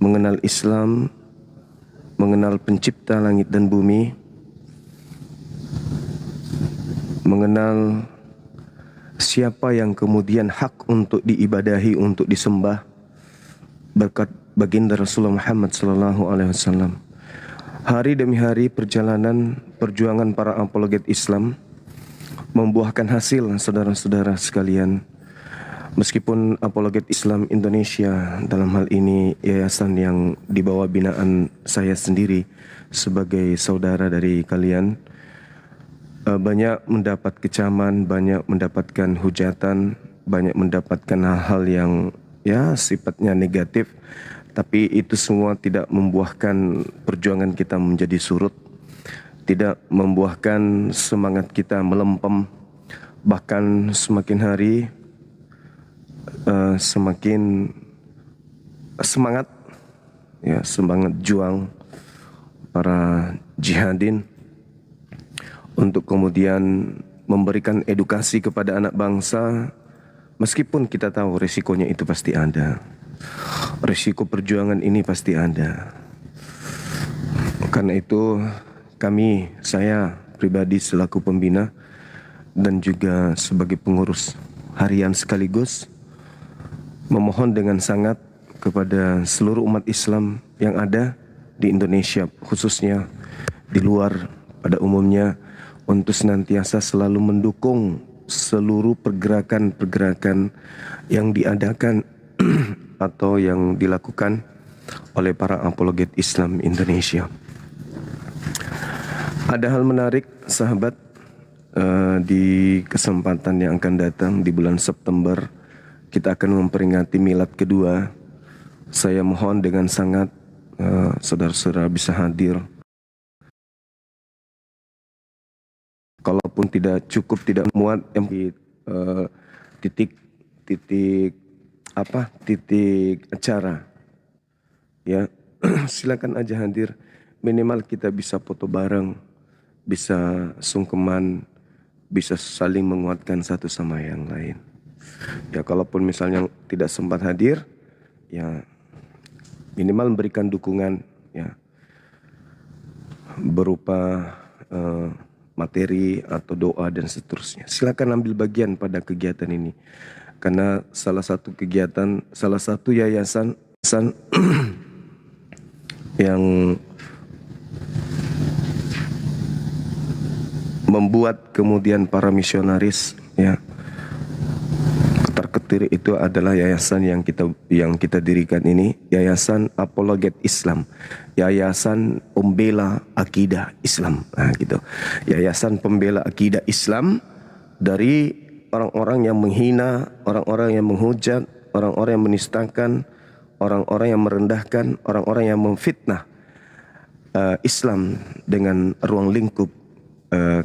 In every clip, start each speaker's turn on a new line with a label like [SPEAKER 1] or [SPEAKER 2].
[SPEAKER 1] mengenal Islam, mengenal pencipta langit dan bumi, mengenal siapa yang kemudian hak untuk diibadahi, untuk disembah berkat baginda Rasulullah Muhammad SAW. Hari demi hari perjalanan perjuangan para apologet Islam membuahkan hasil, saudara-saudara sekalian. Meskipun apologet Islam Indonesia, dalam hal ini yayasan yang di bawah binaan saya sendiri sebagai saudara dari kalian, banyak mendapat kecaman, banyak mendapatkan hujatan, banyak mendapatkan hal-hal yang sifatnya negatif. Tapi itu semua tidak membuahkan perjuangan kita menjadi surut, tidak membuahkan semangat kita melempem. Bahkan semakin hari semakin semangat juang para jihadin untuk kemudian memberikan edukasi kepada anak bangsa, meskipun kita tahu risikonya itu pasti ada. Risiko perjuangan ini pasti ada. Karena itu saya pribadi selaku pembina dan juga sebagai pengurus harian sekaligus memohon dengan sangat kepada seluruh umat Islam yang ada di Indonesia, khususnya di luar pada umumnya, untuk senantiasa selalu mendukung seluruh pergerakan-pergerakan yang diadakan atau yang dilakukan oleh para apologet Islam Indonesia. Ada hal menarik, sahabat, di kesempatan yang akan datang di bulan September kita akan memperingati milad kedua. Saya mohon dengan sangat saudara-saudara bisa hadir. Kalaupun tidak cukup, tidak muat titik acara, ya silakan aja hadir. Minimal kita bisa foto bareng, bisa sungkeman, bisa saling menguatkan satu sama yang lain. Ya kalaupun misalnya tidak sempat hadir, ya minimal memberikan dukungan, ya berupa materi atau doa dan seterusnya. Silakan ambil bagian pada kegiatan ini. Karena salah satu yayasan yang membuat kemudian para misionaris ketar-ketir itu adalah yayasan yang kita dirikan ini, Yayasan Apologet Islam, Yayasan Pembela Akidah Islam. Gitu. Yayasan Pembela Akidah Islam dari orang-orang yang menghina, orang-orang yang menghujat, orang-orang yang menistakan, orang-orang yang merendahkan, orang-orang yang memfitnah Islam dengan ruang lingkup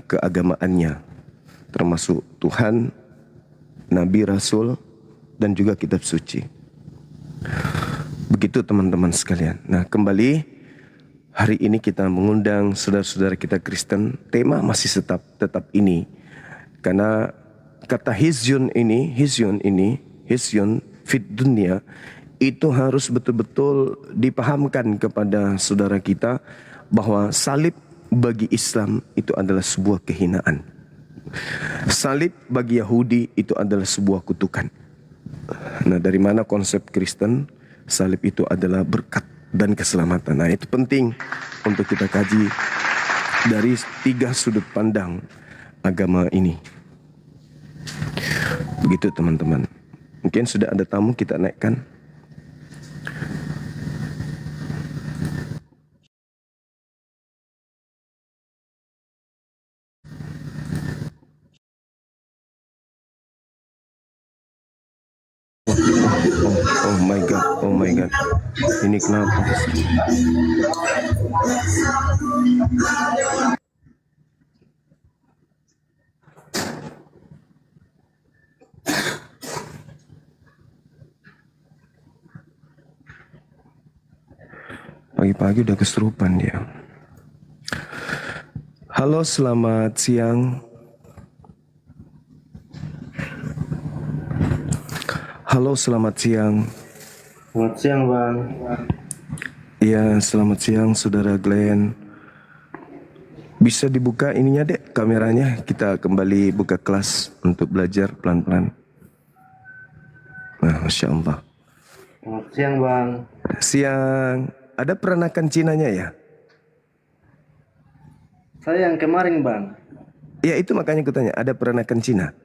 [SPEAKER 1] keagamaannya, termasuk Tuhan, Nabi, Rasul, dan juga kitab suci. Begitu teman-teman sekalian. Nah, kembali hari ini kita mengundang saudara-saudara kita Kristen. Tema masih tetap ini, karena kata hizyun fit dunia itu harus betul-betul dipahamkan kepada saudara kita bahwa salib bagi Islam itu adalah sebuah kehinaan. Salib bagi Yahudi itu adalah sebuah kutukan. Nah, dari mana konsep Kristen? Salib itu adalah berkat dan keselamatan. Nah, itu penting untuk kita kaji dari 3 sudut pandang agama ini. Begitu teman-teman. Mungkin sudah ada tamu, kita naikkan. Oh my god. Ini kenapa? Pagi-pagi udah kesurupan dia. Halo, selamat siang. Halo, selamat siang.
[SPEAKER 2] Selamat siang, Bang.
[SPEAKER 1] Ya, selamat siang saudara Glenn. Bisa dibuka ininya dek, kameranya. Kita kembali buka kelas untuk belajar pelan-pelan. Nah, Masya Allah.
[SPEAKER 2] Selamat siang Bang.
[SPEAKER 1] Siang, ada peranakan Cinanya ya?
[SPEAKER 2] Saya yang kemarin Bang.
[SPEAKER 1] Ya itu makanya kutanya, ada peranakan Cina.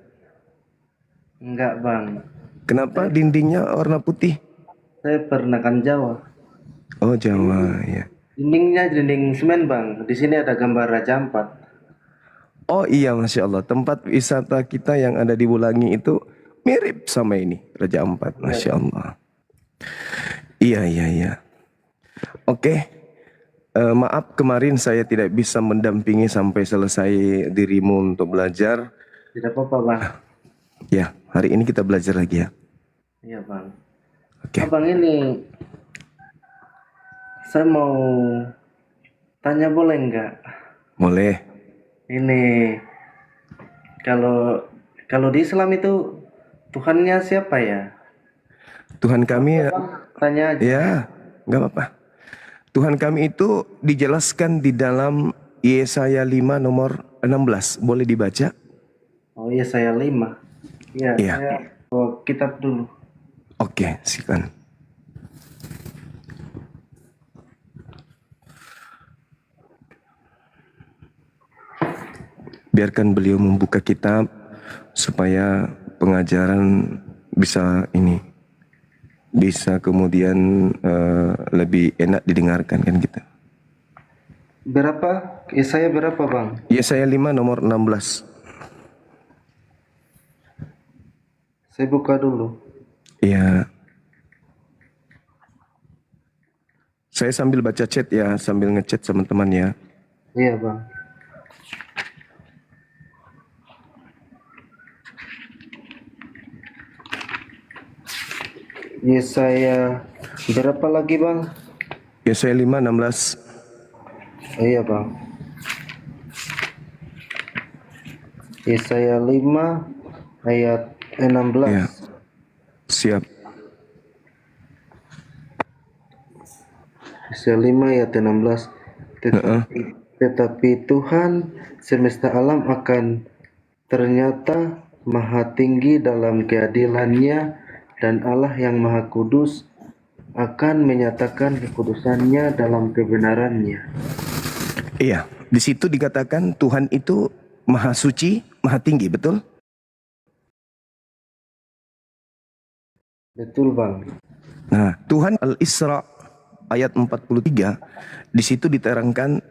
[SPEAKER 2] Enggak Bang.
[SPEAKER 1] Kenapa dindingnya warna putih?
[SPEAKER 2] Saya peranakan Jawa.
[SPEAKER 1] Oh Jawa, ya.
[SPEAKER 2] Dindingnya dinding semen Bang. Di sini ada gambar Raja Ampat.
[SPEAKER 1] Oh iya, Masya Allah. Tempat wisata kita yang ada di Wulangi itu mirip sama ini, Raja Ampat. Masya Allah. Iya, iya, iya. Oke. Maaf kemarin saya tidak bisa mendampingi sampai selesai dirimu untuk belajar.
[SPEAKER 2] Tidak apa-apa Bang.
[SPEAKER 1] Ya, hari ini kita belajar lagi ya.
[SPEAKER 2] Iya Bang.
[SPEAKER 1] Oke.
[SPEAKER 2] Abang ini, saya mau tanya boleh nggak?
[SPEAKER 1] Boleh.
[SPEAKER 2] Ini kalau di Islam itu Tuhannya siapa ya?
[SPEAKER 1] Tuhan kami,
[SPEAKER 2] Tanya aja.
[SPEAKER 1] ya, nggak apa-apa. Tuhan kami itu dijelaskan di dalam Yesaya 5 nomor 16. Boleh dibaca?
[SPEAKER 2] Oh iya saya 5. Iya,
[SPEAKER 1] Iya.
[SPEAKER 2] saya kitab dulu.
[SPEAKER 1] Oke, silakan. Biarkan beliau membuka kitab supaya pengajaran bisa kemudian lebih enak didengarkan kan gitu.
[SPEAKER 2] Berapa? Saya berapa Bang?
[SPEAKER 1] Yesaya 5 nomor 16.
[SPEAKER 2] Saya buka dulu.
[SPEAKER 1] Iya. Saya sambil baca chat ya, sambil ngechat sama teman ya.
[SPEAKER 2] Iya Bang. Yesaya berapa lagi Bang?
[SPEAKER 1] Yesaya 5 16.
[SPEAKER 2] Iya Bang. Yesaya 5 ayat 16.
[SPEAKER 1] Ya. Siap.
[SPEAKER 2] Yesaya 5 ayat 16. Tetapi Tuhan semesta alam akan ternyata maha tinggi dalam keadilannya, dan Allah yang maha kudus akan menyatakan kekudusannya dalam kebenarannya.
[SPEAKER 1] Iya, di situ dikatakan Tuhan itu maha suci, maha tinggi, betul?
[SPEAKER 2] Betul Bang.
[SPEAKER 1] Nah, Tuhan Al-Isra ayat 43 di situ diterangkan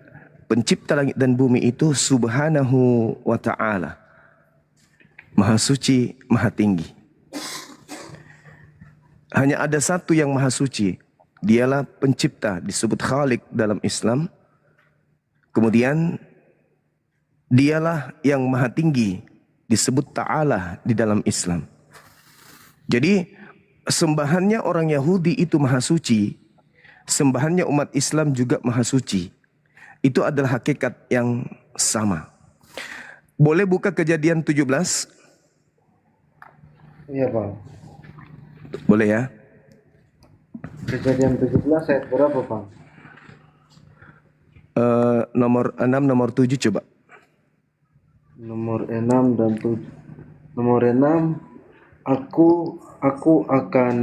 [SPEAKER 1] pencipta langit dan bumi itu subhanahu wa ta'ala. Maha suci, maha tinggi. Hanya ada satu yang maha suci. Dialah pencipta, disebut Khalik dalam Islam. Kemudian dialah yang maha tinggi, disebut Ta'ala di dalam Islam. Jadi sembahannya orang Yahudi itu maha suci, sembahannya umat Islam juga maha suci. Itu adalah hakikat yang sama. Boleh buka Kejadian 17?
[SPEAKER 2] Iya Bang.
[SPEAKER 1] Boleh ya?
[SPEAKER 2] Kejadian 17 ayat berapa Bang?
[SPEAKER 1] Nomor 6, nomor 7 coba.
[SPEAKER 2] Nomor 6 dan 7. Nomor 6, aku akan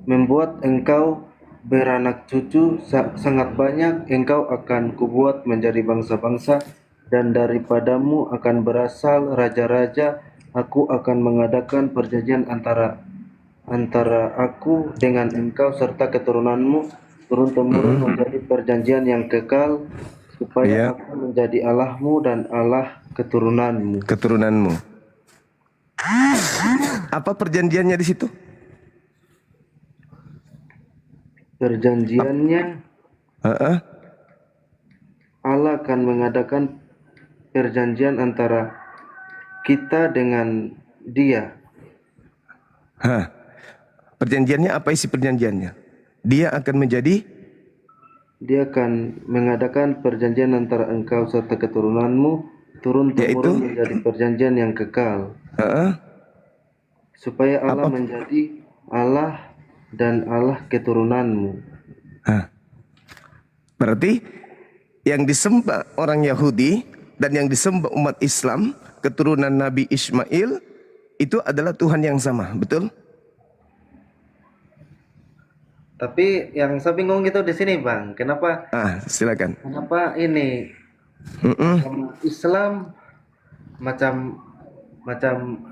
[SPEAKER 2] membuat engkau beranak cucu sangat banyak, engkau akan kubuat menjadi bangsa-bangsa, dan daripadamu akan berasal raja-raja. Aku akan mengadakan perjanjian antara aku dengan engkau serta keturunanmu turun-temurun menjadi perjanjian yang kekal, supaya aku menjadi Allahmu dan Allah keturunanmu.
[SPEAKER 1] Keturunanmu. Apa perjanjiannya di situ?
[SPEAKER 2] Perjanjiannya, Allah akan mengadakan perjanjian antara kita dengan Dia.
[SPEAKER 1] Perjanjiannya apa isi perjanjiannya? Dia akan
[SPEAKER 2] mengadakan perjanjian antara engkau serta keturunanmu turun-temurun menjadi perjanjian yang kekal. Supaya Allah menjadi Allah dan Allah keturunanmu.
[SPEAKER 1] Berarti yang disembah orang Yahudi dan yang disembah umat Islam, keturunan Nabi Ismail, itu adalah Tuhan yang sama, betul?
[SPEAKER 2] Tapi yang saya bingung gitu di sini Bang, kenapa
[SPEAKER 1] Silakan.
[SPEAKER 2] kenapa ini
[SPEAKER 1] Mm-mm.
[SPEAKER 2] agama Islam macam macam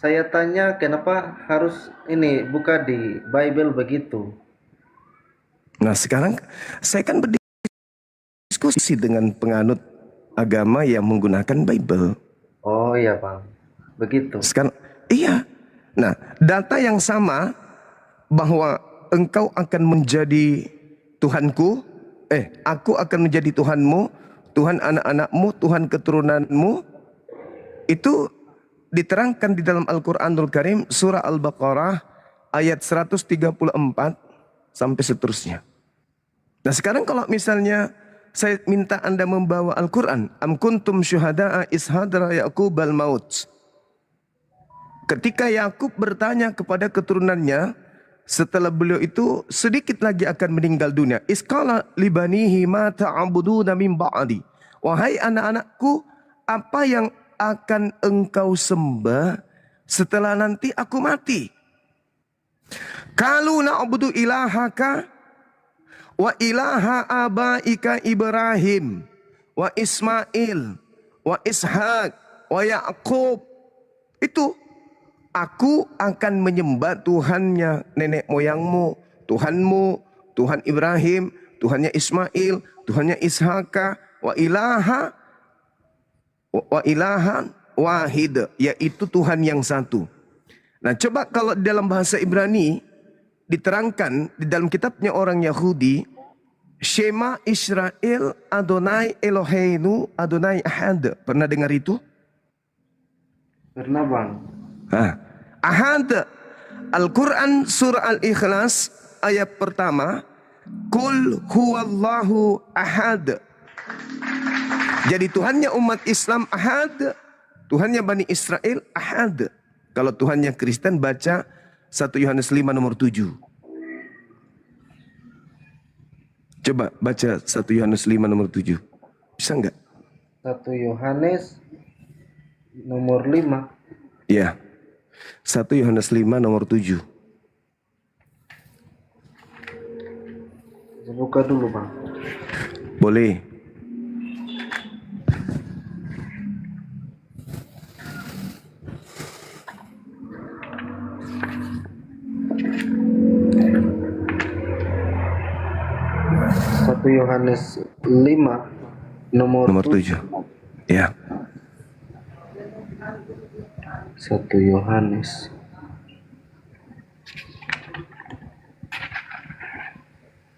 [SPEAKER 2] saya tanya kenapa harus ini buka di Bible begitu?
[SPEAKER 1] Nah sekarang saya kan berdiskusi dengan penganut agama yang menggunakan Bible.
[SPEAKER 2] Oh iya Bang, begitu.
[SPEAKER 1] Sekarang, iya. Nah, data yang sama bahwa engkau akan menjadi Tuhanku, aku akan menjadi Tuhanmu, Tuhan anak-anakmu, Tuhan keturunanmu, itu diterangkan di dalam Al-Quranul Karim, surah Al-Baqarah, ayat 134 sampai seterusnya. Nah sekarang kalau misalnya saya minta Anda membawa Al-Quran, am kuntum syuhada'a ishadra Ya'qub al-maut. Ketika Yakub bertanya kepada keturunannya, setelah beliau itu sedikit lagi akan meninggal dunia. Isqala libanihi ma ta'buduna min ba'di. Wahai anak-anakku, apa yang akan engkau sembah setelah nanti aku mati? Kalau na'budu ilahaka wa ilaha abaika Ibrahim wa Ismail wa Ishak wa Ya'qub. Itu aku akan menyembah Tuhannya nenek moyangmu, Tuhanmu, Tuhan Ibrahim, Tuhannya Ismail, Tuhannya Ishaka, wa ilahan wahid, yaitu Tuhan yang satu. Nah, coba kalau di dalam bahasa Ibrani diterangkan di dalam kitabnya orang Yahudi, Shema Israel Adonai Eloheinu Adonai Ahad. Pernah dengar itu?
[SPEAKER 2] Pernah Bang.
[SPEAKER 1] Ahad. Al-Quran surah Al-Ikhlas ayat pertama, Qul huwallahu ahad. Jadi Tuhannya umat Islam ahad, Tuhannya Bani Israel ahad. Kalau Tuhannya Kristen baca 1 Yohanes 5 nomor 7. Coba baca 1 Yohanes 5 nomor 7. Bisa enggak?
[SPEAKER 2] 1 Yohanes nomor 5.
[SPEAKER 1] Ya. 1 Yohanes 5 nomor 7.
[SPEAKER 2] Saya buka dulu Bang.
[SPEAKER 1] Boleh.
[SPEAKER 2] Satu Yohanes 5 nomor
[SPEAKER 1] 7. Ya.
[SPEAKER 2] 1 Yohanes.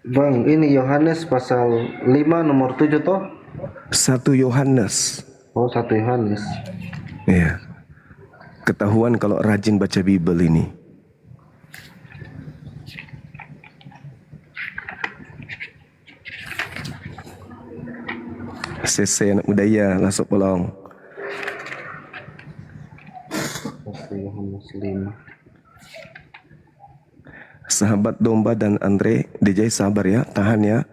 [SPEAKER 2] Bang, ini Yohanes pasal 5 nomor 7 toh?
[SPEAKER 1] 1 Yohanes.
[SPEAKER 2] Oh, 1 Yohanes.
[SPEAKER 1] Ya. Ketahuan kalau rajin baca Bible ini. Sese anak budaya langsung pulang.
[SPEAKER 2] 1 Yohanes 5.
[SPEAKER 1] Sahabat domba dan Andre, DJ sabar ya, tahan ya.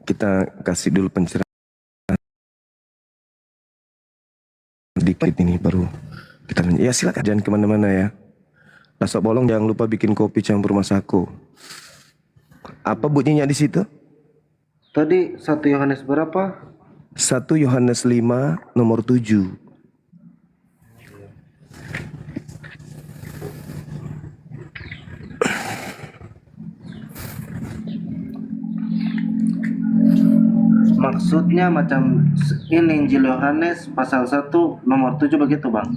[SPEAKER 1] Kita kasih dulu pencerahan sedikit ini baru kita ya silakan, jangan kemana-mana ya. Langsung bolong, jangan lupa bikin kopi campur masako. Apa bunyinya di situ?
[SPEAKER 2] Tadi 1 Yohanes berapa?
[SPEAKER 1] 1 Yohanes 5 nomor 7.
[SPEAKER 2] Maksudnya macam ini Injil Yohanes pasal 1 nomor 7 begitu Bang?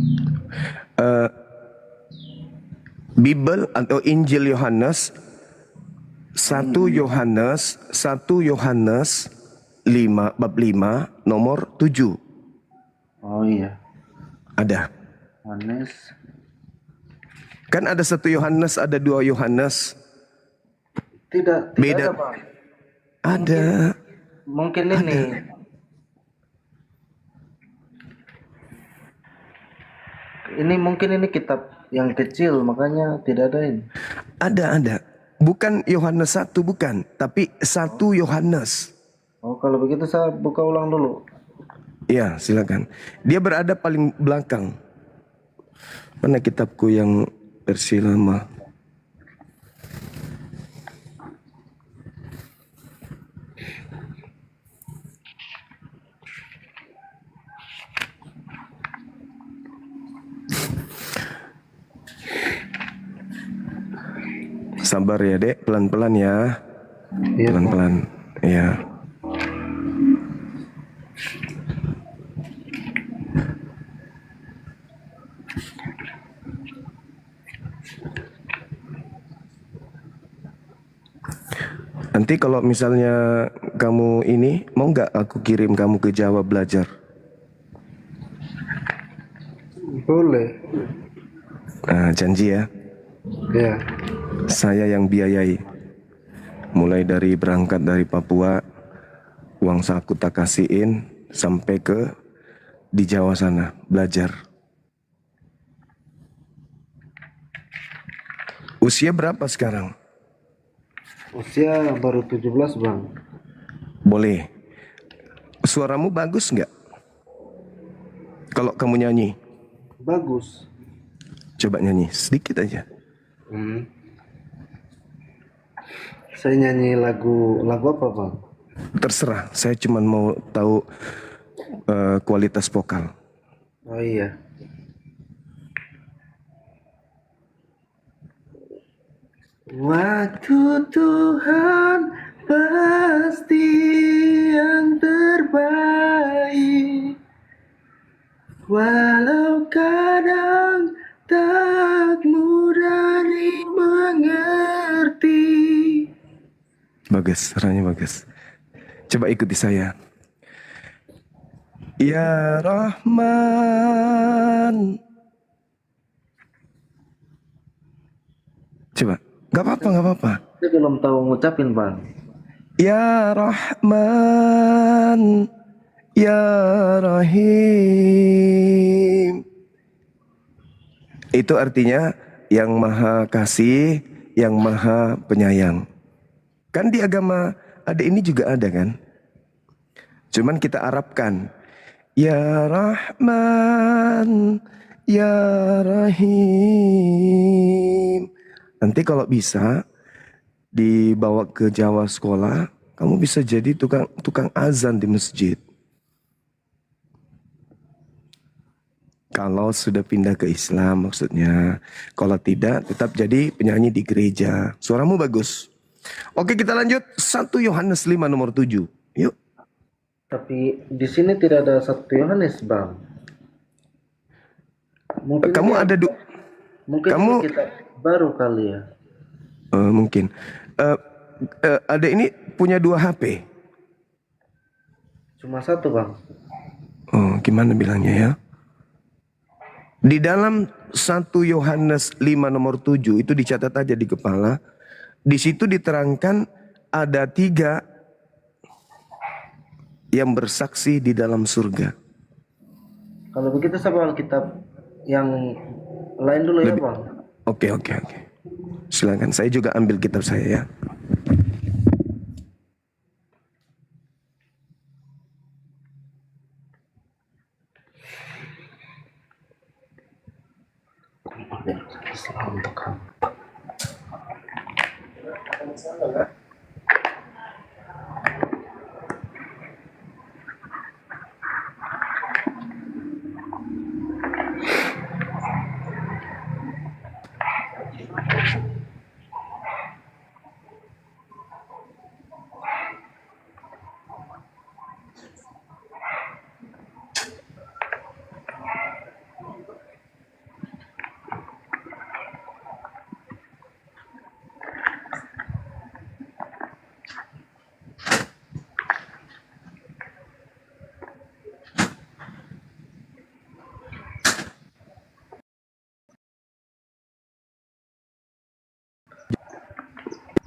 [SPEAKER 1] Bible atau Injil Yohanes 1 Yohanes 5 bab 5 nomor 7.
[SPEAKER 2] Oh iya.
[SPEAKER 1] Ada.
[SPEAKER 2] Yohanes.
[SPEAKER 1] Kan ada 1 Yohanes, ada 2 Yohanes.
[SPEAKER 2] Tidak
[SPEAKER 1] Beda.
[SPEAKER 2] ada Bang.
[SPEAKER 1] Ada.
[SPEAKER 2] Mungkin ini. Ini mungkin ini kitab yang kecil makanya tidak ada ini.
[SPEAKER 1] Ada. Bukan Yohanes 1, bukan, tapi 1 Yohanes.
[SPEAKER 2] Oh, kalau begitu saya buka ulang dulu.
[SPEAKER 1] Iya, silakan. Dia berada paling belakang. Mana kitabku yang versi lama? Sabar ya, Dek. Pelan-pelan ya.
[SPEAKER 2] Iya, Pak.
[SPEAKER 1] Pelan-pelan. Ya. Nanti kalau misalnya kamu ini, mau nggak aku kirim kamu ke Jawa belajar?
[SPEAKER 2] Boleh.
[SPEAKER 1] Nah, janji ya.
[SPEAKER 2] Ya.
[SPEAKER 1] Saya yang biayai. Mulai dari berangkat dari Papua, uang saku tak kasihin, sampai ke di Jawa sana, belajar. Usia berapa sekarang?
[SPEAKER 2] Usia baru 17, Bang.
[SPEAKER 1] Boleh. Suaramu bagus nggak? Kalau kamu nyanyi,
[SPEAKER 2] Bagus.
[SPEAKER 1] coba nyanyi sedikit aja.
[SPEAKER 2] Saya nyanyi lagu apa, Bang?
[SPEAKER 1] Terserah, saya cuma mau tahu kualitas vokal.
[SPEAKER 2] Oh iya. Waktu Tuhan pasti yang terbaik, walau kadang tak mudah dimengerti.
[SPEAKER 1] Bagus, suaranya bagus. Coba ikuti saya. Ya Rahman. Coba, gak apa-apa, gak apa-apa.
[SPEAKER 2] Saya belum tahu ngucapin, Bang.
[SPEAKER 1] Ya Rahman, Ya Rahim. Itu artinya yang maha kasih, yang maha penyayang. Kan di agama ada ini juga ada kan? Cuman kita Arabkan. Ya Rahman, Ya Rahim. Nanti kalau bisa dibawa ke Jawa sekolah, kamu bisa jadi tukang azan di masjid. Kalau sudah pindah ke Islam maksudnya. Kalau tidak, tetap jadi penyanyi di gereja. Suaramu bagus. Oke, kita lanjut. 1 Yohanes 5 nomor 7. Yuk.
[SPEAKER 2] Tapi di sini tidak ada 1 Yohanes, Bang. Mungkin
[SPEAKER 1] Kamu
[SPEAKER 2] ini,
[SPEAKER 1] ada
[SPEAKER 2] mungkin
[SPEAKER 1] kamu
[SPEAKER 2] ini kita baru kali ya.
[SPEAKER 1] mungkin ada ini punya 2 HP.
[SPEAKER 2] Cuma 1, Bang.
[SPEAKER 1] Oh, gimana bilangnya ya? Di dalam 1 Yohanes 5 nomor 7 itu dicatat aja di kepala. Di situ diterangkan ada 3 yang bersaksi di dalam surga.
[SPEAKER 2] Kalau begitu saya bawa kitab yang lain dulu ya, Bang.
[SPEAKER 1] Oke. Silakan, saya juga ambil kitab saya ya.
[SPEAKER 2] Islam untuk kamu.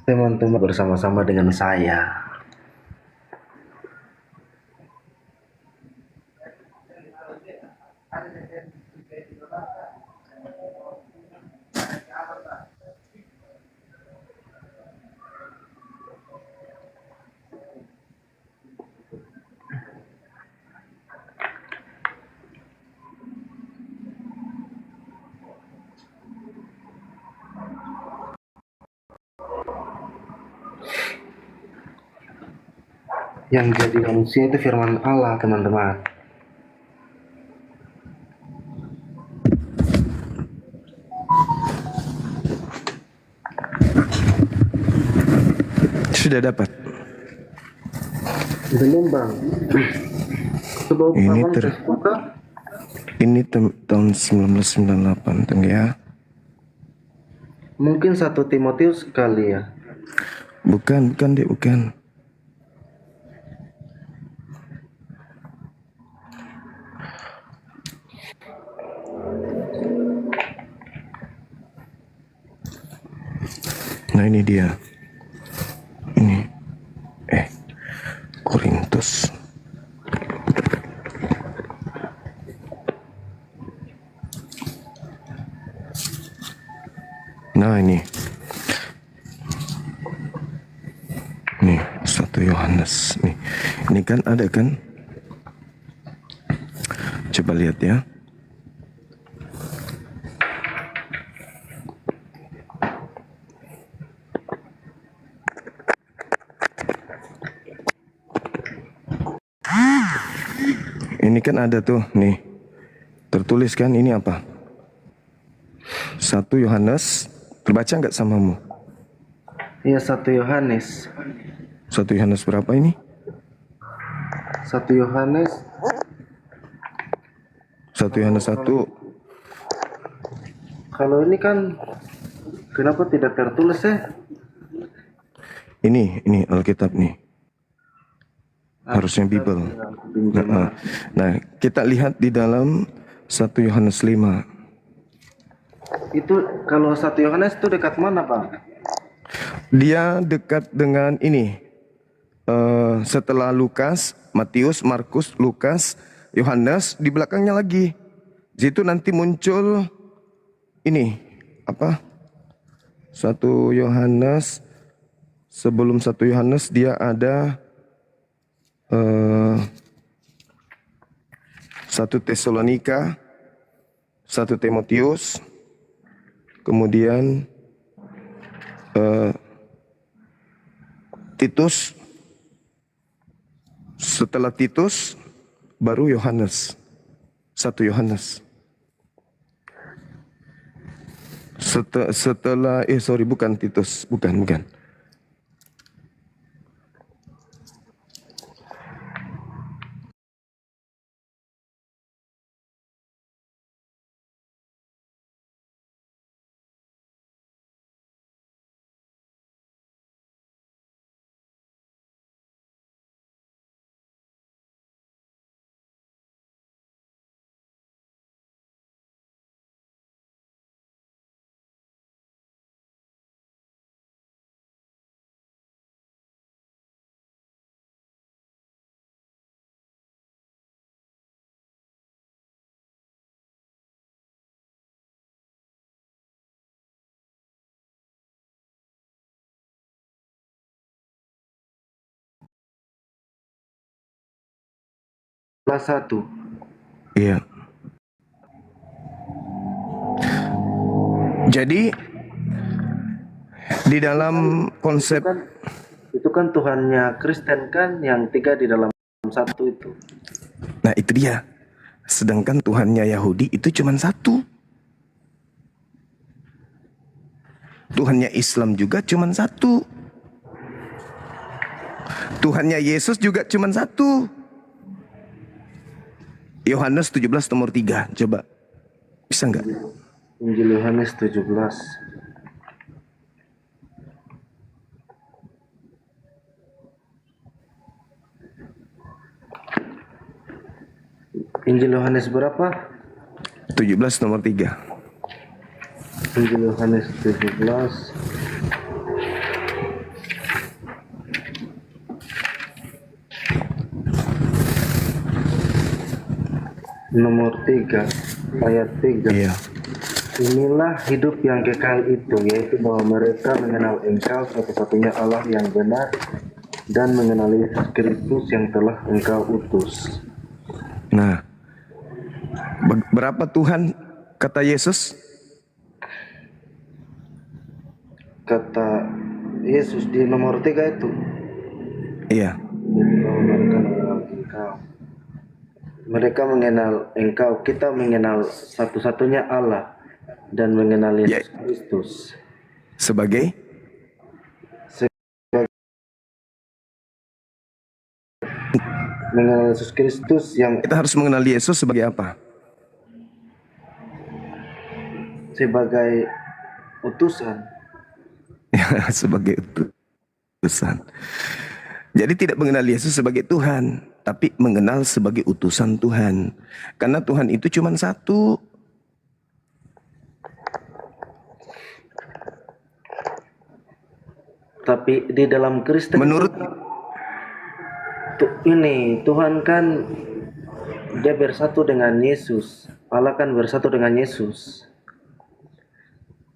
[SPEAKER 2] Teman-teman bersama-sama dengan saya. Yang jadi manusia itu firman Allah, teman-teman.
[SPEAKER 1] Sudah dapat.
[SPEAKER 2] Belum, Bang. Coba
[SPEAKER 1] Ini
[SPEAKER 2] Abang buka.
[SPEAKER 1] Ini tahun 1998 teng ya.
[SPEAKER 2] Mungkin 1 Timotius kali ya.
[SPEAKER 1] Bukan Dek, bukan. Nah ini dia. Ini. Korintus. Nah ini. Nih, 1 Yohanes. Nih. Ini kan ada kan? Coba lihat ya. Ini kan ada tuh, nih. Tertulis kan ini apa? 1 Yohanes. Terbaca nggak samamu?
[SPEAKER 2] Iya, 1 Yohanes.
[SPEAKER 1] 1 Yohanes berapa ini?
[SPEAKER 2] 1 Yohanes.
[SPEAKER 1] 1 Yohanes 1.
[SPEAKER 2] Kalau ini kan kenapa tidak tertulis ya?
[SPEAKER 1] Ini Alkitab nih. Harusnya Bible. Nah, kita lihat di dalam 1 Yohanes 5.
[SPEAKER 2] Itu kalau 1 Yohanes itu dekat mana, Bang?
[SPEAKER 1] Dia dekat dengan ini. Setelah Lukas, Matius, Markus, Lukas, Yohanes, di belakangnya lagi. Di situ nanti muncul ini apa? 1 Yohanes. Sebelum 1 Yohanes dia ada 1 Tesalonika, 1 Timotius, kemudian Titus, setelah Titus baru Yohanes, 1 Yohanes. Setelah bukan Titus, bukan.
[SPEAKER 2] Kelas 1.
[SPEAKER 1] Iya. Jadi di dalam konsep
[SPEAKER 2] Itu kan Tuhannya Kristen kan yang 3 di dalam 1 itu.
[SPEAKER 1] Nah itu dia. Sedangkan Tuhannya Yahudi itu cuma 1. Tuhannya Islam juga cuma 1. Tuhannya Yesus juga cuma 1. Yohanes 17 nomor 3. Coba. Bisa nggak?
[SPEAKER 2] Injil Yohanes 17. Injil Yohanes berapa?
[SPEAKER 1] 17 nomor 3.
[SPEAKER 2] Injil Yohanes 17 nomor 3 ayat 3.
[SPEAKER 1] Iya.
[SPEAKER 2] Inilah hidup yang kekal itu, yaitu bahwa mereka mengenal Engkau satu-satunya Allah yang benar dan mengenal Yesus Kristus yang telah Engkau utus.
[SPEAKER 1] Nah, berapa Tuhan kata Yesus?
[SPEAKER 2] Kata Yesus di nomor 3 itu.
[SPEAKER 1] Iya.
[SPEAKER 2] bahwa mereka mengenal Engkau. Mereka mengenal Engkau, kita mengenal satu-satunya Allah dan mengenal
[SPEAKER 1] Ya,
[SPEAKER 2] Yesus Kristus.
[SPEAKER 1] sebagai
[SPEAKER 2] Mengenal Yesus Kristus yang
[SPEAKER 1] kita harus mengenal Yesus sebagai apa?
[SPEAKER 2] sebagai utusan.
[SPEAKER 1] Sebagai utusan. Jadi tidak mengenal Yesus sebagai Tuhan, tapi mengenal sebagai utusan Tuhan. Karena Tuhan itu cuma satu.
[SPEAKER 2] Tapi di dalam Kristen
[SPEAKER 1] Menurut
[SPEAKER 2] ini Tuhan kan dia bersatu dengan Yesus. Allah kan bersatu dengan Yesus.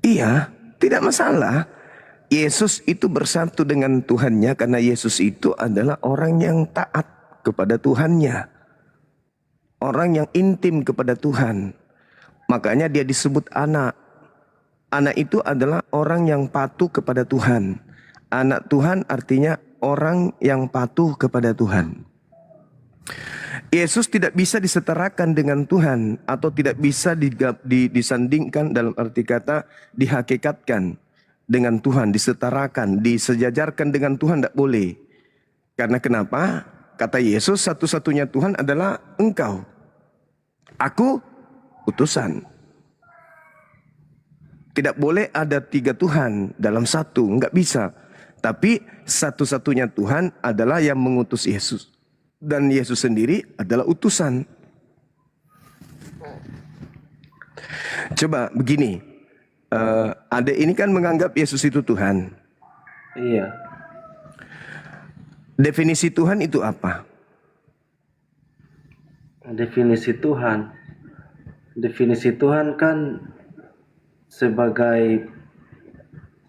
[SPEAKER 1] iya, tidak masalah. Yesus itu bersatu dengan Tuhannya karena Yesus itu adalah orang yang taat kepada Tuhannya. Orang yang intim kepada Tuhan. Makanya dia disebut anak. Anak itu adalah orang yang patuh kepada Tuhan. Anak Tuhan artinya orang yang patuh kepada Tuhan. Yesus tidak bisa disetarakan dengan Tuhan atau tidak bisa disandingkan dalam arti kata dihakikatkan dengan Tuhan, disetarakan, disejajarkan dengan Tuhan, tidak boleh. Karena kenapa? Kata Yesus, satu-satunya Tuhan adalah Engkau. Aku utusan. Tidak boleh ada 3 Tuhan dalam satu, enggak bisa. Tapi satu-satunya Tuhan adalah yang mengutus Yesus. Dan Yesus sendiri adalah utusan. Coba begini, adek ini kan menganggap Yesus itu Tuhan.
[SPEAKER 2] Iya.
[SPEAKER 1] Definisi Tuhan itu apa?
[SPEAKER 2] Definisi Tuhan. Definisi Tuhan kan sebagai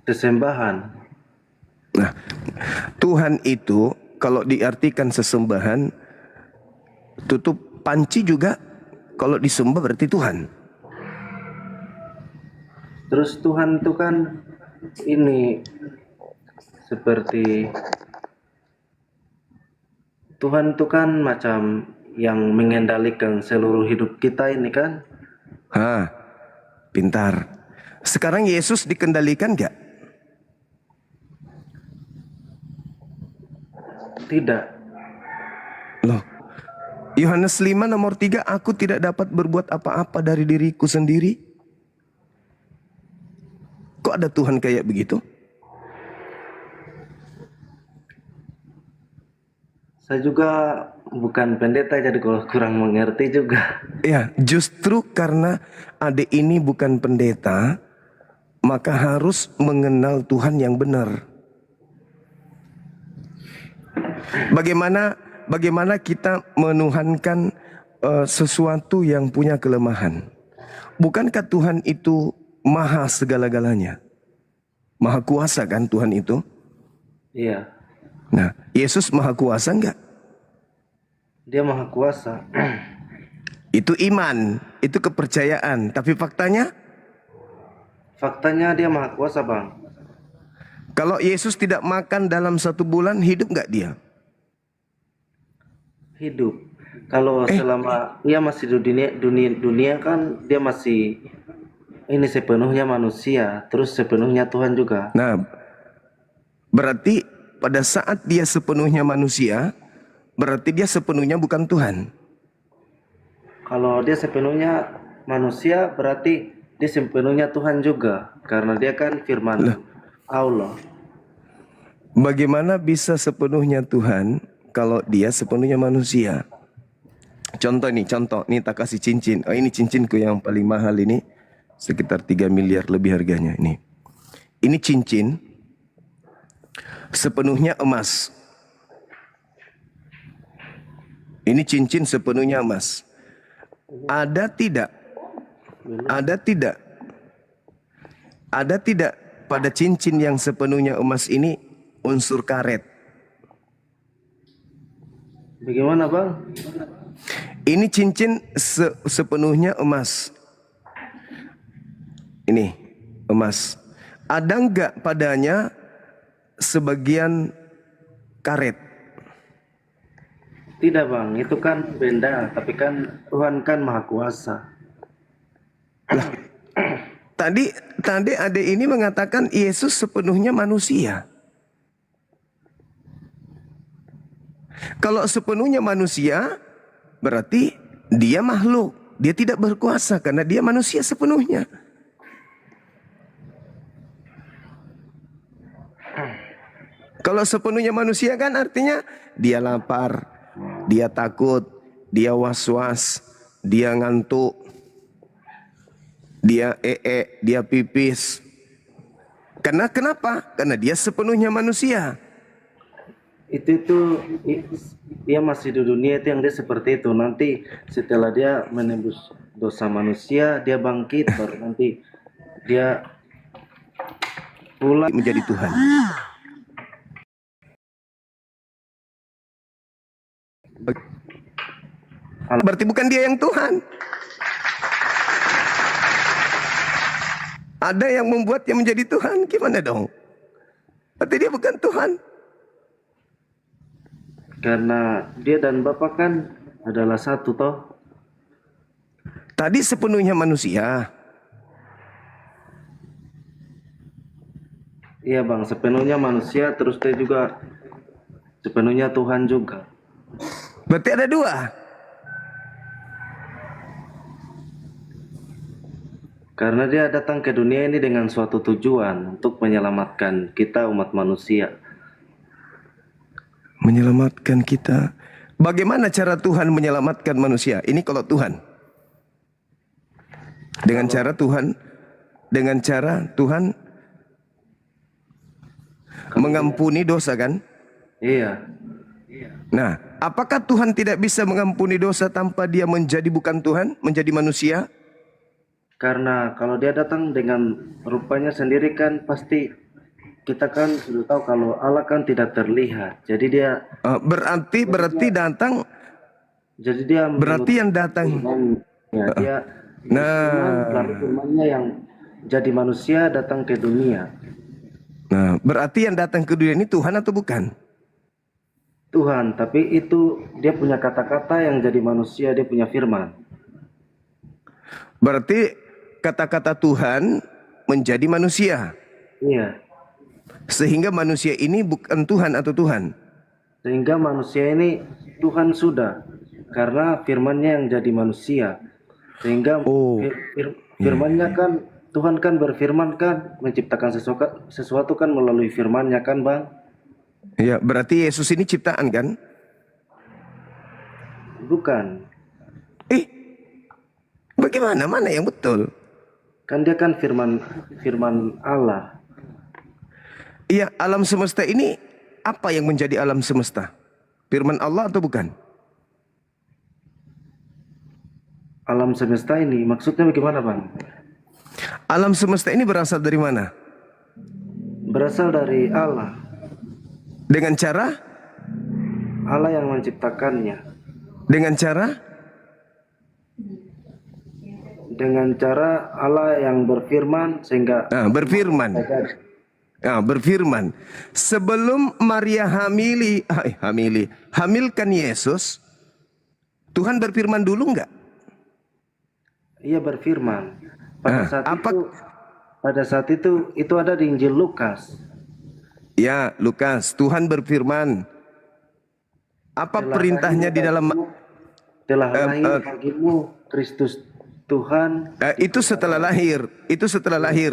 [SPEAKER 2] sesembahan.
[SPEAKER 1] Nah, Tuhan itu kalau diartikan sesembahan, tutup panci juga kalau disembah berarti Tuhan.
[SPEAKER 2] Terus Tuhan itu kan ini seperti Tuhan itu kan macam yang mengendalikan seluruh hidup kita ini kan.
[SPEAKER 1] Pintar. Sekarang Yesus dikendalikan gak?
[SPEAKER 2] Tidak.
[SPEAKER 1] Loh, Yohanes 5 nomor 3, aku tidak dapat berbuat apa-apa dari diriku sendiri. Kok ada Tuhan kayak begitu?
[SPEAKER 2] Saya juga bukan pendeta jadi kurang mengerti juga.
[SPEAKER 1] Ya, justru karena adik ini bukan pendeta, maka harus mengenal Tuhan yang benar. Bagaimana kita menuhankan sesuatu yang punya kelemahan? Bukankah Tuhan itu maha segala-galanya? Maha kuasa kan Tuhan itu?
[SPEAKER 2] Iya.
[SPEAKER 1] Nah, Yesus maha kuasa enggak?
[SPEAKER 2] Dia maha kuasa.
[SPEAKER 1] Itu iman, itu kepercayaan. Tapi faktanya?
[SPEAKER 2] Faktanya dia maha kuasa, Bang.
[SPEAKER 1] Kalau Yesus tidak makan dalam 1 bulan, hidup enggak dia?
[SPEAKER 2] Hidup. Kalau selama dia masih di dunia kan dia masih ini sepenuhnya manusia, terus sepenuhnya Tuhan juga.
[SPEAKER 1] Nah, berarti pada saat dia sepenuhnya manusia, berarti dia sepenuhnya bukan Tuhan.
[SPEAKER 2] Kalau dia sepenuhnya manusia berarti dia sepenuhnya Tuhan juga, karena dia kan firman Allah.
[SPEAKER 1] Bagaimana bisa sepenuhnya Tuhan kalau dia sepenuhnya manusia? Contoh, ini tak kasih cincin. Oh, ini cincinku yang paling mahal ini, sekitar 3 miliar lebih harganya ini. Ini cincin sepenuhnya emas. Ini cincin sepenuhnya emas. Ada tidak? Ada tidak pada cincin yang sepenuhnya emas ini unsur karet?
[SPEAKER 2] Bagaimana, Bang?
[SPEAKER 1] Ini cincin sepenuhnya emas. Ini emas. Ada enggak padanya sebagian karet?
[SPEAKER 2] Tidak bang, itu kan benda, tapi kan Tuhan kan maha kuasa.
[SPEAKER 1] Tadi adik ini mengatakan Yesus sepenuhnya manusia. Kalau sepenuhnya manusia, berarti dia makhluk. Dia tidak berkuasa karena dia manusia sepenuhnya. Kalau sepenuhnya manusia kan artinya dia lapar, dia takut, dia was-was, dia ngantuk, dia dia pipis. Karena kenapa? Karena dia sepenuhnya manusia.
[SPEAKER 2] Itu dia masih di dunia itu yang dia seperti itu. Nanti setelah dia menembus dosa manusia, dia bangkit, baru nanti dia pulang
[SPEAKER 1] Menjadi Tuhan. Berarti bukan dia yang Tuhan. Ada yang membuatnya menjadi Tuhan. Gimana dong? Berarti dia bukan Tuhan.
[SPEAKER 2] karena dia dan Bapa kan adalah satu toh.
[SPEAKER 1] Tadi sepenuhnya manusia.
[SPEAKER 2] Iya bang, sepenuhnya manusia, terus dia juga sepenuhnya Tuhan juga.
[SPEAKER 1] Berarti ada dua.
[SPEAKER 2] Karena dia datang ke dunia ini dengan suatu tujuan untuk menyelamatkan kita umat manusia.
[SPEAKER 1] Menyelamatkan kita. Bagaimana cara Tuhan menyelamatkan manusia? Ini kalau Tuhan. Dengan cara Tuhan mengampuni dosa kan?
[SPEAKER 2] Iya.
[SPEAKER 1] Nah, apakah Tuhan tidak bisa mengampuni dosa tanpa dia menjadi bukan Tuhan, menjadi manusia?
[SPEAKER 2] Karena kalau dia datang dengan rupanya sendiri kan pasti kita kan sudah tahu kalau Allah kan tidak terlihat. Jadi dia
[SPEAKER 1] Berarti datang.
[SPEAKER 2] berarti
[SPEAKER 1] yang datang.
[SPEAKER 2] Ya, dia lalu firman-Nya yang jadi manusia datang ke dunia.
[SPEAKER 1] Nah, berarti yang datang ke dunia ini Tuhan atau bukan?
[SPEAKER 2] Tuhan, tapi itu dia punya kata-kata yang jadi manusia, dia punya firman.
[SPEAKER 1] Berarti kata-kata Tuhan menjadi manusia.
[SPEAKER 2] Iya.
[SPEAKER 1] Sehingga manusia ini bukan Tuhan atau Tuhan.
[SPEAKER 2] Sehingga manusia ini Tuhan sudah, karena firman-Nya yang jadi manusia. Sehingga firman-Nya kan Tuhan kan berfirman kan menciptakan sesuatu kan melalui firman-Nya kan bang.
[SPEAKER 1] Ya, berarti Yesus ini ciptaan kan?
[SPEAKER 2] Bukan.
[SPEAKER 1] Bagaimana? Mana yang betul?
[SPEAKER 2] Kan dia kan firman Allah.
[SPEAKER 1] Iya, alam semesta ini apa yang menjadi alam semesta? Firman Allah atau bukan?
[SPEAKER 2] Alam semesta ini maksudnya bagaimana bang?
[SPEAKER 1] Alam semesta ini berasal dari mana?
[SPEAKER 2] Berasal dari Allah.
[SPEAKER 1] Dengan cara?
[SPEAKER 2] Allah yang menciptakannya.
[SPEAKER 1] Dengan cara?
[SPEAKER 2] Dengan cara Allah yang berfirman sehingga
[SPEAKER 1] berfirman. Berfirman. Sebelum Maria hamilkan Yesus, Tuhan berfirman dulu enggak?
[SPEAKER 2] Ia berfirman. Pada saat itu ada di Injil Lukas.
[SPEAKER 1] Ya, Lukas, Tuhan berfirman. Apa perintahnya di dalam
[SPEAKER 2] telah lahir bagimu Kristus Tuhan.
[SPEAKER 1] Itu setelah lahir.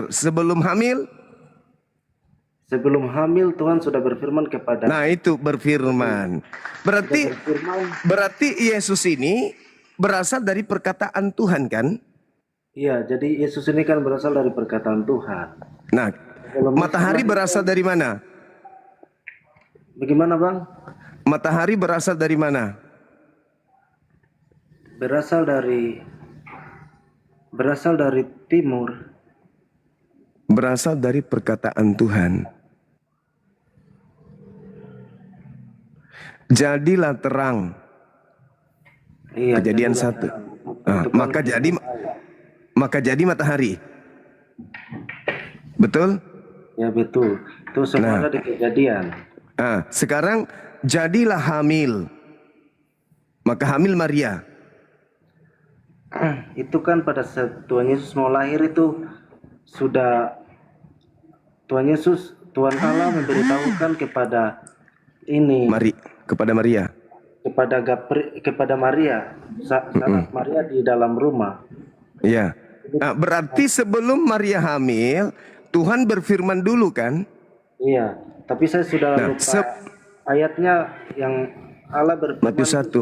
[SPEAKER 1] Sebelum hamil Tuhan sudah berfirman kepada. Nah, itu berfirman. Berarti Yesus ini berasal dari perkataan Tuhan kan?
[SPEAKER 2] Iya, jadi Yesus ini kan berasal dari perkataan Tuhan.
[SPEAKER 1] Nah, matahari berasal dari mana?
[SPEAKER 2] Bagaimana bang?
[SPEAKER 1] Matahari berasal dari mana?
[SPEAKER 2] Berasal dari timur.
[SPEAKER 1] Berasal dari perkataan Tuhan. Jadilah terang.
[SPEAKER 2] Iya,
[SPEAKER 1] Kejadian 1. Maka jadi matahari. Betul?
[SPEAKER 2] Ya betul. Itu semua ada di Kejadian.
[SPEAKER 1] Sekarang jadilah hamil. Maka hamil Maria.
[SPEAKER 2] Itu kan pada saat Tuhan Yesus mau lahir itu sudah Tuhan Allah memberitahukan kepada ini
[SPEAKER 1] Kepada Maria.
[SPEAKER 2] kepada Maria saat Maria di dalam rumah.
[SPEAKER 1] Iya. Nah, berarti sebelum Maria hamil, Tuhan berfirman dulu kan?
[SPEAKER 2] Iya, tapi saya sudah lupa ayatnya yang Allah berfirman.
[SPEAKER 1] Matius 1.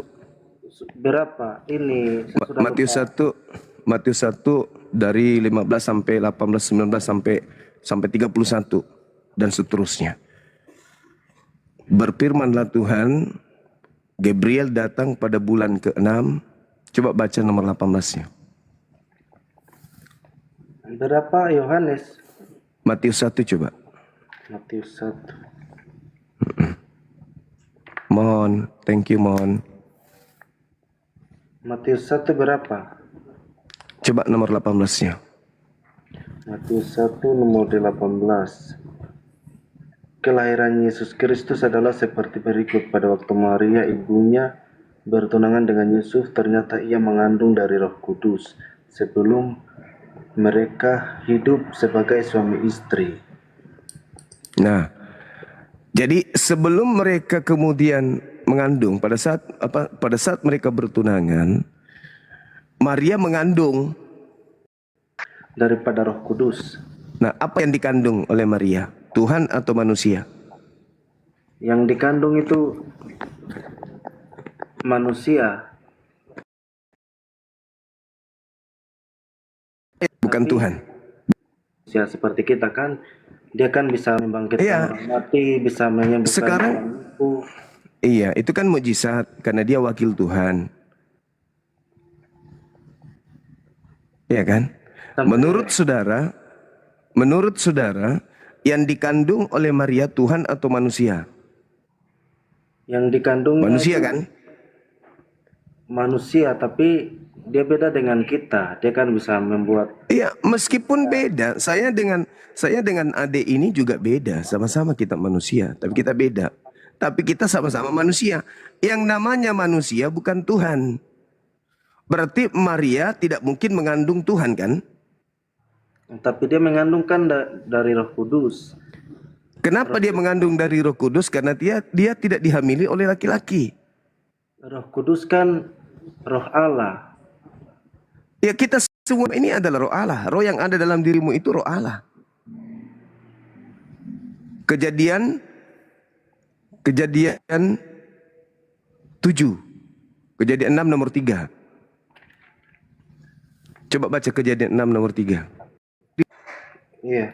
[SPEAKER 2] Berapa? Ini saya sudah lupa.
[SPEAKER 1] Matius 1 dari 15 sampai 18, 19 sampai 31 dan seterusnya. Berfirmanlah Tuhan, Gabriel datang pada bulan ke-6. Coba baca nomor 18-nya.
[SPEAKER 2] Berapa Yohanes?
[SPEAKER 1] Matius 1 coba.
[SPEAKER 2] Matius 1.
[SPEAKER 1] Mohon, thank you mohon.
[SPEAKER 2] Matius 1 berapa?
[SPEAKER 1] Coba nomor 18-nya.
[SPEAKER 2] Matius 1 nomor 18. Kelahiran Yesus Kristus adalah seperti berikut. Pada waktu Maria ibunya bertunangan dengan Yusuf, ternyata ia mengandung dari Roh Kudus sebelum mereka hidup sebagai suami istri.
[SPEAKER 1] Nah, jadi sebelum mereka kemudian mengandung, pada saat mereka bertunangan, Maria mengandung
[SPEAKER 2] daripada Roh Kudus.
[SPEAKER 1] Nah, apa yang dikandung oleh Maria? Tuhan atau manusia?
[SPEAKER 2] Yang dikandung itu manusia.
[SPEAKER 1] Bukan Tuhan.
[SPEAKER 2] Ya, seperti kita kan, dia kan bisa membangkitkan orang mati, bisa menyembuhkan
[SPEAKER 1] Sekarang,
[SPEAKER 2] orang lumpuh.
[SPEAKER 1] Iya, itu kan mukjizat karena dia wakil Tuhan. Iya kan? Menurut saudara, yang dikandung oleh Maria Tuhan atau manusia?
[SPEAKER 2] Yang dikandung
[SPEAKER 1] manusia kan?
[SPEAKER 2] Manusia, tapi dia beda dengan kita. Dia kan bisa membuat.
[SPEAKER 1] Iya, meskipun beda. Saya dengan adik ini juga beda. Sama-sama kita manusia, tapi kita beda. Tapi kita sama-sama manusia. Yang namanya manusia bukan Tuhan. Berarti Maria tidak mungkin mengandung Tuhan kan?
[SPEAKER 2] Tapi dia mengandungkan dari Roh Kudus.
[SPEAKER 1] Kenapa dia mengandung dari Roh Kudus? Karena dia tidak dihamili oleh laki-laki.
[SPEAKER 2] Roh Kudus kan Roh Allah.
[SPEAKER 1] Ya, kita semua ini adalah Roh Allah. Roh yang ada dalam dirimu itu Roh Allah. Kejadian 7. Kejadian 6 nomor 3. Coba baca Kejadian 6 nomor 3.
[SPEAKER 2] Iya.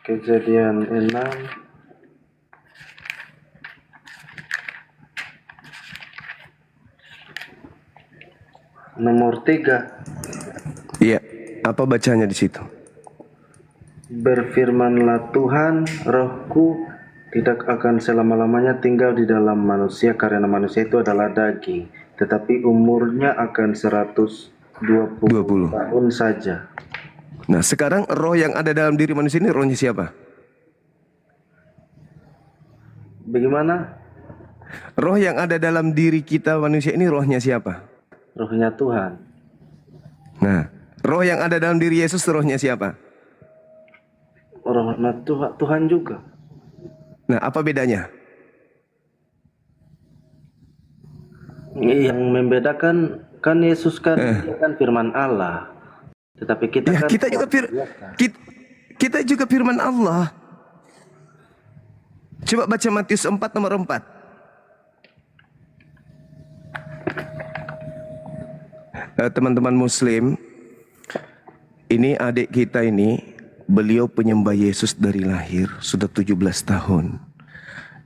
[SPEAKER 2] Kejadian 6 nomor 3.
[SPEAKER 1] Iya, apa bacanya di situ?
[SPEAKER 2] Berfirmanlah Tuhan, rohku tidak akan selama-lamanya tinggal di dalam manusia karena manusia itu adalah daging, tetapi umurnya akan 120 tahun saja.
[SPEAKER 1] Nah, sekarang roh yang ada dalam diri manusia ini rohnya siapa?
[SPEAKER 2] Bagaimana?
[SPEAKER 1] Roh yang ada dalam diri kita manusia ini rohnya siapa?
[SPEAKER 2] Rohnya Tuhan.
[SPEAKER 1] Nah, roh yang ada dalam diri Yesus rohnya siapa?
[SPEAKER 2] Rohnya Tuhan juga.
[SPEAKER 1] Nah, apa bedanya?
[SPEAKER 2] Yang membedakan kan Yesus kan dia kan firman Allah. Tetapi kita
[SPEAKER 1] ya,
[SPEAKER 2] kan
[SPEAKER 1] kita juga firman Allah. Coba baca Matius 4 nomor 4. Teman-teman muslim, ini adik kita ini, beliau penyembah Yesus dari lahir, sudah 17 tahun.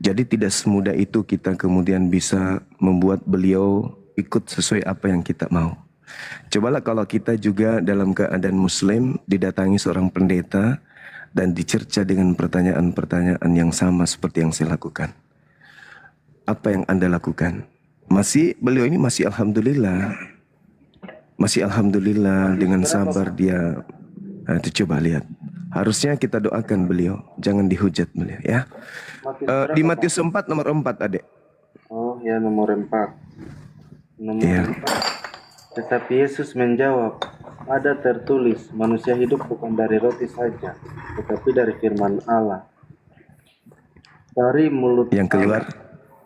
[SPEAKER 1] Jadi tidak semudah itu kita kemudian bisa membuat beliau ikut sesuai apa yang kita mau. Cobalah kalau kita juga dalam keadaan muslim didatangi seorang pendeta dan dicerca dengan pertanyaan-pertanyaan yang sama seperti yang saya lakukan. Apa yang Anda lakukan? Beliau ini masih alhamdulillah. Masih alhamdulillah dengan sabar dia. Nah, itu coba lihat. Harusnya kita doakan beliau, jangan dihujat beliau ya. Di Matius 4 nomor 4 adek.
[SPEAKER 2] Oh, ya nomor 4. Nomor
[SPEAKER 1] Iya.
[SPEAKER 2] 4. Tetapi Yesus menjawab, ada tertulis, manusia hidup bukan dari roti saja, tetapi dari firman Allah. Dari mulut
[SPEAKER 1] Yang keluar.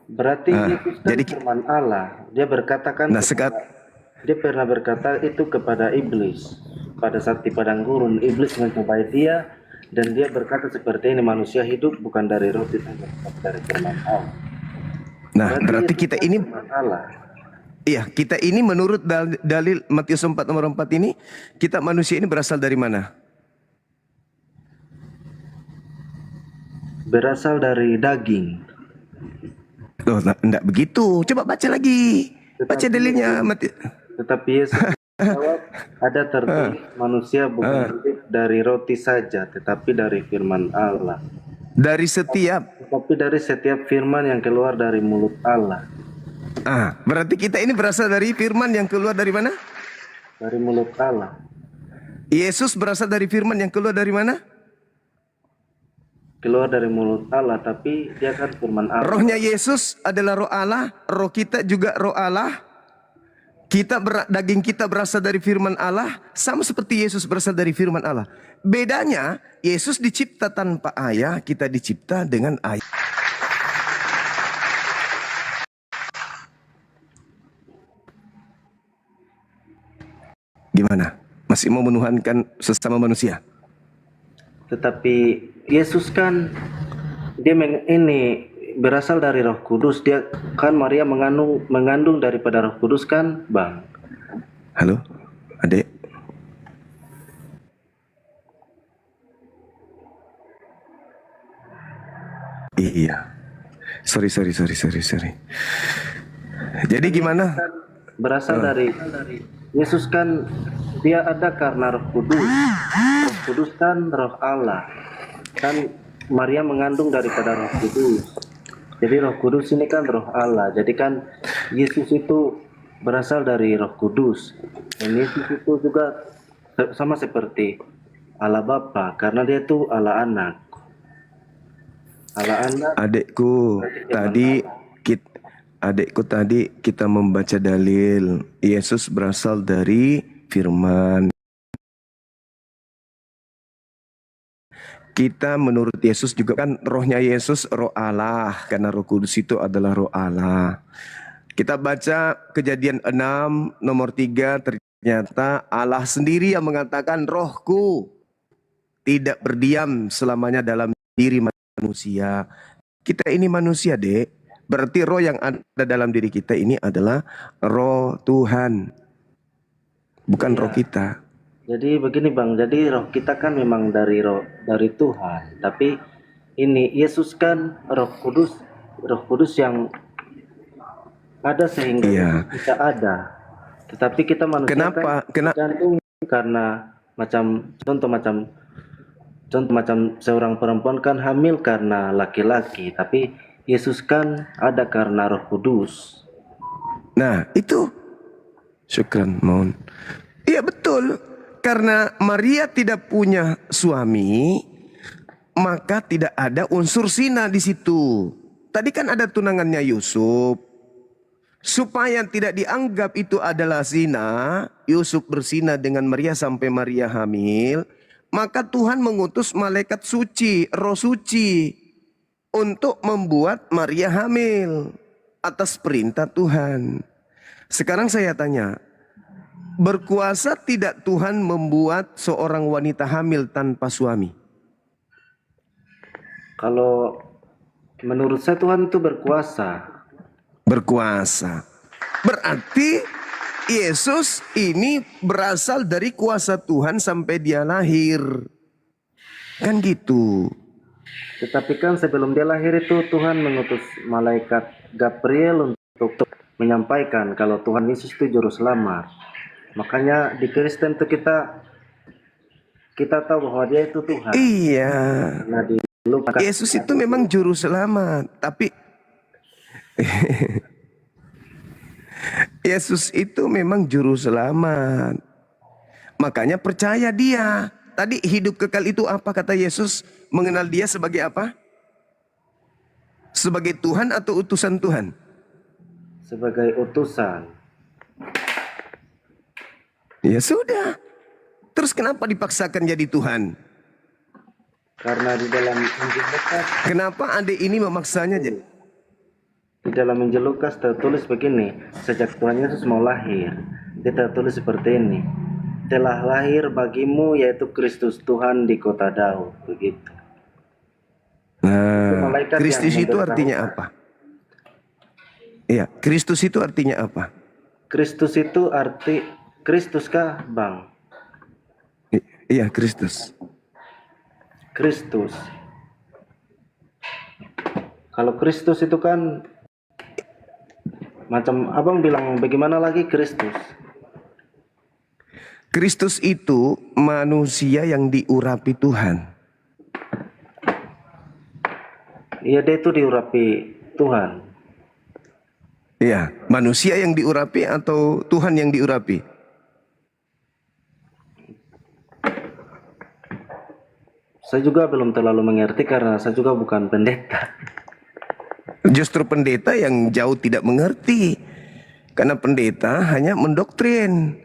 [SPEAKER 2] Berarti Yesus kan
[SPEAKER 1] jadi
[SPEAKER 2] firman Allah. Dia berkatakan
[SPEAKER 1] Nah,
[SPEAKER 2] dia pernah berkata itu kepada iblis. Pada saat di padang gurun, iblis mencobai dia dan dia berkata seperti ini, manusia hidup bukan dari roti saja, tetapi dari firman Allah.
[SPEAKER 1] Nah, berarti
[SPEAKER 2] Yesus
[SPEAKER 1] kita
[SPEAKER 2] kan
[SPEAKER 1] ini
[SPEAKER 2] firman Allah.
[SPEAKER 1] iya, kita ini menurut dalil Matius 4 nomor 4 ini, kita manusia ini berasal dari mana?
[SPEAKER 2] Berasal dari daging.
[SPEAKER 1] Oh, enggak begitu. Coba baca lagi. Baca dalilnya Matius.
[SPEAKER 2] Tetapi Yesus menjawab, ada tertulis manusia bukan hidup dari roti saja, tetapi dari firman Allah. Tetapi dari setiap firman yang keluar dari mulut Allah.
[SPEAKER 1] Berarti kita ini berasal dari firman yang keluar dari mana?
[SPEAKER 2] Dari mulut Allah.
[SPEAKER 1] Yesus berasal dari firman yang keluar dari mana?
[SPEAKER 2] Keluar dari mulut Allah, tapi dia kan firman Allah.
[SPEAKER 1] Rohnya Yesus adalah roh Allah, roh kita juga roh Allah. Daging kita berasal dari firman Allah, sama seperti Yesus berasal dari firman Allah. Bedanya, Yesus dicipta tanpa ayah, kita dicipta dengan ayah. Gimana? Masih mau menuhankan sesama manusia?
[SPEAKER 2] Tetapi Yesus kan dia ini berasal dari Roh Kudus. Dia kan Maria mengandung daripada Roh Kudus kan, Bang?
[SPEAKER 1] Halo, Adek. Iya. Sorry. Jadi gimana?
[SPEAKER 2] Berasal dari Yesus kan dia ada karena Roh Kudus. Roh Kudus kan Roh Allah. Kan Maria mengandung daripada Roh Kudus. Jadi Roh Kudus ini kan Roh Allah. Jadi kan Yesus itu berasal dari Roh Kudus. Dan Yesus itu juga sama seperti Allah Bapa karena dia itu Allah Anak. Allah Anak.
[SPEAKER 1] Adekku tadi kita membaca dalil Yesus berasal dari firman. Kita menurut Yesus juga kan rohnya Yesus roh Allah, karena Roh Kudus itu adalah roh Allah. Kita baca Kejadian 6 nomor 3, ternyata Allah sendiri yang mengatakan rohku tidak berdiam selamanya dalam diri manusia. Kita ini manusia, Dek. Berarti roh yang ada dalam diri kita ini adalah roh Tuhan, bukan roh kita.
[SPEAKER 2] Jadi begini Bang, jadi roh kita kan memang dari Tuhan, tapi ini Yesus kan Roh Kudus yang ada sehingga kita ada. Tetapi kita manusia
[SPEAKER 1] Kenapa?
[SPEAKER 2] Tergantung karena contoh macam seorang perempuan kan hamil karena laki-laki, tapi Yesus kan ada karena Roh Kudus.
[SPEAKER 1] Nah, itu syukran, mohon. Iya betul. Karena Maria tidak punya suami, maka tidak ada unsur zina di situ. Tadi kan ada tunangannya Yusuf. Supaya tidak dianggap itu adalah zina, Yusuf berzina dengan Maria sampai Maria hamil, maka Tuhan mengutus malaikat suci, roh suci, untuk membuat Maria hamil atas perintah Tuhan. Sekarang saya tanya, berkuasa tidak Tuhan membuat seorang wanita hamil tanpa suami?
[SPEAKER 2] Kalau menurut saya Tuhan itu berkuasa.
[SPEAKER 1] Berkuasa. Berarti Yesus ini berasal dari kuasa Tuhan sampai dia lahir. Kan gitu.
[SPEAKER 2] Tetapi kan sebelum dia lahir itu Tuhan mengutus malaikat Gabriel untuk menyampaikan kalau Tuhan Yesus itu juru selamat. Makanya di Kristen itu kita tahu bahwa dia itu Tuhan.
[SPEAKER 1] Iya.
[SPEAKER 2] Nah,
[SPEAKER 1] Yesus itu memang juru selamat, tapi Yesus itu memang juru selamat. Makanya percaya dia. Tadi hidup kekal itu apa kata Yesus? Mengenal dia sebagai apa? Sebagai Tuhan atau utusan Tuhan?
[SPEAKER 2] sebagai utusan.
[SPEAKER 1] Ya sudah. Terus kenapa dipaksakan jadi Tuhan?
[SPEAKER 2] Karena di dalam Injil Lukas,
[SPEAKER 1] Kenapa adik ini memaksanya jadi?
[SPEAKER 2] di dalam Injil Lukas tertulis begini, sejak Tuhan Yesus mau lahir, dia tertulis seperti ini, telah lahir bagimu yaitu Kristus Tuhan di kota Daud, begitu.
[SPEAKER 1] Nah,
[SPEAKER 2] malaikat
[SPEAKER 1] Kristus
[SPEAKER 2] yang
[SPEAKER 1] itu artinya
[SPEAKER 2] memberitahukan.
[SPEAKER 1] apa? Iya, Kristus itu artinya apa?
[SPEAKER 2] Kristus itu arti Kristus kah, Bang?
[SPEAKER 1] Iya, Kristus.
[SPEAKER 2] Kristus. Kalau Kristus itu kan macam abang bilang bagaimana lagi Kristus?
[SPEAKER 1] Kristus itu manusia yang diurapi Tuhan.
[SPEAKER 2] Iya, dia itu diurapi Tuhan.
[SPEAKER 1] Iya, manusia yang diurapi atau Tuhan yang diurapi?
[SPEAKER 2] Saya juga belum terlalu mengerti karena saya juga bukan pendeta.
[SPEAKER 1] Justru pendeta yang jauh tidak mengerti. Karena pendeta hanya mendoktrin.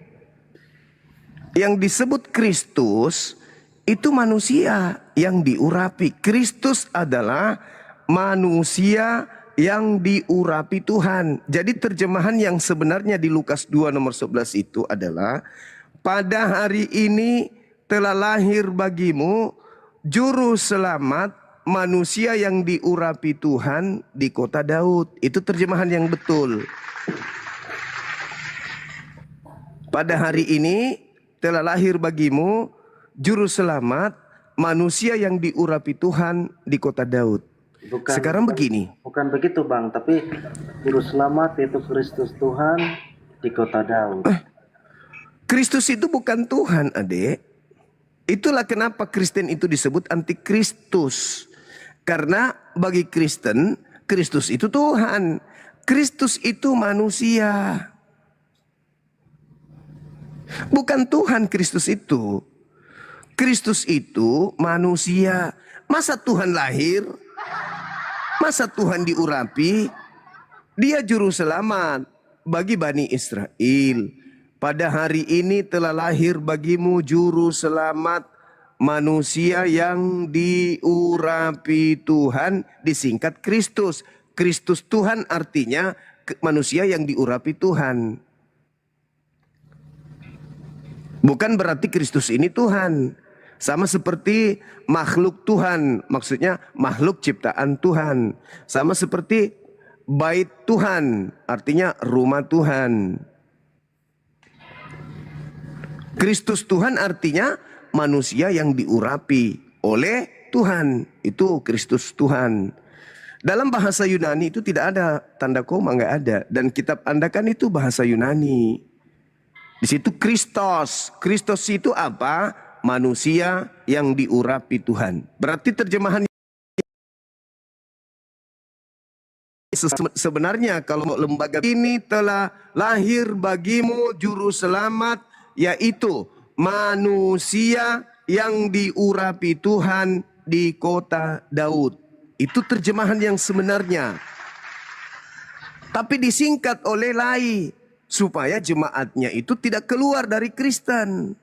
[SPEAKER 1] Yang disebut Kristus itu manusia yang diurapi. Kristus adalah manusia yang diurapi Tuhan. Jadi terjemahan yang sebenarnya di Lukas 2 nomor 11 itu adalah, pada hari ini telah lahir bagimu juru selamat, manusia yang diurapi Tuhan di kota Daud. Itu terjemahan yang betul. Pada hari ini telah lahir bagimu juru selamat, manusia yang diurapi Tuhan di kota Daud. Sekarang begini.
[SPEAKER 2] Bukan begitu, Bang, tapi juru selamat yaitu Kristus Tuhan di kota Daud.
[SPEAKER 1] Kristus itu bukan Tuhan, adik. Itulah kenapa Kristen itu disebut antikristus. Karena bagi Kristen, Kristus itu Tuhan. Kristus itu manusia. Bukan Tuhan Kristus itu. Kristus itu manusia. Masa Tuhan lahir? Masa Tuhan diurapi? Dia juru selamat bagi Bani Israel. Pada hari ini telah lahir bagimu juru selamat, manusia yang diurapi Tuhan, disingkat Kristus. Kristus Tuhan artinya manusia yang diurapi Tuhan. Bukan berarti Kristus ini Tuhan. Sama seperti makhluk Tuhan, maksudnya makhluk ciptaan Tuhan. Sama seperti bait Tuhan, artinya rumah Tuhan. Kristus Tuhan artinya manusia yang diurapi oleh Tuhan. Itu Kristus Tuhan. Dalam bahasa Yunani itu tidak ada tanda koma, nggak ada. Dan kitab Anda kan itu bahasa Yunani. Di situ Kristos. Kristos itu apa? Manusia yang diurapi Tuhan. Berarti terjemahan sebenarnya kalau lembaga ini telah lahir bagimu juru selamat, yaitu manusia yang diurapi Tuhan di kota Daud. Itu terjemahan yang sebenarnya. Tapi disingkat oleh Lai supaya jemaatnya itu tidak keluar dari Kristen.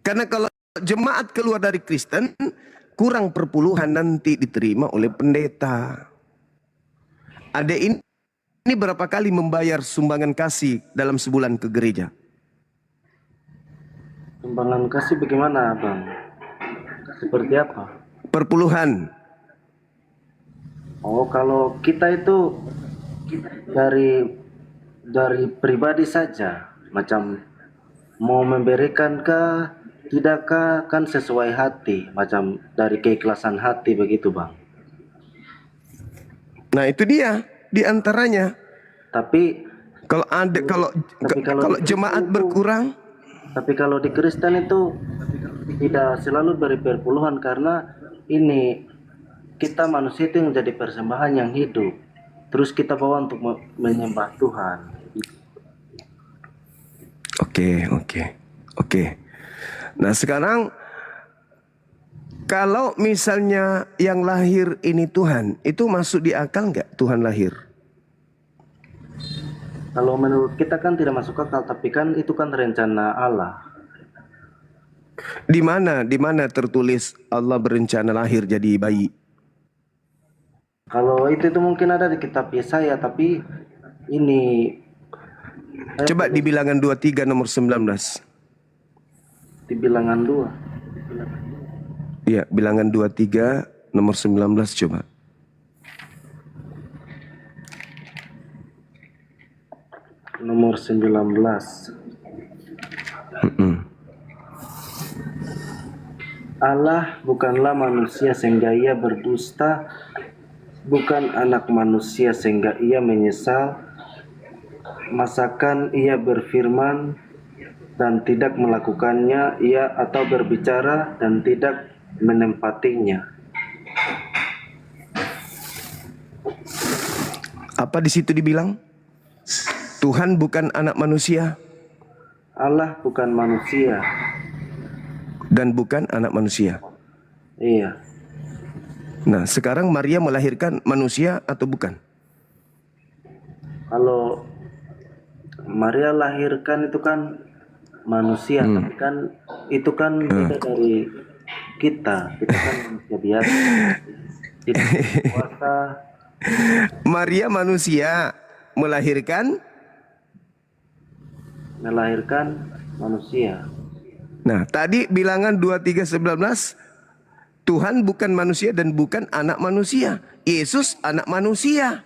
[SPEAKER 1] Karena kalau jemaat keluar dari Kristen, kurang perpuluhan nanti diterima oleh pendeta. Ada ini berapa kali membayar sumbangan kasih dalam sebulan ke gereja?
[SPEAKER 2] Sumbangan kasih bagaimana, Bang? Seperti apa?
[SPEAKER 1] Perpuluhan.
[SPEAKER 2] Oh, kalau kita itu dari pribadi saja, macam mau memberikan kah, tidakkah, kan sesuai hati, macam dari keikhlasan hati begitu, Bang.
[SPEAKER 1] Nah, itu dia di antaranya.
[SPEAKER 2] Tapi
[SPEAKER 1] Kalau ada kalau jemaat berkurang,
[SPEAKER 2] Tapi kalau di Kristen itu tidak selalu beri perpuluhan karena ini kita manusia itu yang jadi persembahan yang hidup. Terus kita bawa untuk menyembah Tuhan.
[SPEAKER 1] Oke. Nah, sekarang kalau misalnya yang lahir ini Tuhan, itu masuk di akal nggak Tuhan lahir?
[SPEAKER 2] Kalau menurut kita kan tidak masuk akal, tapi kan itu kan rencana Allah.
[SPEAKER 1] Di mana tertulis Allah berencana lahir jadi bayi?
[SPEAKER 2] Kalau itu mungkin ada di kitab Yesaya, tapi ini
[SPEAKER 1] Coba di Bilangan 23 nomor 19.
[SPEAKER 2] di bilangan 2.
[SPEAKER 1] Iya, Bilangan 23 nomor 19 coba.
[SPEAKER 2] Nomor 19. Allah bukanlah manusia sehingga ia berdusta, bukan anak manusia sehingga ia menyesal. Masakan ia berfirman dan tidak melakukannya, ia atau berbicara dan tidak menempatinya.
[SPEAKER 1] Apa di situ dibilang? Tuhan bukan anak manusia
[SPEAKER 2] Allah bukan manusia.
[SPEAKER 1] dan bukan anak manusia.
[SPEAKER 2] Iya.
[SPEAKER 1] Nah, sekarang Maria melahirkan manusia atau bukan?
[SPEAKER 2] Kalau Maria lahirkan itu kan manusia, tapi kan itu kan beda dari kita. Kita kan manusia biasa. Tidak puasa.
[SPEAKER 1] Maria manusia melahirkan.
[SPEAKER 2] Manusia.
[SPEAKER 1] Nah, tadi Bilangan 23:19, Tuhan bukan manusia dan bukan anak manusia. Yesus anak manusia.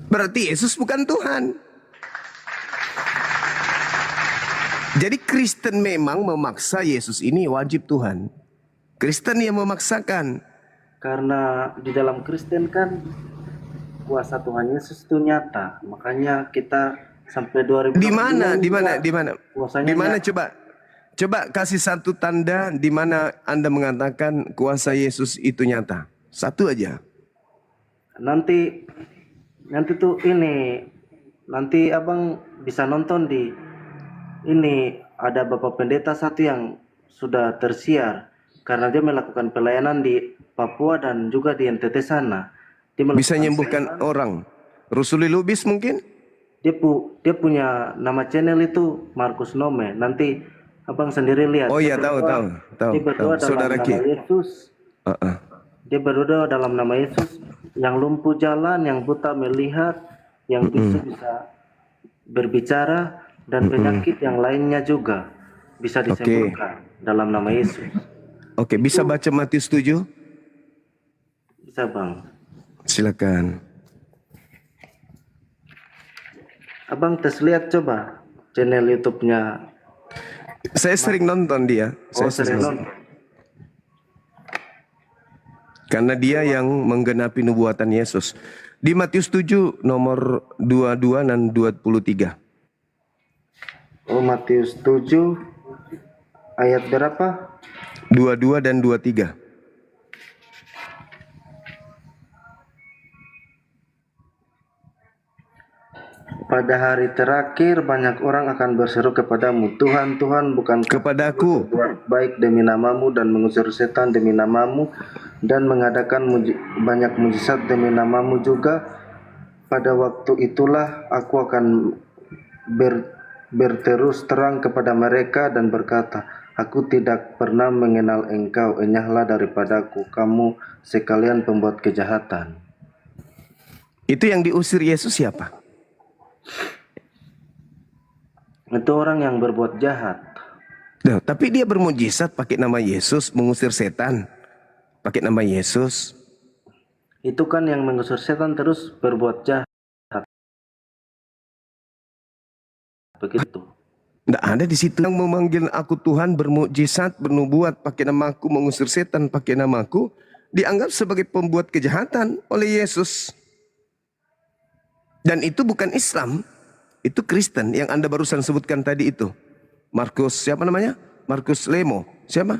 [SPEAKER 1] Berarti Yesus bukan Tuhan. Jadi Kristen memang memaksa Yesus ini wajib Tuhan. Kristen yang memaksakan.
[SPEAKER 2] Karena di dalam Kristen kan kuasa Tuhan Yesus itu nyata. Makanya kita sampai 2000
[SPEAKER 1] Di mana?
[SPEAKER 2] kuasanya
[SPEAKER 1] Di mana
[SPEAKER 2] nyata.
[SPEAKER 1] coba kasih satu tanda di mana Anda mengatakan kuasa Yesus itu nyata. Satu aja.
[SPEAKER 2] Nanti tuh ini nanti abang bisa nonton di ini ada Bapak Pendeta satu yang sudah tersiar karena dia melakukan pelayanan di Papua dan juga di NTT sana. Dia
[SPEAKER 1] Bisa
[SPEAKER 2] melakukan
[SPEAKER 1] menyembuhkan orang. Rusuli Lubis mungkin?
[SPEAKER 2] dia punya nama channel itu Markus Nome. Nanti abang sendiri lihat.
[SPEAKER 1] Oh iya, tahu.
[SPEAKER 2] Dia berdoa dalam
[SPEAKER 1] Saudara
[SPEAKER 2] nama
[SPEAKER 1] Ki.
[SPEAKER 2] Yesus. Dia berdoa dalam nama Yesus. Yang lumpuh jalan, yang buta melihat, yang bisu bisa berbicara, dan penyakit yang lainnya juga bisa disembuhkan dalam nama Yesus.
[SPEAKER 1] Oke, bisa baca Matius 7?
[SPEAKER 2] Bisa bang.
[SPEAKER 1] Silakan.
[SPEAKER 2] Abang tes lihat coba channel YouTube-nya.
[SPEAKER 1] Saya sering nonton dia.
[SPEAKER 2] Oh, sering nonton.
[SPEAKER 1] Karena dia yang menggenapi nubuatan Yesus. Di Matius 7 nomor 22 dan 23.
[SPEAKER 2] Oh, Matius 7 ayat berapa?
[SPEAKER 1] 22 dan 23.
[SPEAKER 2] Pada hari terakhir banyak orang akan berseru kepadamu, Tuhan, Tuhan, bukan
[SPEAKER 1] Kepadaku.
[SPEAKER 2] berbuat baik demi namamu dan mengusir setan demi namamu dan mengadakan banyak mujizat demi namamu juga. Pada waktu itulah aku akan berterus terang kepada mereka dan berkata, aku tidak pernah mengenal engkau, enyahlah daripadaku, kamu sekalian pembuat kejahatan.
[SPEAKER 1] Itu yang diusir Yesus siapa?
[SPEAKER 2] Itu orang yang berbuat jahat.
[SPEAKER 1] Nah, tapi dia bermujizat pakai nama Yesus, mengusir setan pakai nama Yesus.
[SPEAKER 2] Itu kan yang mengusir setan terus berbuat jahat. Begitu.
[SPEAKER 1] Tidak ada di situ yang memanggil aku Tuhan, bermujizat, bernubuat pakai namaku, mengusir setan pakai namaku, dianggap sebagai pembuat kejahatan oleh Yesus. Dan itu bukan Islam, itu Kristen yang Anda barusan sebutkan tadi itu. Markus, siapa namanya? Markus Lemo, siapa?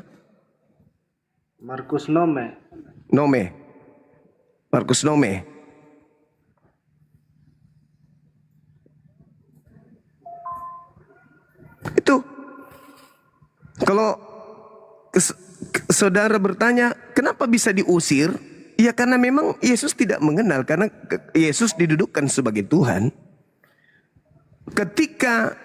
[SPEAKER 2] Markus Nome.
[SPEAKER 1] Markus Nome. Itu. Kalau saudara bertanya, kenapa bisa diusir? Ya karena memang Yesus tidak mengenal, karena Yesus didudukkan sebagai Tuhan. Ketika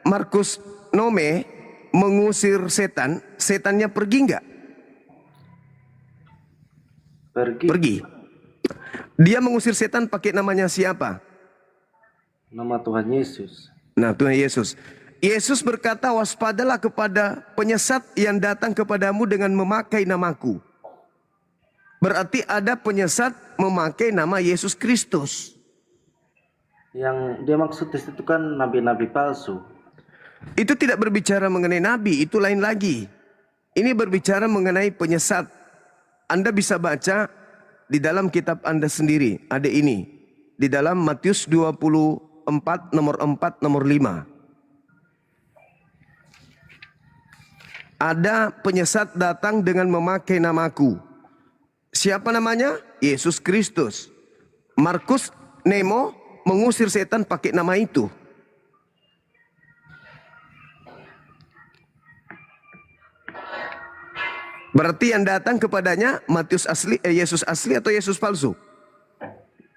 [SPEAKER 1] Markus Nome mengusir setan, setannya pergi enggak?
[SPEAKER 2] Pergi.
[SPEAKER 1] Pergi. Dia mengusir setan pakai namanya siapa?
[SPEAKER 2] Nama Tuhan Yesus.
[SPEAKER 1] Nah, Tuhan Yesus. Yesus berkata, waspadalah kepada penyesat yang datang kepadamu dengan memakai namaku. Berarti ada penyesat memakai nama Yesus Kristus.
[SPEAKER 2] Yang dia maksud di situ kan nabi-nabi palsu.
[SPEAKER 1] Itu tidak berbicara mengenai nabi, itu lain lagi. Ini berbicara mengenai penyesat. Anda bisa baca di dalam kitab Anda sendiri, ada ini. Di dalam Matius 24 nomor 4 nomor 5. Ada penyesat datang dengan memakai namaku. Siapa namanya? Yesus Kristus. Markus Nemo mengusir setan pakai nama itu. Berarti yang datang kepadanya Yesus asli atau Yesus palsu?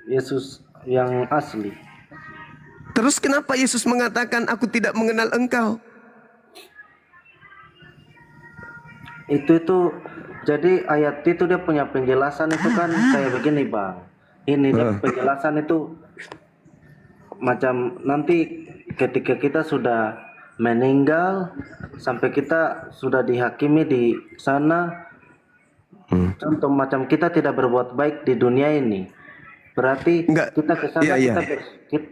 [SPEAKER 2] Yesus yang asli.
[SPEAKER 1] Terus kenapa Yesus mengatakan aku tidak mengenal engkau?
[SPEAKER 2] Itu jadi ayat itu dia punya penjelasan itu kan kayak begini Bang. Ini dia penjelasan itu macam nanti ketika kita sudah meninggal sampai kita sudah dihakimi di sana. Contoh macam kita tidak berbuat baik di dunia ini. Berarti
[SPEAKER 1] Enggak.
[SPEAKER 2] kita ke sana
[SPEAKER 1] Iya.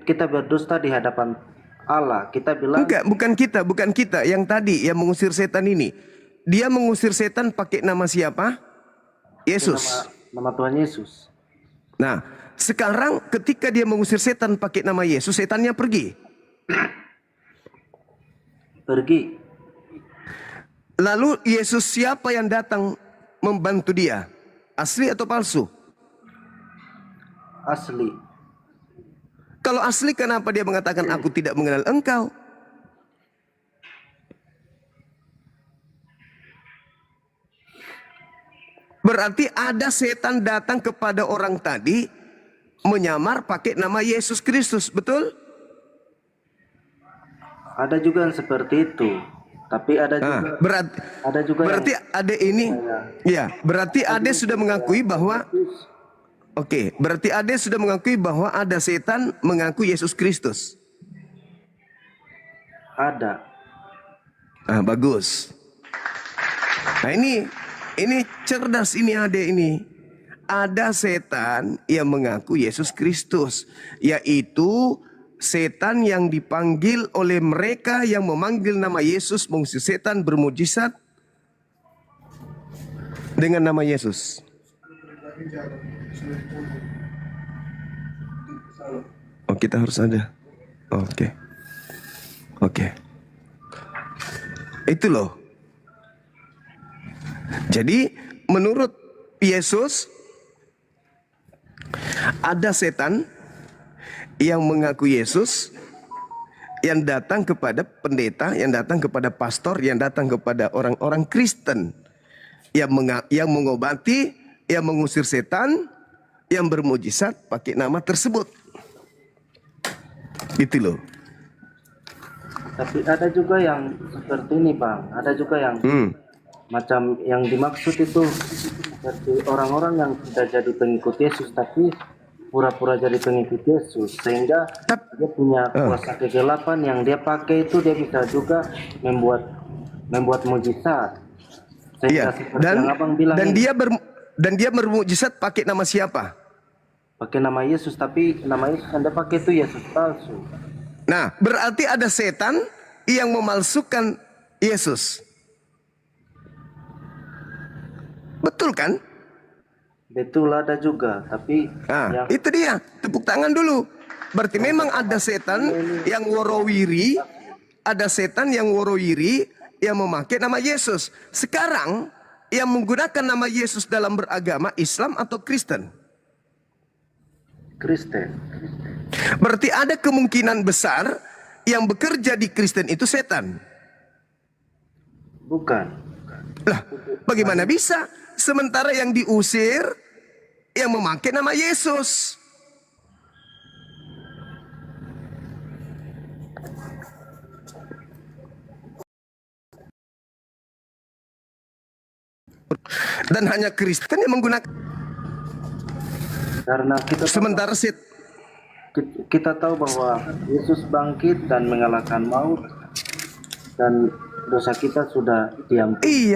[SPEAKER 2] kita berdusta di hadapan Allah. Kita bilang
[SPEAKER 1] Enggak, bukan kita yang tadi yang mengusir setan ini. Dia mengusir setan pakai nama siapa? Yesus.
[SPEAKER 2] nama Tuhan Yesus.
[SPEAKER 1] Nah, sekarang ketika dia mengusir setan pakai nama Yesus, setannya pergi.
[SPEAKER 2] Pergi.
[SPEAKER 1] Lalu Yesus siapa yang datang membantu dia? Asli atau palsu?
[SPEAKER 2] Asli.
[SPEAKER 1] Kalau asli, kenapa dia mengatakan aku tidak mengenal engkau? Berarti ada setan datang kepada orang tadi menyamar pakai nama Yesus Kristus, betul?
[SPEAKER 2] Ada juga yang seperti itu. Tapi ada juga
[SPEAKER 1] berarti ada ini. Ya, berarti Ade sudah mengakui bahwa berarti Ade sudah mengakui bahwa ada setan mengaku Yesus Kristus.
[SPEAKER 2] Ada.
[SPEAKER 1] Bagus. Nah, ini cerdas ini Ade ini. Ada setan yang mengaku Yesus Kristus, yaitu setan yang dipanggil oleh mereka yang memanggil nama Yesus, mengusir setan, bermujizat dengan nama Yesus. Oh, kita harus ada. Oke. Itu loh. Jadi menurut Yesus ada setan yang mengaku Yesus, yang datang kepada pendeta, yang datang kepada pastor, yang datang kepada orang-orang Kristen, yang mengobati, yang mengusir setan, yang bermujizat pakai nama tersebut. Gitu loh.
[SPEAKER 2] Tapi ada juga yang seperti ini Bang. Ada juga yang macam yang dimaksud itu seperti orang-orang yang tidak jadi pengikut Yesus tapi pura-pura jadi pengikut Yesus, sehingga dia punya kuasa kegelapan yang dia pakai itu dia bisa juga membuat mujizat. Sehingga yang Abang bilang
[SPEAKER 1] dan dia bermujizat pakai nama siapa?
[SPEAKER 2] Pakai nama Yesus, tapi nama Yesus yang dia pakai itu Yesus palsu.
[SPEAKER 1] Nah, berarti ada setan yang memalsukan Yesus. Betul kan?
[SPEAKER 2] Betul, ada juga, tapi
[SPEAKER 1] itu dia, tepuk tangan dulu. Berarti memang ada setan yang worowiri, ada setan yang worowiri yang memakai nama Yesus. Sekarang yang menggunakan nama Yesus dalam beragama Islam atau Kristen?
[SPEAKER 2] Kristen.
[SPEAKER 1] Berarti ada kemungkinan besar yang bekerja di Kristen itu setan.
[SPEAKER 2] Bukan.
[SPEAKER 1] Lah, bagaimana bisa? Sementara yang diusir yang memakai nama Yesus. Dan hanya Kristen yang menggunakan.
[SPEAKER 2] Karena kita
[SPEAKER 1] Sementara
[SPEAKER 2] kita tahu bahwa Yesus bangkit dan mengalahkan maut, dan dosa kita sudah diampuni.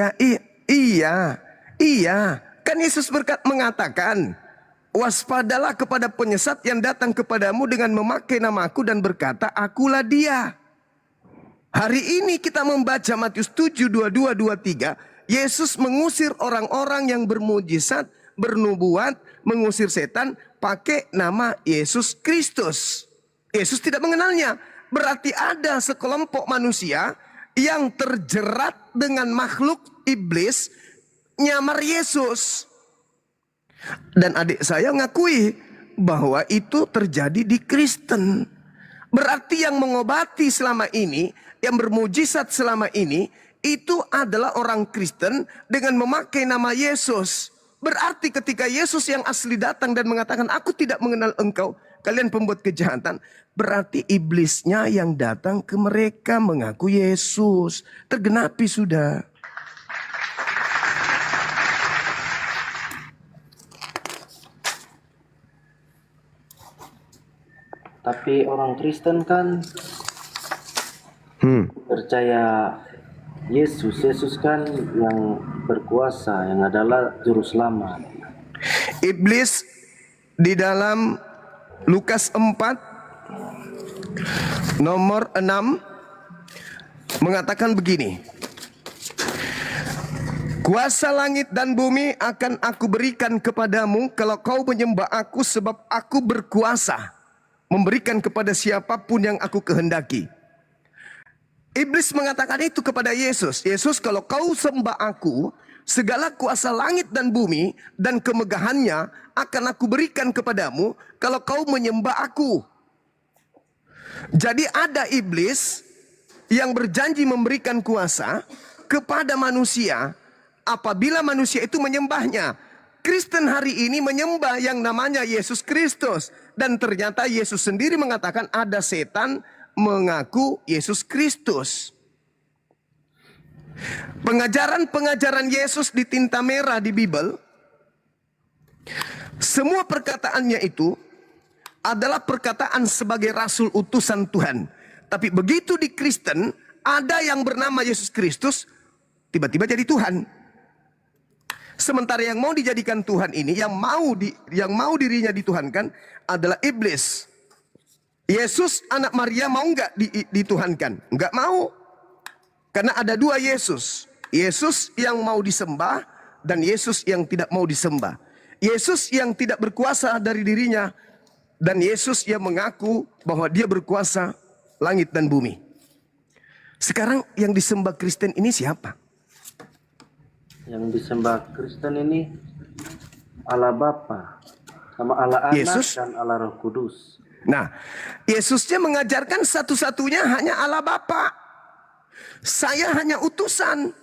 [SPEAKER 1] Iya. Kan Yesus mengatakan, waspadalah kepada penyesat yang datang kepadamu dengan memakai namaku dan berkata, akulah dia. Hari ini kita membaca Matius 7, 22, 23. Yesus mengusir orang-orang yang bermujizat, bernubuat, mengusir setan pakai nama Yesus Kristus. Yesus tidak mengenalnya. Berarti ada sekelompok manusia yang terjerat dengan makhluk iblis nyamar Yesus. Dan adik saya ngakui bahwa itu terjadi di Kristen. Berarti yang mengobati selama ini, yang bermujizat selama ini, itu adalah orang Kristen dengan memakai nama Yesus. Berarti ketika Yesus yang asli datang dan mengatakan, aku tidak mengenal engkau, kalian pembuat kejahatan. Berarti iblisnya yang datang ke mereka mengaku Yesus. Tergenapi sudah.
[SPEAKER 2] Tapi orang Kristen kan percaya Yesus. Yesus kan yang berkuasa, yang adalah juru selamat.
[SPEAKER 1] Iblis di dalam Lukas 4 nomor 6 mengatakan begini. Kuasa langit dan bumi akan aku berikan kepadamu kalau kau menyembah aku, sebab aku berkuasa memberikan kepada siapapun yang aku kehendaki. Iblis mengatakan itu kepada Yesus. Yesus, kalau kau sembah aku, segala kuasa langit dan bumi dan kemegahannya akan aku berikan kepadamu kalau kau menyembah aku. Jadi ada iblis yang berjanji memberikan kuasa kepada manusia apabila manusia itu menyembahnya. Kristen hari ini menyembah yang namanya Yesus Kristus. Dan ternyata Yesus sendiri mengatakan ada setan mengaku Yesus Kristus. Pengajaran-pengajaran Yesus di tinta merah di Bible, semua perkataannya itu adalah perkataan sebagai rasul utusan Tuhan. Tapi begitu di Kristen, ada yang bernama Yesus Kristus, tiba-tiba jadi Tuhan. Sementara yang mau dijadikan Tuhan ini, yang mau dirinya dituhankan adalah iblis. Yesus anak Maria mau nggak dituhankan? Nggak mau. Karena ada dua Yesus. Yesus yang mau disembah dan Yesus yang tidak mau disembah. Yesus yang tidak berkuasa dari dirinya dan Yesus yang mengaku bahwa dia berkuasa langit dan bumi. Sekarang yang disembah Kristen ini siapa?
[SPEAKER 2] Yang disembah Kristen ini Allah Bapa, sama Allah Anak
[SPEAKER 1] Yesus
[SPEAKER 2] dan Allah Roh Kudus.
[SPEAKER 1] Nah, Yesusnya mengajarkan satu-satunya hanya Allah Bapa. Saya hanya utusan.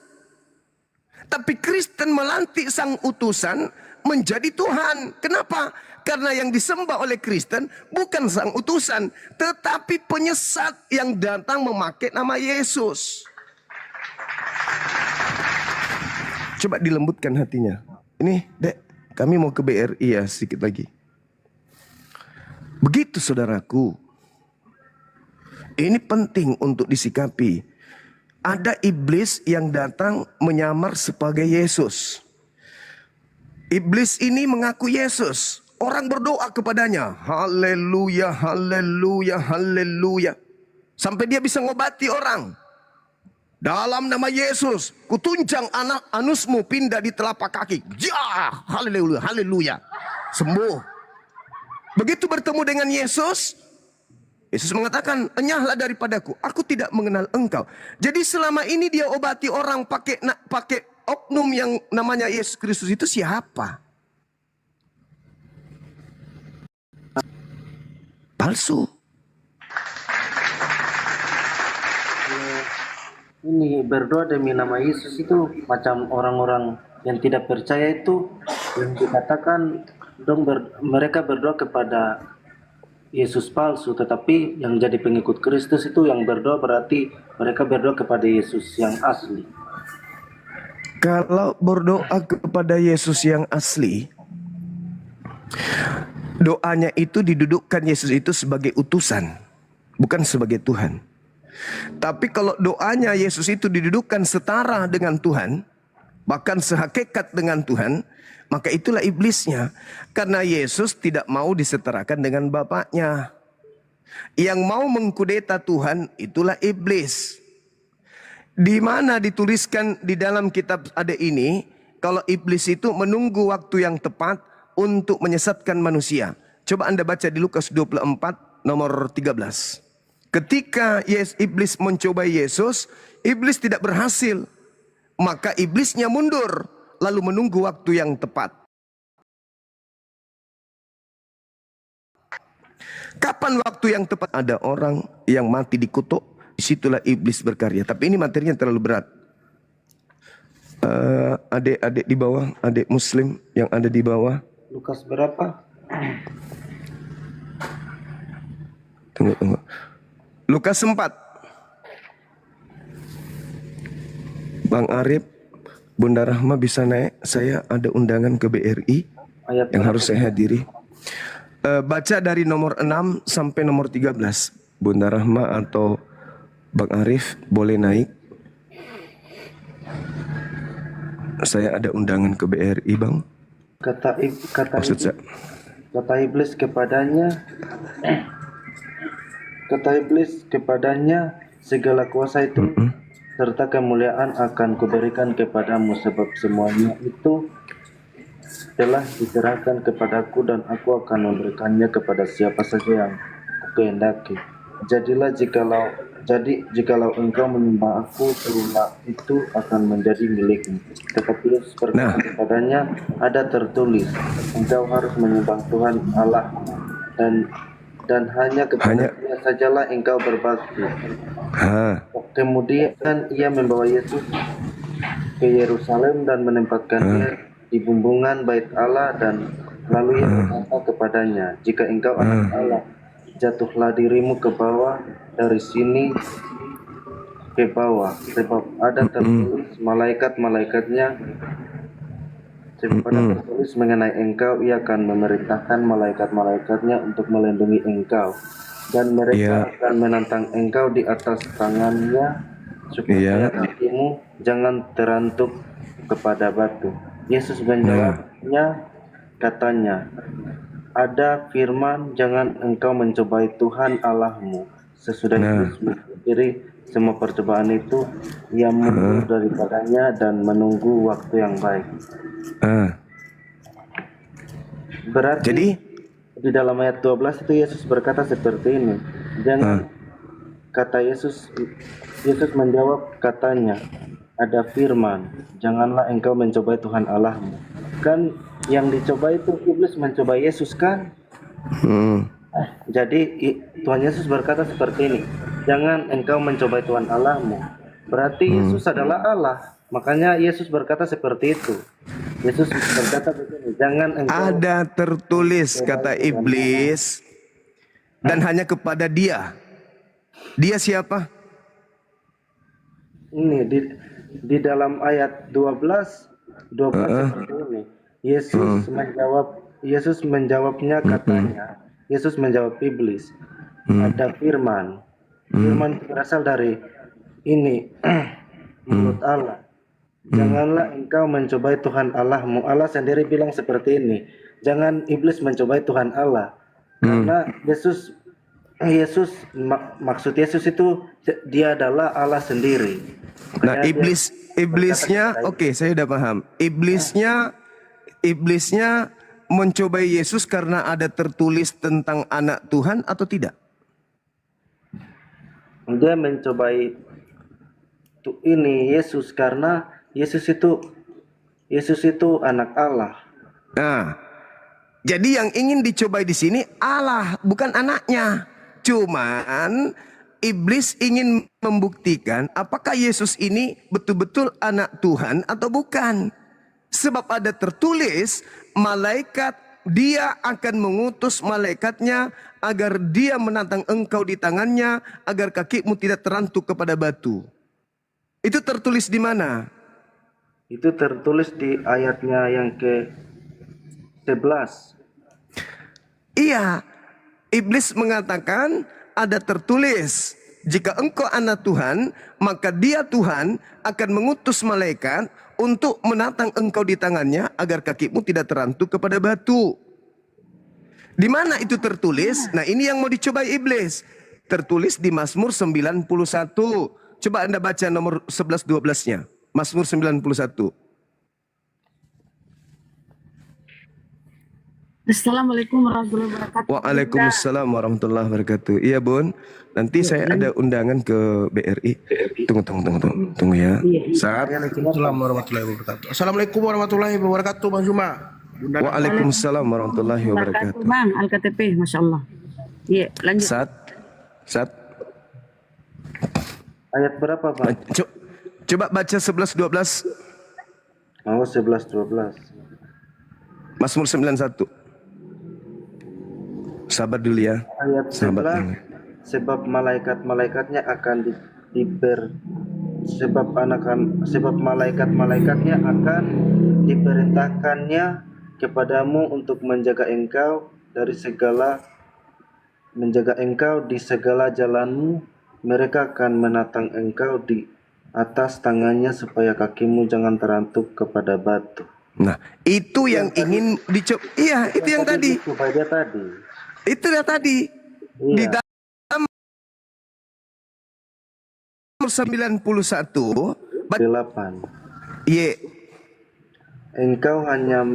[SPEAKER 1] Tapi Kristen melantik sang utusan menjadi Tuhan. Kenapa? Karena yang disembah oleh Kristen bukan sang utusan, tetapi penyesat yang datang memakai nama Yesus. Coba dilembutkan hatinya. Ini, Dek, kami mau ke BRI ya sedikit lagi. Begitu saudaraku. Ini penting untuk disikapi. Ada iblis yang datang menyamar sebagai Yesus. Iblis ini mengaku Yesus. Orang berdoa kepadanya. Haleluya, haleluya, haleluya. Sampai dia bisa ngobati orang. Dalam nama Yesus, kutunjang anak anusmu pindah di telapak kaki. Ya, haleluya, haleluya. Sembuh. Begitu bertemu dengan Yesus, Yesus mengatakan, enyahlah daripadaku, aku tidak mengenal engkau. Jadi selama ini dia obati orang pakai oknum yang namanya Yesus Kristus itu siapa? Palsu.
[SPEAKER 2] Ini berdoa demi nama Yesus itu macam orang-orang yang tidak percaya itu yang dikatakan mereka berdoa kepada Yesus palsu, tetapi yang jadi pengikut Kristus itu yang berdoa berarti mereka berdoa kepada Yesus yang asli.
[SPEAKER 1] Kalau berdoa kepada Yesus yang asli, doanya itu didudukkan Yesus itu sebagai utusan, bukan sebagai Tuhan. Tapi kalau doanya Yesus itu didudukkan setara dengan Tuhan, bahkan sehakikat dengan Tuhan, maka itulah iblisnya. Karena Yesus tidak mau disetarakan dengan Bapaknya. Yang mau mengkudeta Tuhan itulah iblis. Di mana dituliskan di dalam kitab ada ini, kalau iblis itu menunggu waktu yang tepat untuk menyesatkan manusia. Coba Anda baca di Lukas 24 nomor 13. Ketika iblis mencobai Yesus, iblis tidak berhasil. Maka iblisnya mundur, lalu menunggu waktu yang tepat. Kapan waktu yang tepat? Ada orang yang mati dikutuk, disitulah iblis berkarya. Tapi ini materinya terlalu berat. Adik-adik di bawah, adik muslim yang ada di bawah.
[SPEAKER 2] Lukas berapa?
[SPEAKER 1] Tunggu. Lukas 4. Bang Arif, Bunda Rahma bisa naik. Saya ada undangan ke BRI
[SPEAKER 2] Ayat
[SPEAKER 1] yang
[SPEAKER 2] berapa?
[SPEAKER 1] harus saya hadiri. Baca dari nomor 6 sampai nomor 13. Bunda Rahma atau Bang Arif boleh naik. Saya ada undangan ke BRI, Bang.
[SPEAKER 2] Kata
[SPEAKER 1] Maksud saya,
[SPEAKER 2] iblis kepadanya, segala kuasa itu serta kemuliaan akan kuberikan kepadamu, sebab semuanya itu telah diserahkan kepadaku dan aku akan memberikannya kepada siapa saja yang kukehendaki. Jikalau engkau menyembah aku, teruna itu akan menjadi milikmu. Tetapi Yesus berkata kepadanya, ada tertulis, engkau harus menyembah Tuhan Allah dan hanya kepada Dia sajalah engkau berbakti. Kemudian ia membawa Yesus ke Yerusalem dan menempatkannya di bumbungan bait Allah, dan lalu ia berkata kepadanya, jika engkau anak Allah, jatuhlah dirimu ke bawah, dari sini ke bawah, sebab ada tertulis malaikat-malaikatnya mengenai engkau, ia akan memerintahkan malaikat-malaikatnya untuk melindungi engkau, dan mereka akan menantang engkau di atas tangannya, supaya kakimu jangan terantuk kepada batu. Yesus menjawabnya, katanya, ada firman, jangan engkau mencobai Tuhan Allahmu. Sesudah Yesus mengakhiri semua percobaan itu, ia mundur daripadanya dan menunggu waktu yang baik. Berarti jadi di dalam ayat 12 itu Yesus berkata seperti ini. Jangan, kata Yesus menjawab, katanya, ada firman, janganlah engkau mencobai Tuhan Allahmu. Kan yang dicoba itu iblis mencoba Yesus kan? Jadi Tuhan Yesus berkata seperti ini, jangan engkau mencobai Tuhan Allahmu. Berarti Yesus adalah Allah. Makanya Yesus berkata seperti itu. Yesus berkata begini, jangan engkau, ada tertulis, kata iblis, dan hanya kepada Dia. Dia siapa? Ini di dalam ayat 12 seperti ini. Yesus menjawabnya, katanya. Yesus menjawab iblis, ada firman. Firman berasal dari ini mulut Allah. Janganlah engkau mencobai Tuhan Allahmu. Allah sendiri bilang seperti ini. Jangan iblis mencobai Tuhan Allah. Karena maksud Yesus itu Dia adalah Allah sendiri. Nah, iblisnya oke, saya udah paham. Iblisnya mencobai Yesus karena ada tertulis tentang anak Tuhan atau tidak? Dia mencobai Yesus karena Yesus itu anak Allah. Nah, jadi yang ingin dicobai di sini Allah, bukan anaknya. Cuman iblis ingin membuktikan apakah Yesus ini betul-betul anak Tuhan atau bukan. Sebab ada tertulis malaikat
[SPEAKER 1] dia akan mengutus malaikatnya agar dia menantang engkau di tangannya, agar kakimu tidak terantuk kepada batu. Itu tertulis di mana?
[SPEAKER 2] Itu tertulis di ayatnya yang ke-11.
[SPEAKER 1] Iya, iblis mengatakan ada tertulis, jika engkau anak Tuhan, maka dia Tuhan akan mengutus malaikat untuk menatang engkau di tangannya agar kakimu tidak terantuk kepada batu. Di mana itu tertulis? Nah, ini yang mau dicoba iblis. Tertulis di Mazmur 91. Coba Anda baca nomor 11 12-nya. Mazmur 91.
[SPEAKER 3] Assalamualaikum warahmatullahi wabarakatuh.
[SPEAKER 1] Waalaikumsalam warahmatullahi wabarakatuh. Iya, Bun. Nanti saya ada undangan ke BRI. Tunggu ya. Saat.
[SPEAKER 4] Waalaikumsalam warahmatullahi wabarakatuh. Assalamualaikum warahmatullahi wabarakatuh, Bang Juma.
[SPEAKER 1] Waalaikumsalam warahmatullahi wabarakatuh.
[SPEAKER 3] Bang, Al-KTP, Masya Allah. Iya, lanjut.
[SPEAKER 1] Saat.
[SPEAKER 2] Ayat berapa, Bang?
[SPEAKER 1] Coba baca 11 12.
[SPEAKER 2] Oh, 11 12.
[SPEAKER 1] Mazmur 91. Sabar dulu ya.
[SPEAKER 2] Ayat
[SPEAKER 1] Sahabat
[SPEAKER 2] 11. Sebab malaikat-malaikatnya akan sebab malaikat-malaikatnya akan diperintahkannya kepadamu untuk menjaga engkau di segala jalanmu. Mereka akan menatang engkau di atas tangannya supaya kakimu jangan terantuk kepada batu.
[SPEAKER 1] Nah, itu yang ingin dicoba. Iya, itu yang tadi.
[SPEAKER 2] Supaya tadi.
[SPEAKER 1] Itu yang tadi. Di
[SPEAKER 2] Iya.
[SPEAKER 1] dalam 91
[SPEAKER 2] 8.
[SPEAKER 1] Ye.
[SPEAKER 2] Engkau hanya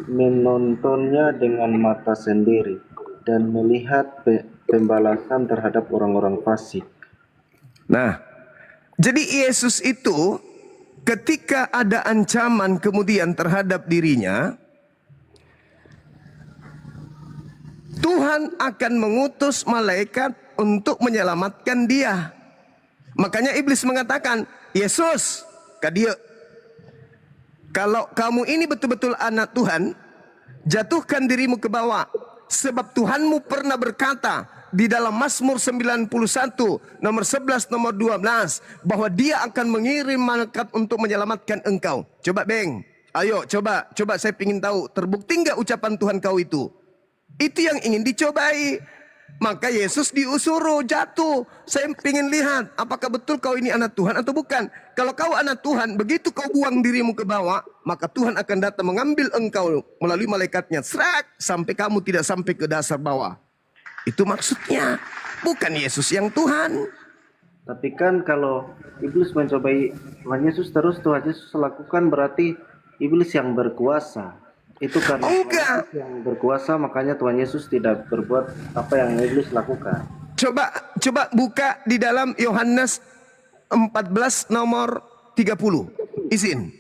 [SPEAKER 2] menontonnya dengan mata sendiri dan melihat pembalasan terhadap orang-orang fasik.
[SPEAKER 1] Nah, jadi Yesus itu ketika ada ancaman kemudian terhadap dirinya, Tuhan akan mengutus malaikat untuk menyelamatkan dia. Makanya iblis mengatakan, Yesus, kadia, kalau kamu ini betul-betul anak Tuhan, jatuhkan dirimu ke bawah. Sebab Tuhanmu pernah berkata di dalam Mazmur 91 nomor 11 nomor 12 bahwa dia akan mengirim malaikat untuk menyelamatkan engkau. Coba Beng, ayo coba saya ingin tahu, terbukti enggak ucapan Tuhan kau itu? Itu yang ingin dicobai. Maka Yesus diusuruh jatuh. Saya ingin lihat apakah betul kau ini anak Tuhan atau bukan. Kalau kau anak Tuhan, begitu kau buang dirimu ke bawah, maka Tuhan akan datang mengambil engkau melalui malaikatnya, serak, sampai kamu tidak sampai ke dasar bawah. Itu maksudnya. Bukan Yesus yang Tuhan.
[SPEAKER 2] Tapi kan kalau iblis mencobai Tuhan Yesus terus Tuhan Yesus lakukan, berarti iblis yang berkuasa. Itu karena
[SPEAKER 1] Enggak.
[SPEAKER 2] Tuhan yang berkuasa, makanya Tuhan Yesus tidak berbuat apa yang iblis lakukan.
[SPEAKER 1] Coba buka di dalam Yohanes 14 nomor 30. Izin.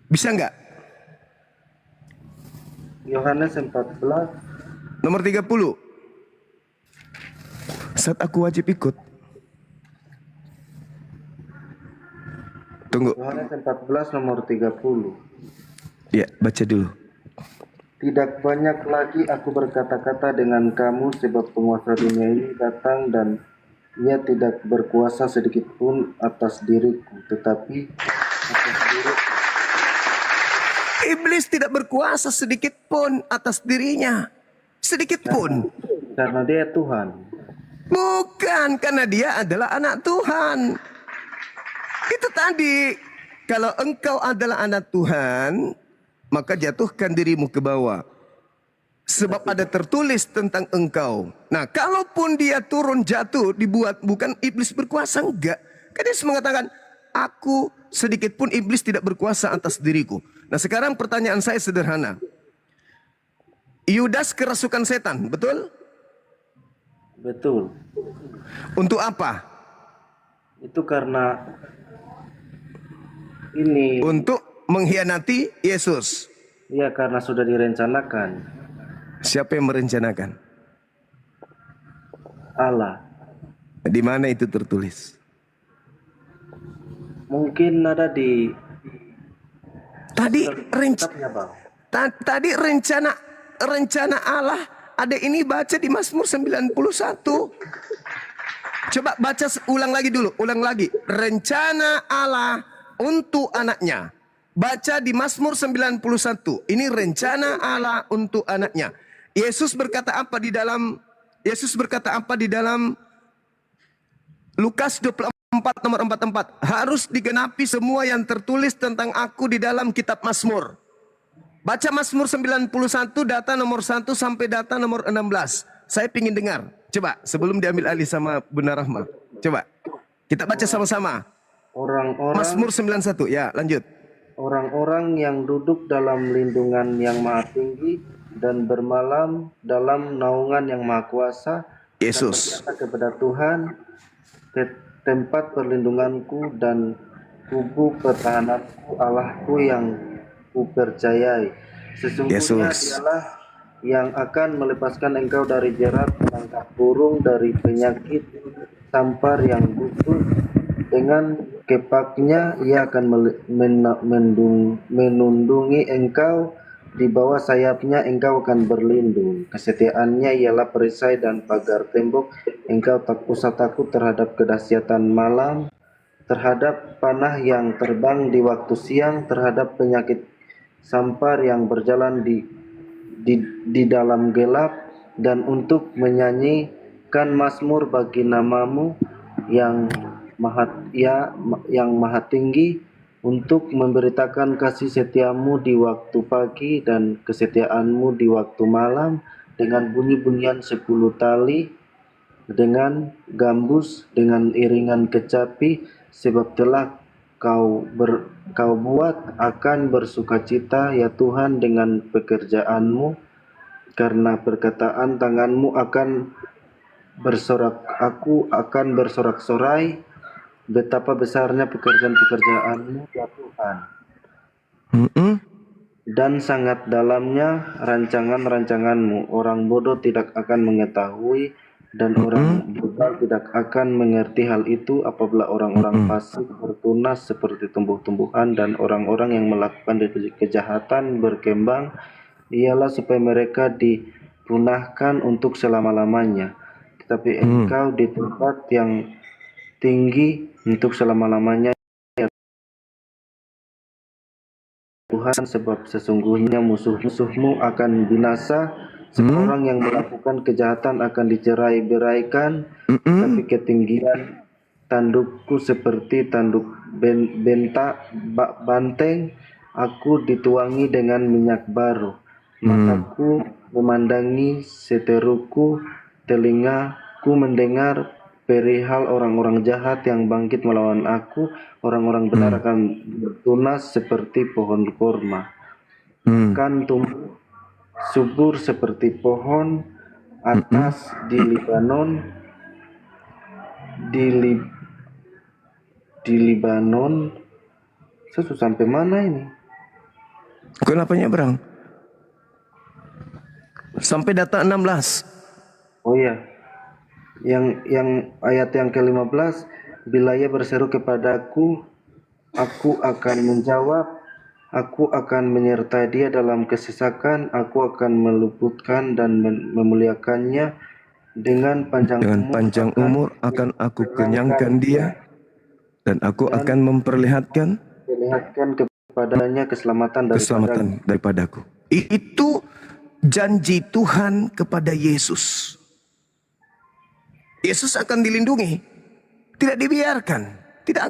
[SPEAKER 1] Bisa enggak?
[SPEAKER 2] Yohanes 14
[SPEAKER 1] Nomor 30. Saat aku wajib ikut. Tunggu.
[SPEAKER 2] Yohanes 14 nomor 30.
[SPEAKER 1] Ya, baca dulu.
[SPEAKER 2] Tidak banyak lagi aku berkata-kata dengan kamu, sebab penguasa dunia ini datang dan ia tidak berkuasa sedikit pun atas diriku, tetapi atas diriku.
[SPEAKER 1] Iblis tidak berkuasa sedikit pun atas dirinya. Sedikit pun.
[SPEAKER 2] Karena dia Tuhan.
[SPEAKER 1] Bukan, karena dia adalah anak Tuhan. Itu tadi. Kalau engkau adalah anak Tuhan, maka jatuhkan dirimu ke bawah. Sebab ada tertulis tentang engkau. Nah, kalaupun dia turun jatuh, dibuat, bukan iblis berkuasa, enggak. Kan Yesus mengatakan, aku sedikit pun iblis tidak berkuasa atas diriku. Nah, sekarang pertanyaan saya sederhana. Yudas kerasukan setan, betul?
[SPEAKER 2] Betul.
[SPEAKER 1] Untuk apa?
[SPEAKER 2] Itu karena ini,
[SPEAKER 1] Untuk mengkhianati Yesus.
[SPEAKER 2] ya karena sudah direncanakan.
[SPEAKER 1] Siapa yang merencanakan?
[SPEAKER 2] Allah.
[SPEAKER 1] Di mana itu tertulis?
[SPEAKER 2] Mungkin ada di
[SPEAKER 1] Tadi
[SPEAKER 2] kitabnya, Bang.
[SPEAKER 1] Tadi rencana Allah ada ini, baca di Mazmur 91. Coba baca ulang lagi. Rencana Allah untuk anaknya. Baca di Mazmur 91. Ini rencana Allah untuk anaknya. Yesus berkata apa di dalam Lukas 24 nomor 44? Harus digenapi semua yang tertulis tentang aku di dalam kitab Mazmur. Baca Mazmur 91 data nomor 1 sampai data nomor 16. Saya ingin dengar. Coba sebelum diambil alih sama Bunda Rahma. Coba kita baca sama-sama. Mazmur 91. Ya, lanjut.
[SPEAKER 2] Orang-orang yang duduk dalam lindungan yang maha tinggi dan bermalam dalam naungan yang maha kuasa,
[SPEAKER 1] Yesus.
[SPEAKER 2] berkata kepada Tuhan, tempat perlindunganku dan kubu pertahananku, Allahku yang kupercayai. Sesungguhnya
[SPEAKER 1] Yesus.
[SPEAKER 2] Dialah yang akan melepaskan engkau dari jerat, menangkap burung dari penyakit sampar yang busuk. Dengan kepaknya ia akan menundungi engkau, di bawah sayapnya engkau akan berlindung. Kesetiaannya ialah perisai dan pagar tembok. Engkau tak usah takut terhadap kedahsyatan malam, terhadap panah yang terbang di waktu siang, terhadap penyakit sampar yang berjalan di dalam gelap, dan untuk menyanyikan mazmur bagi namamu yang maha tinggi, untuk memberitakan kasih setiamu di waktu pagi dan kesetiaanmu di waktu malam, dengan bunyi-bunyian 10 tali, dengan gambus, dengan iringan kecapi, sebab telah kau buat akan bersukacita ya Tuhan dengan pekerjaanmu, karena perkataan tanganmu akan bersorak, aku akan bersorak-sorai, betapa besarnya pekerjaan-pekerjaanmu ya Tuhan, dan sangat dalamnya rancangan-rancanganmu. Orang bodoh tidak akan mengetahui, dan orang buta tidak akan mengerti hal itu, apabila orang-orang fasik bertunas seperti tumbuh-tumbuhan, dan orang-orang yang melakukan kejahatan berkembang, ialah supaya mereka dipunahkan untuk selama-lamanya. Tetapi engkau di tempat yang tinggi untuk selama-lamanya ya Tuhan, sebab sesungguhnya musuh-musuhmu akan binasa. Seorang yang melakukan kejahatan akan dicerai-beraikan, tapi ketinggian tandukku seperti tanduk banteng, aku dituangi dengan minyak baru. Mataku memandangi seteruku, telingaku mendengar perihal orang-orang jahat yang bangkit melawan aku. Orang-orang benar akan tunas seperti pohon kurma, akan tumbuh subur seperti pohon atas di Libanon. Di Libanon. Saya sampai mana ini?
[SPEAKER 1] Kenapanya Bang? Sampai data 16.
[SPEAKER 2] Oh iya. Yang ayat yang ke-15, bila ia berseru kepadaku, aku akan menjawab. Aku akan menyertai dia dalam kesesakan, aku akan meluputkan dan memuliakannya. Dengan panjang umur akan aku kenyangkan dia, dan aku akan memperlihatkan kepadanya keselamatan
[SPEAKER 1] daripadaku. Itu janji Tuhan kepada Yesus. Yesus akan dilindungi, tidak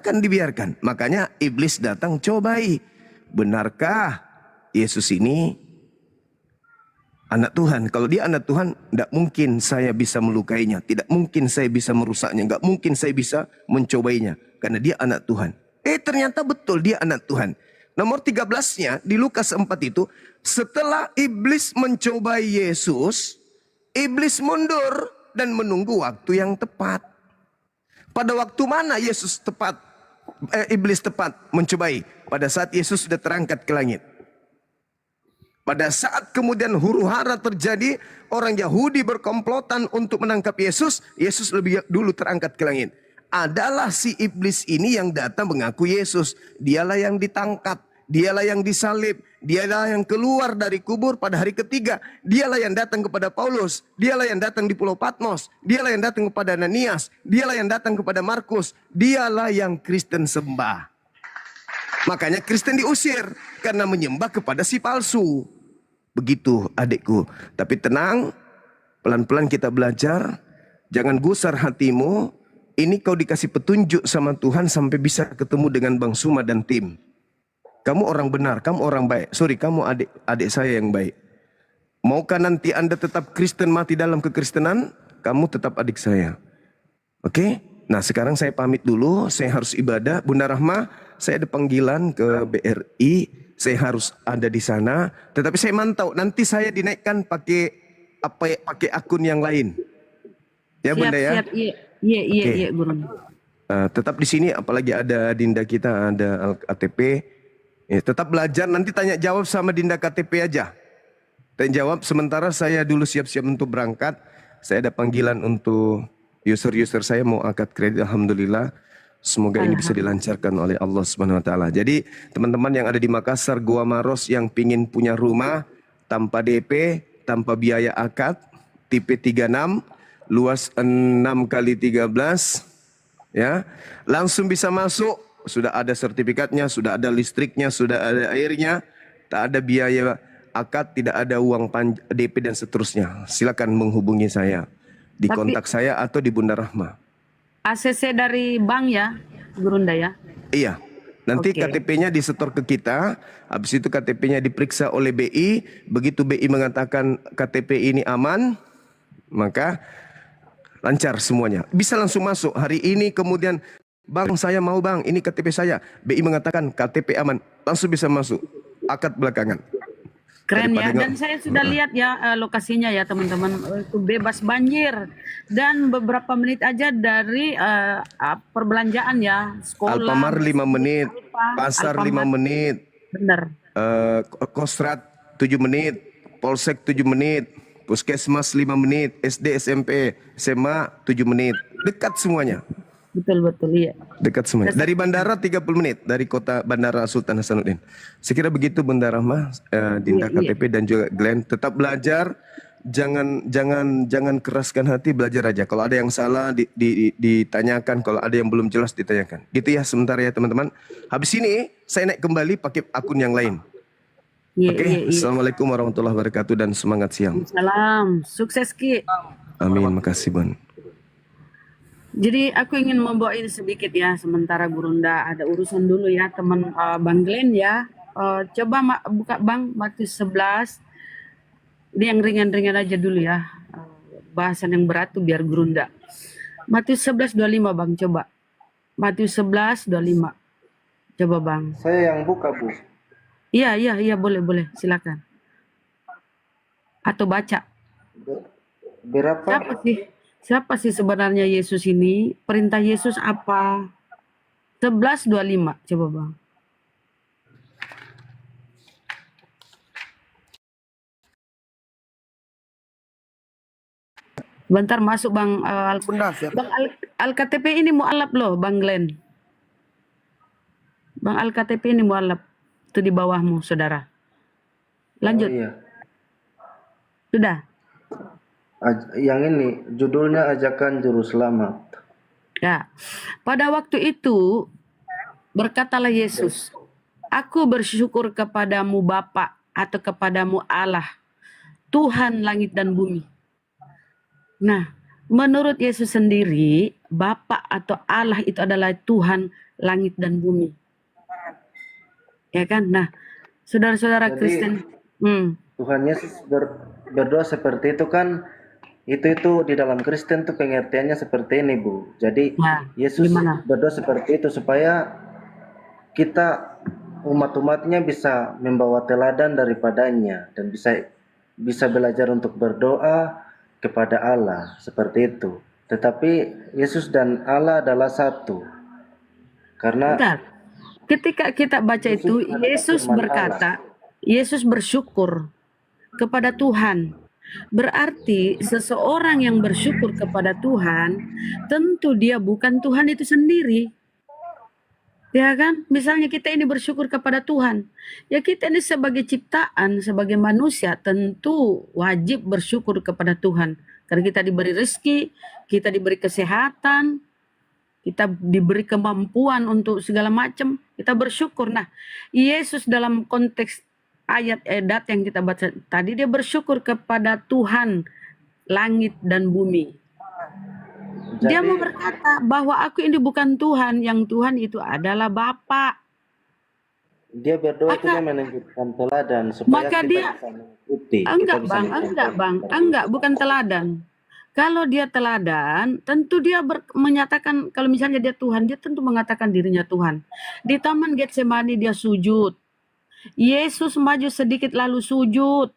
[SPEAKER 1] akan dibiarkan. Makanya iblis datang, cobai. Benarkah Yesus ini anak Tuhan? Kalau dia anak Tuhan, tidak mungkin saya bisa melukainya, tidak mungkin saya bisa merusaknya, tidak mungkin saya bisa mencobainya, karena dia anak Tuhan. Ternyata betul dia anak Tuhan. Nomor 13-nya di Lukas 4 itu, setelah iblis mencobai Yesus, iblis mundur dan menunggu waktu yang tepat. Pada waktu mana iblis tepat mencobai? Pada saat Yesus sudah terangkat ke langit. Pada saat kemudian huru-hara terjadi, orang Yahudi berkomplotan untuk menangkap Yesus, Yesus lebih dulu terangkat ke langit. Adalah si iblis ini yang datang mengaku Yesus. Dialah yang ditangkap, dialah yang disalib, Dialah yang keluar dari kubur pada hari ketiga. Dialah yang datang kepada Paulus. Dialah yang datang di Pulau Patmos. Dialah yang datang kepada Ananias. Dialah yang datang kepada Markus. Dialah yang Kristen sembah. Makanya Kristen diusir karena menyembah kepada si palsu. Begitu adikku. Tapi tenang, pelan-pelan kita belajar. Jangan gusar hatimu. Ini kau dikasih petunjuk sama Tuhan sampai bisa ketemu dengan Bang Suma dan tim. Kamu orang benar, kamu orang baik. Sorry, kamu adik saya yang baik. Maukah nanti Anda tetap Kristen mati dalam kekristenan? Kamu tetap adik saya. Oke? Nah, sekarang saya pamit dulu. Saya harus ibadah. Bunda Rahma, saya ada panggilan ke BRI. Saya harus ada di sana. Tetapi saya mantau. Nanti saya dinaikkan pakai akun yang lain. Ya, Bunda ya?
[SPEAKER 3] Siap, iya, Guru.
[SPEAKER 1] Tetap di sini, apalagi ada Dinda kita, ada KTP. Ya, tetap belajar, nanti tanya jawab sama Dinda KTP aja. Tanya jawab, sementara saya dulu siap-siap untuk berangkat. Saya ada panggilan untuk user-user saya mau akad kredit, alhamdulillah. Semoga ini bisa dilancarkan oleh Allah Subhanahu wa taala. Jadi, teman-teman yang ada di Makassar, Gua Maros yang pingin punya rumah tanpa DP, tanpa biaya akad, tipe 36, luas 6 kali 13, ya, langsung bisa masuk. Sudah ada sertifikatnya, sudah ada listriknya, sudah ada airnya, tak ada biaya akad, tidak ada uang DP dan seterusnya. Silakan menghubungi saya di kontak saya atau di Bunda Rahma.
[SPEAKER 3] ACC dari bank ya, Gurunda ya?
[SPEAKER 1] Iya. Nanti KTP-nya disetor ke kita, habis itu KTP-nya diperiksa oleh BI, begitu BI mengatakan KTP ini aman, maka lancar semuanya. Bisa langsung masuk. Hari ini kemudian, Bang saya mau bang, ini KTP saya. BI mengatakan KTP aman. Langsung bisa masuk. Akad belakangan.
[SPEAKER 3] Keren ya. Dan saya sudah lihat ya lokasinya ya teman-teman. Itu bebas banjir. Dan beberapa menit aja dari perbelanjaan ya. Sekolah.
[SPEAKER 1] Alfamart 5 menit. Pasar
[SPEAKER 3] Alfamart.
[SPEAKER 1] 5 menit.
[SPEAKER 3] Bener.
[SPEAKER 1] Kostrat 7 menit. Polsek 7 menit. Puskesmas 5 menit. SD, SMP, SMA 7 menit. Dekat semuanya.
[SPEAKER 3] Betul, iya.
[SPEAKER 1] Dekat semuanya. Dari bandara 30 menit. Dari kota Bandara Sultan Hasanuddin. Sekira begitu Bunda Rahma, Dinda KTP dan juga Glenn. Tetap belajar. Jangan keraskan hati, belajar aja. Kalau ada yang salah ditanyakan. Kalau ada yang belum jelas ditanyakan. Gitu ya sementara ya teman-teman. Habis ini saya naik kembali pakai akun yang lain. Oke. Assalamualaikum warahmatullahi wabarakatuh dan semangat siang.
[SPEAKER 3] Salam. Sukses Ki.
[SPEAKER 1] Amin. Makasih Bun.
[SPEAKER 3] Jadi aku ingin membawa ini sedikit ya, sementara Gurunda ada urusan dulu ya teman Bang Glenn ya. Coba buka Bang Matius 11. Ini yang ringan-ringan aja dulu ya. Bahasan yang berat tuh biar Gurunda. Matius 11:25 Bang, coba. Matius 11:25. Coba Bang.
[SPEAKER 2] Saya yang buka, Bu.
[SPEAKER 3] Iya, boleh, silakan. Atau baca.
[SPEAKER 2] Berapa?
[SPEAKER 3] Siapa sih sebenarnya Yesus ini? Perintah Yesus apa? 11:25, coba Bang. Bentar masuk Bang
[SPEAKER 4] Bunda, siap.
[SPEAKER 3] Bang Al-KTP ini mualaf loh Bang Glenn. Bang Al-KTP ini mualaf. Itu di bawahmu, saudara. Lanjut.
[SPEAKER 2] Oh, iya.
[SPEAKER 3] Sudah.
[SPEAKER 2] Yang ini judulnya Ajakan Juru Selamat.
[SPEAKER 3] Ya. Pada waktu itu berkatalah Yesus, "Aku bersyukur kepadamu Bapa atau kepadamu Allah, Tuhan langit dan bumi." Nah, menurut Yesus sendiri, Bapa atau Allah itu adalah Tuhan langit dan bumi. Ya kan? Nah, saudara-saudara
[SPEAKER 2] Jadi,
[SPEAKER 3] Kristen,
[SPEAKER 2] Tuhan Yesus berdoa seperti itu kan, itu di dalam Kristen tuh pengertiannya seperti ini, Bu. Jadi
[SPEAKER 3] Nah,
[SPEAKER 2] Yesus
[SPEAKER 3] gimana?
[SPEAKER 2] berdoa seperti itu supaya kita umat-umatnya bisa membawa teladan daripadanya dan bisa belajar untuk berdoa kepada Allah seperti itu. Tetapi Yesus dan Allah adalah satu. Karena
[SPEAKER 3] Bentar. Ketika kita baca itu,
[SPEAKER 2] adalah
[SPEAKER 3] Yesus
[SPEAKER 2] firman
[SPEAKER 3] berkata, Yesus bersyukur kepada Tuhan. Berarti seseorang yang bersyukur kepada Tuhan, tentu dia bukan Tuhan itu sendiri. Ya kan? Misalnya kita ini bersyukur kepada Tuhan. Ya kita ini sebagai ciptaan, sebagai manusia tentu wajib bersyukur kepada Tuhan. Karena kita diberi rezeki, kita diberi kesehatan, kita diberi kemampuan untuk segala macam. Kita bersyukur. Nah, Yesus dalam konteks ayat yang kita baca tadi, dia bersyukur kepada Tuhan langit dan bumi. Dia mau
[SPEAKER 2] Jadi
[SPEAKER 3] berkata bahwa aku ini bukan Tuhan, yang Tuhan itu adalah Bapa.
[SPEAKER 2] dia berdoa itu dia
[SPEAKER 3] Maka
[SPEAKER 2] menunjukkan teladan supaya
[SPEAKER 3] maka
[SPEAKER 2] kita
[SPEAKER 3] dia
[SPEAKER 2] bisa mengikuti, kita
[SPEAKER 3] enggak
[SPEAKER 2] bisa
[SPEAKER 3] bang, enggak, bukan teladan. Kalau dia teladan, tentu dia menyatakan kalau misalnya dia Tuhan, dia tentu mengatakan dirinya Tuhan. Di Taman Getsemani dia sujud. Yesus maju sedikit lalu sujud.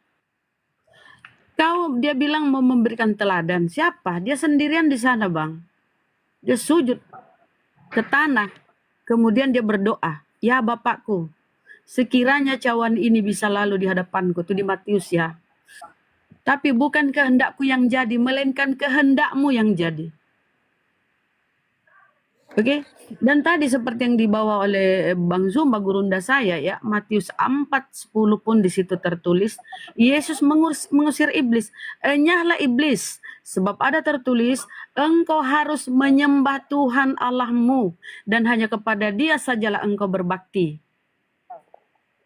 [SPEAKER 3] Dia bilang mau memberikan teladan. Siapa? Dia sendirian di sana, Bang. Dia sujud ke tanah. Kemudian dia berdoa, "Ya Bapakku, sekiranya cawan ini bisa lalu di hadapanku." Itu di Matius ya. "Tapi bukan kehendakku yang jadi, melainkan kehendakmu yang jadi." Oke, dan tadi seperti yang dibawa oleh Bang Zumba gurunda saya ya, Matius 4:10 pun di situ tertulis, Yesus mengusir iblis. "Enyahlah iblis, sebab ada tertulis, engkau harus menyembah Tuhan Allahmu dan hanya kepada Dia sajalah engkau berbakti."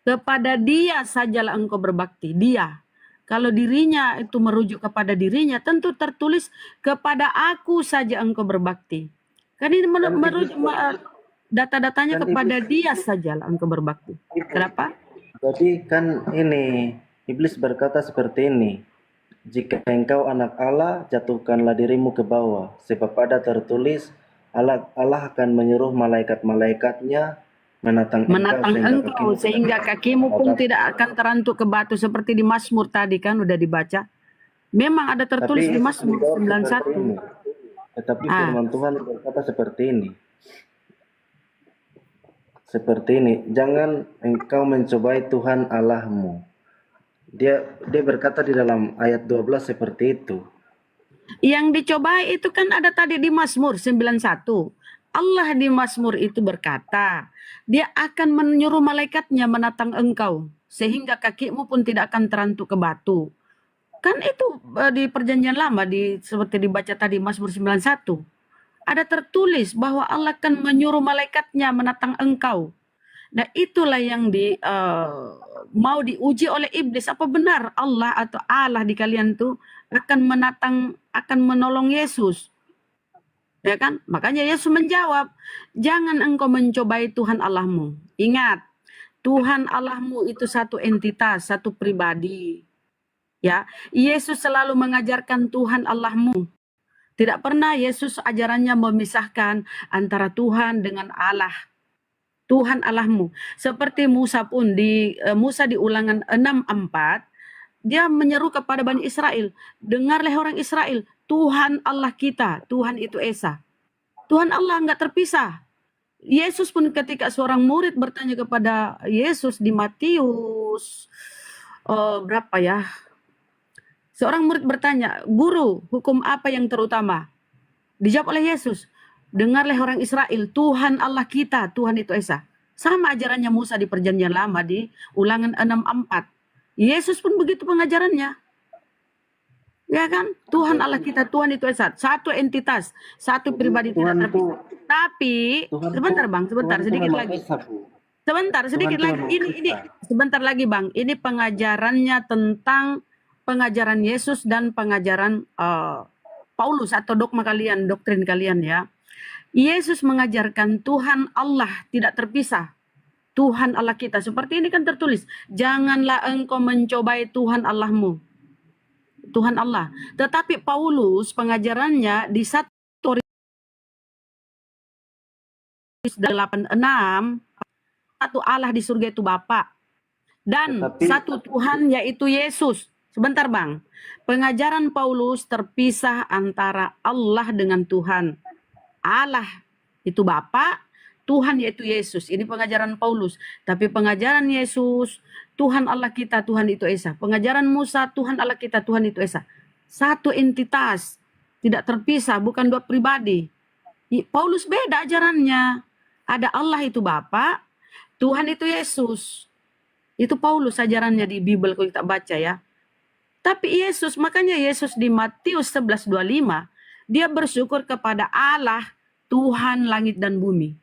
[SPEAKER 3] Kepada Dia sajalah engkau berbakti, Dia. Kalau dirinya itu merujuk kepada dirinya, tentu tertulis kepada Aku saja engkau berbakti. Kan ini merujuk data-datanya
[SPEAKER 2] kan
[SPEAKER 3] kepada
[SPEAKER 2] iblis,
[SPEAKER 3] Dia sajalah engkau berbakti. Kenapa?
[SPEAKER 2] jadi kan ini iblis berkata seperti ini. Jika engkau anak Allah, jatuhkanlah dirimu ke bawah, sebab ada tertulis, Allah akan menyuruh malaikat-malaikatnya menatang
[SPEAKER 3] Engkau sehingga kakimu pun
[SPEAKER 2] engkau.
[SPEAKER 3] tidak akan terantuk ke batu, seperti di Mazmur tadi kan udah dibaca. Memang ada tertulis
[SPEAKER 2] Tapi
[SPEAKER 3] di
[SPEAKER 2] Yesus
[SPEAKER 3] Mazmur
[SPEAKER 2] menjawab seperti
[SPEAKER 3] 91.
[SPEAKER 2] ini. Tetapi
[SPEAKER 3] Ah,
[SPEAKER 2] firman Tuhan berkata seperti ini. Seperti ini, jangan engkau mencobai Tuhan Allahmu. Dia berkata di dalam ayat 12 seperti itu.
[SPEAKER 3] yang dicobai itu kan ada tadi di Mazmur 91. Allah di Mazmur itu berkata, Dia akan menyuruh malaikatnya menatang engkau, sehingga kakimu pun tidak akan terantuk ke batu. Kan itu di perjanjian lama, seperti dibaca tadi Mazmur 91. Ada tertulis bahwa Allah akan menyuruh malaikatnya menatang engkau. Nah itulah yang mau diuji oleh iblis. Apa benar Allah atau Allah di kalian tuh akan menolong Yesus? Ya kan? Makanya Yesus menjawab, jangan engkau mencobai Tuhan Allahmu. Ingat, Tuhan Allahmu itu satu entitas, satu pribadi. Ya, Yesus selalu mengajarkan Tuhan Allahmu. Tidak pernah Yesus ajarannya memisahkan antara Tuhan dengan Allah. Tuhan Allahmu. Seperti Musa pun Musa di Ulangan 6:4, dia menyeru kepada Bani Israel, dengarlah orang Israel, Tuhan Allah kita, Tuhan itu Esa. Tuhan Allah enggak terpisah. Yesus pun ketika seorang murid bertanya kepada Yesus di Matius berapa ya? Seorang murid bertanya, "Guru, hukum apa yang terutama?" Dijawab oleh Yesus, dengarlah orang Israel, Tuhan Allah kita, Tuhan itu Esa. Sama ajarannya Musa di perjanjian lama di Ulangan 6:4. Yesus pun begitu pengajarannya. Ya kan? Tuhan Allah kita, Tuhan itu Esa. Satu entitas, satu pribadi tidak
[SPEAKER 2] Tuhan itu
[SPEAKER 3] terpisah. Tapi,
[SPEAKER 2] Tuhan
[SPEAKER 3] sebentar
[SPEAKER 2] itu
[SPEAKER 3] Bang, sebentar,
[SPEAKER 2] Tuhan itu
[SPEAKER 3] sedikit
[SPEAKER 2] memang
[SPEAKER 3] lagi.
[SPEAKER 2] Esa, Bu.
[SPEAKER 3] Sebentar, sedikit
[SPEAKER 2] Tuhan
[SPEAKER 3] lagi.
[SPEAKER 2] itu memang
[SPEAKER 3] Ini,
[SPEAKER 2] Esa.
[SPEAKER 3] sebentar lagi Bang. Ini pengajarannya tentang pengajaran Yesus dan pengajaran Paulus atau dogma kalian, doktrin kalian ya. Yesus mengajarkan Tuhan Allah tidak terpisah. Tuhan Allah kita. Seperti ini kan tertulis. Janganlah engkau mencobai Tuhan Allahmu. Tuhan Allah. Tetapi Paulus pengajarannya di 1 Korintus 8:6, satu Allah di surga itu Bapa. Dan
[SPEAKER 2] Tetapi
[SPEAKER 3] satu Tuhan yaitu Yesus. Sebentar Bang. Pengajaran Paulus terpisah antara Allah dengan Tuhan. Allah itu Bapa, Tuhan yaitu Yesus. Ini pengajaran Paulus. Tapi pengajaran Yesus, Tuhan Allah kita, Tuhan itu Esa. Pengajaran Musa, Tuhan Allah kita, Tuhan itu Esa. Satu entitas, tidak terpisah, bukan dua pribadi. Paulus beda ajarannya. Ada Allah itu Bapa, Tuhan itu Yesus. Itu Paulus ajarannya di Bible kalau kita baca ya. Tapi Yesus, makanya Yesus di Matius 11:25, dia bersyukur kepada Allah, Tuhan langit dan bumi.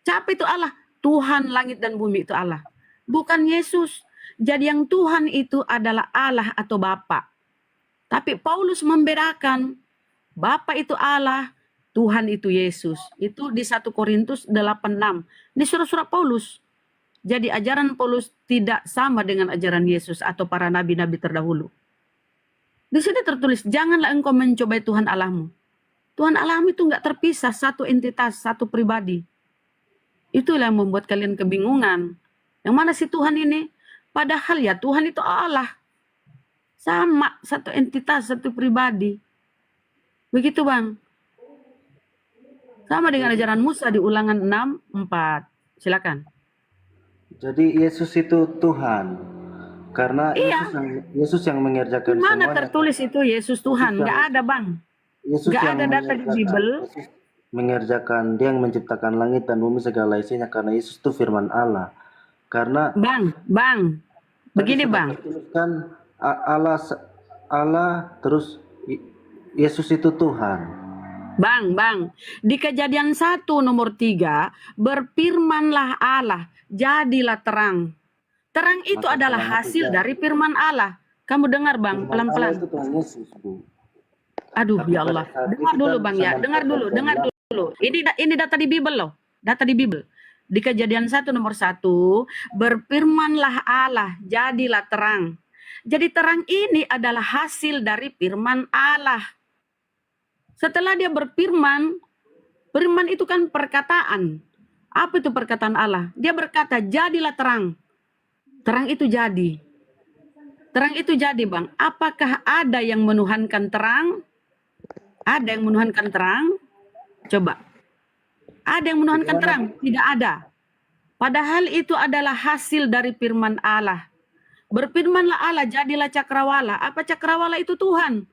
[SPEAKER 3] Siapa itu Allah? Tuhan langit dan bumi itu Allah. Bukan Yesus. Jadi yang Tuhan itu adalah Allah atau Bapa. Tapi Paulus membedakan. Bapa itu Allah, Tuhan itu Yesus. Itu di 1 Korintus 8:6. Ini surat-surat Paulus. Jadi ajaran Paulus tidak sama dengan ajaran Yesus atau para nabi-nabi terdahulu. Di sini tertulis, janganlah engkau mencobai Tuhan Allahmu. Tuhan Allahmu itu enggak terpisah, satu entitas, satu pribadi. Itulah yang membuat kalian kebingungan. Yang mana sih Tuhan ini? Padahal ya Tuhan itu Allah. Sama, satu entitas, satu pribadi. Begitu Bang. Sama dengan ajaran Musa di Ulangan 6:4. Silakan.
[SPEAKER 2] Jadi Yesus itu Tuhan. Karena
[SPEAKER 3] Iya.
[SPEAKER 2] Yesus yang mengerjakan
[SPEAKER 3] Di mana
[SPEAKER 2] semuanya.
[SPEAKER 3] tertulis itu Yesus Tuhan? Nggak ada Bang.
[SPEAKER 2] Yesus
[SPEAKER 3] Nggak
[SPEAKER 2] yang
[SPEAKER 3] ada data di Bible.
[SPEAKER 2] Yesus mengerjakan, dia yang menciptakan langit dan bumi segala isinya, karena Yesus itu firman Allah. Karena
[SPEAKER 3] Bang. Begini
[SPEAKER 2] tadi sudah
[SPEAKER 3] Bang.
[SPEAKER 2] tertuliskan Allah terus Yesus itu Tuhan.
[SPEAKER 3] Bang. Di Kejadian 1:3, berfirmanlah Allah, jadilah terang. Terang itu
[SPEAKER 2] Maka
[SPEAKER 3] adalah
[SPEAKER 2] terang itu
[SPEAKER 3] hasil
[SPEAKER 2] jadi.
[SPEAKER 3] dari firman Allah. Kamu dengar Bang,
[SPEAKER 2] Firman Allah
[SPEAKER 3] pelan-pelan.
[SPEAKER 2] itu Tuhan Yesus, Bu.
[SPEAKER 3] Aduh
[SPEAKER 2] Tapi
[SPEAKER 3] ya
[SPEAKER 2] pada
[SPEAKER 3] Allah.
[SPEAKER 2] saat
[SPEAKER 3] Dengar
[SPEAKER 2] itu
[SPEAKER 3] dulu
[SPEAKER 2] kan
[SPEAKER 3] Bang ya.
[SPEAKER 2] zaman
[SPEAKER 3] Dengar dulu.
[SPEAKER 2] perjanjian.
[SPEAKER 3] Ini data di Bible loh. Data di Bible. Di Kejadian 1:1, berfirmanlah Allah, jadilah terang. Jadi terang ini adalah hasil dari firman Allah. Setelah dia berfirman, firman itu kan perkataan. Apa itu perkataan Allah? Dia berkata, jadilah terang. Terang itu jadi. Terang itu jadi Bang. Apakah ada yang menuhankan terang? Ada yang menuhankan terang? Coba. Ada yang menuhankan terang? Tidak ada. Padahal itu adalah hasil dari firman Allah. Berfirmanlah Allah, jadilah cakrawala. Apa cakrawala itu Tuhan?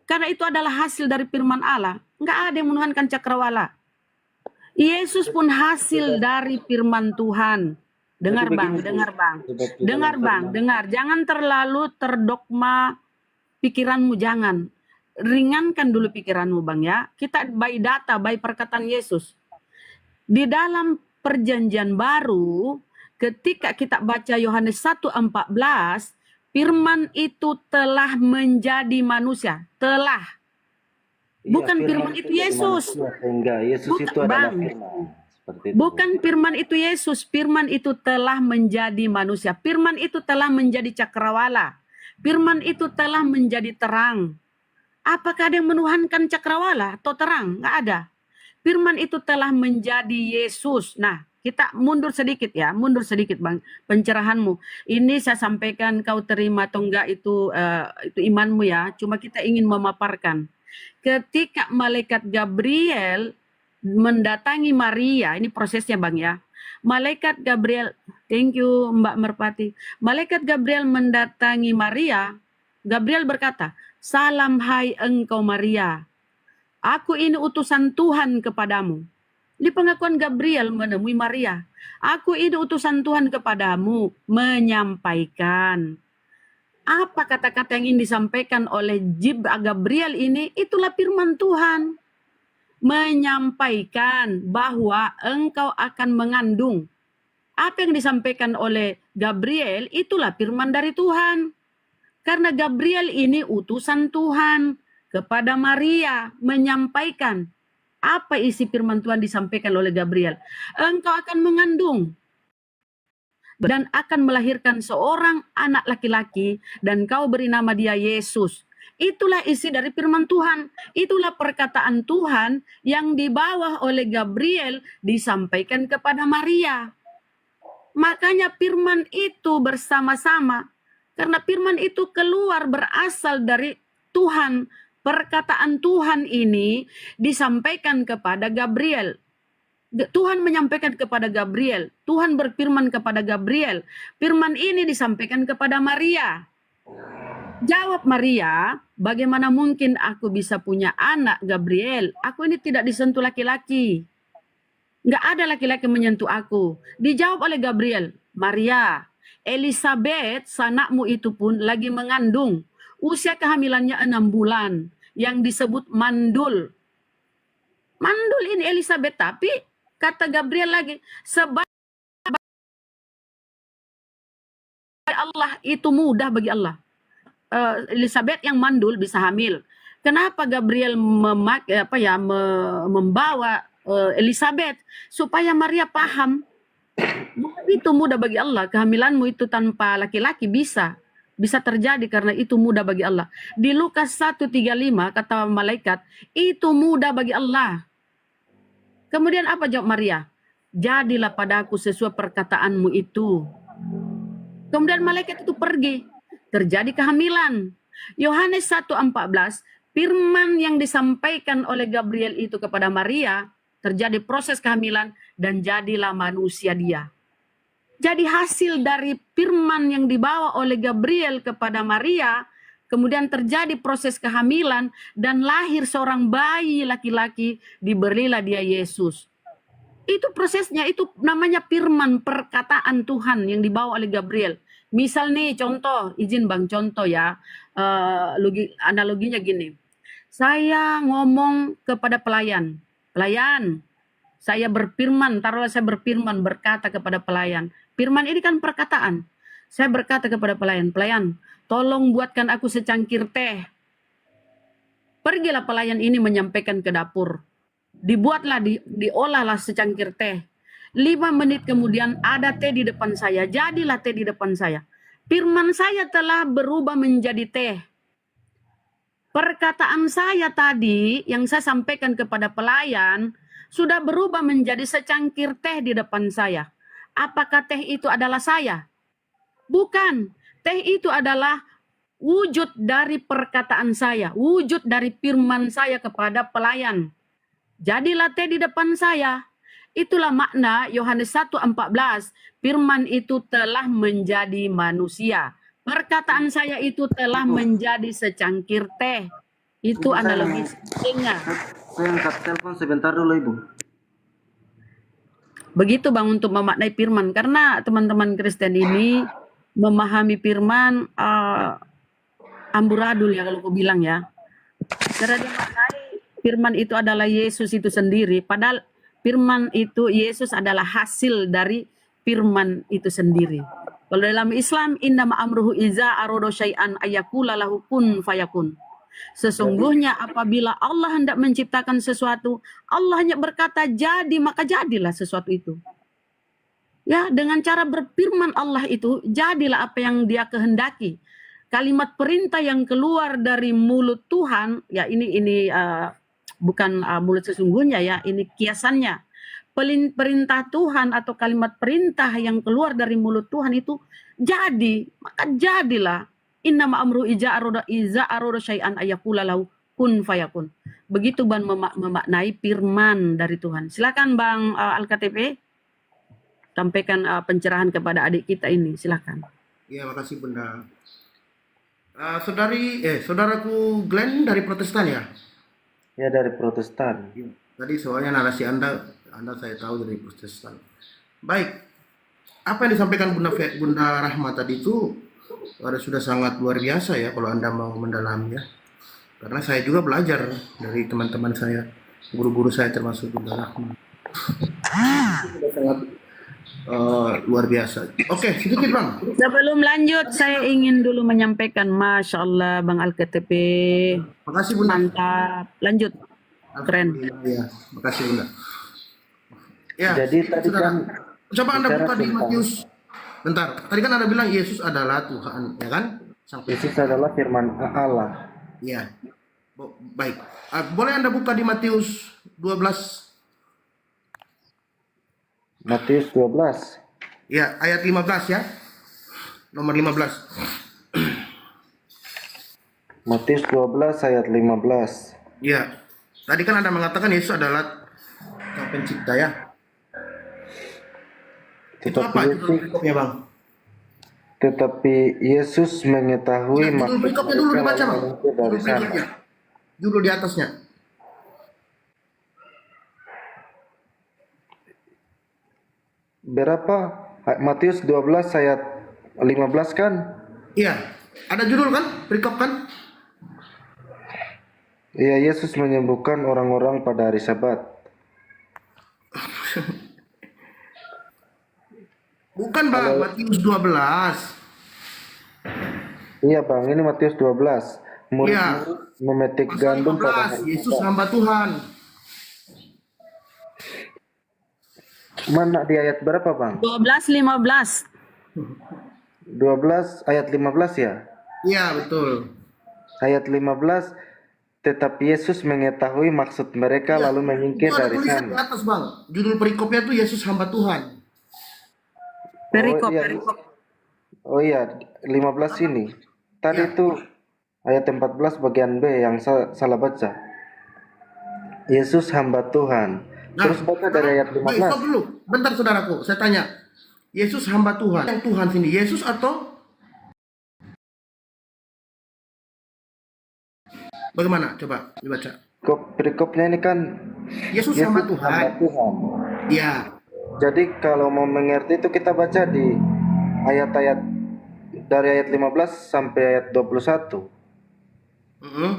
[SPEAKER 3] Karena itu adalah hasil dari firman Allah. Enggak ada yang menuhankan cakrawala. Yesus pun hasil dari firman Tuhan. Dengar Bang. Dengar. Jangan terlalu terdogma pikiranmu, jangan. Ringankan dulu pikiranmu Bang ya. Kita by data, by perkataan Yesus. Di dalam perjanjian baru, ketika kita baca Yohanes 1:14, firman itu telah menjadi manusia. Telah. Bukan
[SPEAKER 2] Iya,
[SPEAKER 3] firman itu Yesus.
[SPEAKER 2] Sehingga Yesus
[SPEAKER 3] Bukan,
[SPEAKER 2] itu adalah
[SPEAKER 3] Bang.
[SPEAKER 2] firman. Seperti itu.
[SPEAKER 3] Bukan firman itu Yesus. Firman itu telah menjadi manusia. Firman itu telah menjadi cakrawala. Firman itu telah menjadi terang. Apakah ada yang menuhankan cakrawala atau terang? Nggak ada. Firman itu telah menjadi Yesus. Nah, kita mundur sedikit ya, mundur sedikit Bang, pencerahanmu. Ini saya sampaikan, kau terima atau enggak itu imanmu ya. Cuma kita ingin memaparkan. Ketika malaikat Gabriel mendatangi Maria, ini prosesnya Bang ya. Malaikat Gabriel, thank you Mbak Merpati. Malaikat Gabriel mendatangi Maria. Gabriel berkata, salam hai engkau Maria. Aku ini utusan Tuhan kepadamu. Di pengakuan Gabriel menemui Maria. Aku ini utusan Tuhan kepadamu, menyampaikan. Apa kata-kata yang ingin disampaikan oleh Gabriel ini? Itulah firman Tuhan. Menyampaikan bahwa engkau akan mengandung. Apa yang disampaikan oleh Gabriel, itulah firman dari Tuhan. Karena Gabriel ini utusan Tuhan kepada Maria, menyampaikan apa isi firman Tuhan disampaikan oleh Gabriel. Engkau akan mengandung dan akan melahirkan seorang anak laki-laki dan kau beri nama dia Yesus. Itulah isi dari firman Tuhan. Itulah perkataan Tuhan yang dibawa oleh Gabriel disampaikan kepada Maria. Makanya firman itu bersama-sama. Karena firman itu keluar berasal dari Tuhan. Perkataan Tuhan ini disampaikan kepada Gabriel. Tuhan menyampaikan kepada Gabriel. Tuhan berfirman kepada Gabriel. Firman ini disampaikan kepada Maria. Jawab Maria, bagaimana mungkin aku bisa punya anak Gabriel? Aku ini tidak disentuh laki-laki. Nggak ada laki-laki menyentuh aku. Dijawab oleh Gabriel, Maria, Elizabeth, sanakmu itu pun lagi mengandung. Usia kehamilannya 6 bulan. Yang disebut mandul. Mandul ini Elizabeth, tapi kata Gabriel lagi, sebab Allah itu mudah bagi Allah. Elizabeth yang mandul bisa hamil. Kenapa Gabriel membawa Elizabeth supaya Maria paham bahwa itu mudah bagi Allah. Kehamilanmu itu tanpa laki-laki bisa terjadi karena itu mudah bagi Allah. Di Lukas 1:35 kata malaikat, itu mudah bagi Allah. Kemudian apa jawab Maria? Jadilah padaku sesuai perkataanmu itu. Kemudian malaikat itu pergi. Terjadi kehamilan. Yohanes 1:14, firman yang disampaikan oleh Gabriel itu kepada Maria, terjadi proses kehamilan dan jadilah manusia dia. Jadi hasil dari firman yang dibawa oleh Gabriel kepada Maria, kemudian terjadi proses kehamilan dan lahir seorang bayi laki-laki, diberilah dia Yesus. Itu prosesnya, itu namanya firman, perkataan Tuhan yang dibawa oleh Gabriel. Misal nih contoh, izin Bang contoh ya, analoginya gini. Saya ngomong kepada pelayan, saya berfirman, taruhlah saya berfirman, berkata kepada pelayan. Firman ini kan perkataan. Saya berkata kepada pelayan, tolong buatkan aku secangkir teh. Pergilah pelayan ini menyampaikan ke dapur. Dibuatlah, diolahlah secangkir teh. 5 menit kemudian ada teh di depan saya. Jadilah teh di depan saya. Firman saya telah berubah menjadi teh. Perkataan saya tadi yang saya sampaikan kepada pelayan sudah berubah menjadi secangkir teh di depan saya. Apakah teh itu adalah saya? Bukan. Teh itu adalah wujud dari perkataan saya. Wujud dari firman saya kepada pelayan. Jadilah teh di depan saya. Itulah makna Yohanes 1:14. Firman itu telah menjadi manusia. Perkataan saya itu telah menjadi secangkir teh. Itu analogi pentingnya.
[SPEAKER 2] Saya angkat telepon sebentar dulu Ibu.
[SPEAKER 3] Begitu Bang untuk memaknai firman. Karena teman-teman Kristen ini memahami firman amburadul ya kalau aku bilang ya. Karena dia maknai firman itu adalah Yesus itu sendiri. Padahal firman itu, Yesus adalah hasil dari firman itu sendiri. Kalau dalam Islam, innama amruhu iza arodo syai'an ayakula lahu kun fayakun. Sesungguhnya apabila Allah hendak menciptakan sesuatu, Allah hanya berkata jadi, maka jadilah sesuatu itu. Ya, dengan cara berfirman Allah itu, jadilah apa yang dia kehendaki. Kalimat perintah yang keluar dari mulut Tuhan, ya ini bukan mulut sesungguhnya ya, ini kiasannya. Perintah Tuhan atau kalimat perintah yang keluar dari mulut Tuhan itu jadi, maka jadilah. Innama amru iza aroda syai'an ayakula lahu kun fayakun. Begitu Bang memaknai firman dari Tuhan. Silakan Bang Al-KTP sampaikan pencerahan kepada adik kita ini, silakan.
[SPEAKER 4] Ya, makasih Bunda. Saudaraku Glenn dari Protestan ya?
[SPEAKER 2] Ya dari Protestan.
[SPEAKER 4] Tadi soalnya narasi Anda saya tahu dari Protestan. Baik, apa yang disampaikan Bunda Rahma tadi itu sudah sangat luar biasa ya kalau Anda mau mendalami ya. Karena saya juga belajar dari teman-teman saya, guru-guru saya termasuk Bunda Rahma. Sudah sangat luar biasa. Oke, sedikit Bang.
[SPEAKER 3] Sebelum lanjut, saya ingin dulu menyampaikan, Masya Allah Bang Al-KTP.
[SPEAKER 4] Makasih Bunda.
[SPEAKER 3] Mantap. Lanjut. Keren.
[SPEAKER 4] Ya, makasih Bunda. Ya,
[SPEAKER 2] Jadi tadi kan
[SPEAKER 4] coba Anda
[SPEAKER 2] bicara
[SPEAKER 4] buka di
[SPEAKER 2] tentang-
[SPEAKER 4] Matius. Bentar, tadi kan Anda bilang Yesus adalah Tuhan, ya kan? Sampai
[SPEAKER 2] Yesus adalah firman Allah.
[SPEAKER 4] ya. Baik. Boleh Anda buka di Matius 12.
[SPEAKER 2] Matius 12.
[SPEAKER 4] Ya, ayat 15 ya. Nomor 15.
[SPEAKER 2] Matius 12 ayat 15.
[SPEAKER 4] Ya. Tadi kan Anda mengatakan Yesus adalah Sang Pencipta ya. Itu apa judul Bang?
[SPEAKER 2] Tetapi Yesus mengetahui
[SPEAKER 4] Ya, judul berikutnya dulu dibaca Bang.
[SPEAKER 2] manusia
[SPEAKER 4] Judul
[SPEAKER 2] dari sana.
[SPEAKER 4] berikutnya. Judul di atasnya.
[SPEAKER 2] berapa? Matius 12 ayat 15 kan?
[SPEAKER 4] Iya. Ada judul kan? Perikop kan?
[SPEAKER 2] Iya, Yesus menyembuhkan orang-orang pada hari Sabat.
[SPEAKER 4] Bukan Bang, Matius 12.
[SPEAKER 2] Iya Bang, ini Matius 12.
[SPEAKER 4] Iya.
[SPEAKER 2] Murid-murid memetik
[SPEAKER 4] Pasal
[SPEAKER 2] gandum pada
[SPEAKER 4] 15.
[SPEAKER 2] hari
[SPEAKER 4] Yesus
[SPEAKER 2] Sabat.
[SPEAKER 4] hamba Tuhan.
[SPEAKER 2] Mana di ayat berapa Bang?
[SPEAKER 3] 12:15.
[SPEAKER 2] 12 ayat 15 ya?
[SPEAKER 4] Iya, betul.
[SPEAKER 2] Ayat 15, tetapi Yesus mengetahui maksud mereka
[SPEAKER 4] Iya.
[SPEAKER 2] lalu menyingkir
[SPEAKER 4] Itu ada
[SPEAKER 2] dari
[SPEAKER 4] tulisan di
[SPEAKER 2] sana.
[SPEAKER 4] atas Bang. Judul perikopnya tuh Yesus hamba Tuhan.
[SPEAKER 3] Perikop,
[SPEAKER 2] iya.
[SPEAKER 3] perikop.
[SPEAKER 2] Oh iya, 15 ini. Tadi
[SPEAKER 4] Iya.
[SPEAKER 2] itu ayat 14 bagian B yang salah baca. Yesus hamba Tuhan.
[SPEAKER 4] Nah,
[SPEAKER 2] Terus baca dari ayat
[SPEAKER 4] Baik, stop
[SPEAKER 2] 15.
[SPEAKER 4] dulu. Bentar saudaraku, saya tanya. Yesus hamba Tuhan. Yang Tuhan sini, Yesus atau bagaimana? Coba dibaca.
[SPEAKER 2] Perikopnya ini kan
[SPEAKER 4] Yesus
[SPEAKER 2] Yesus
[SPEAKER 4] hamba
[SPEAKER 2] hamba
[SPEAKER 4] Tuhan.
[SPEAKER 2] Tuhan.
[SPEAKER 4] Iya.
[SPEAKER 2] Jadi kalau mau mengerti itu kita baca di ayat-ayat dari ayat 15 sampai ayat 21.
[SPEAKER 4] Mm-mm.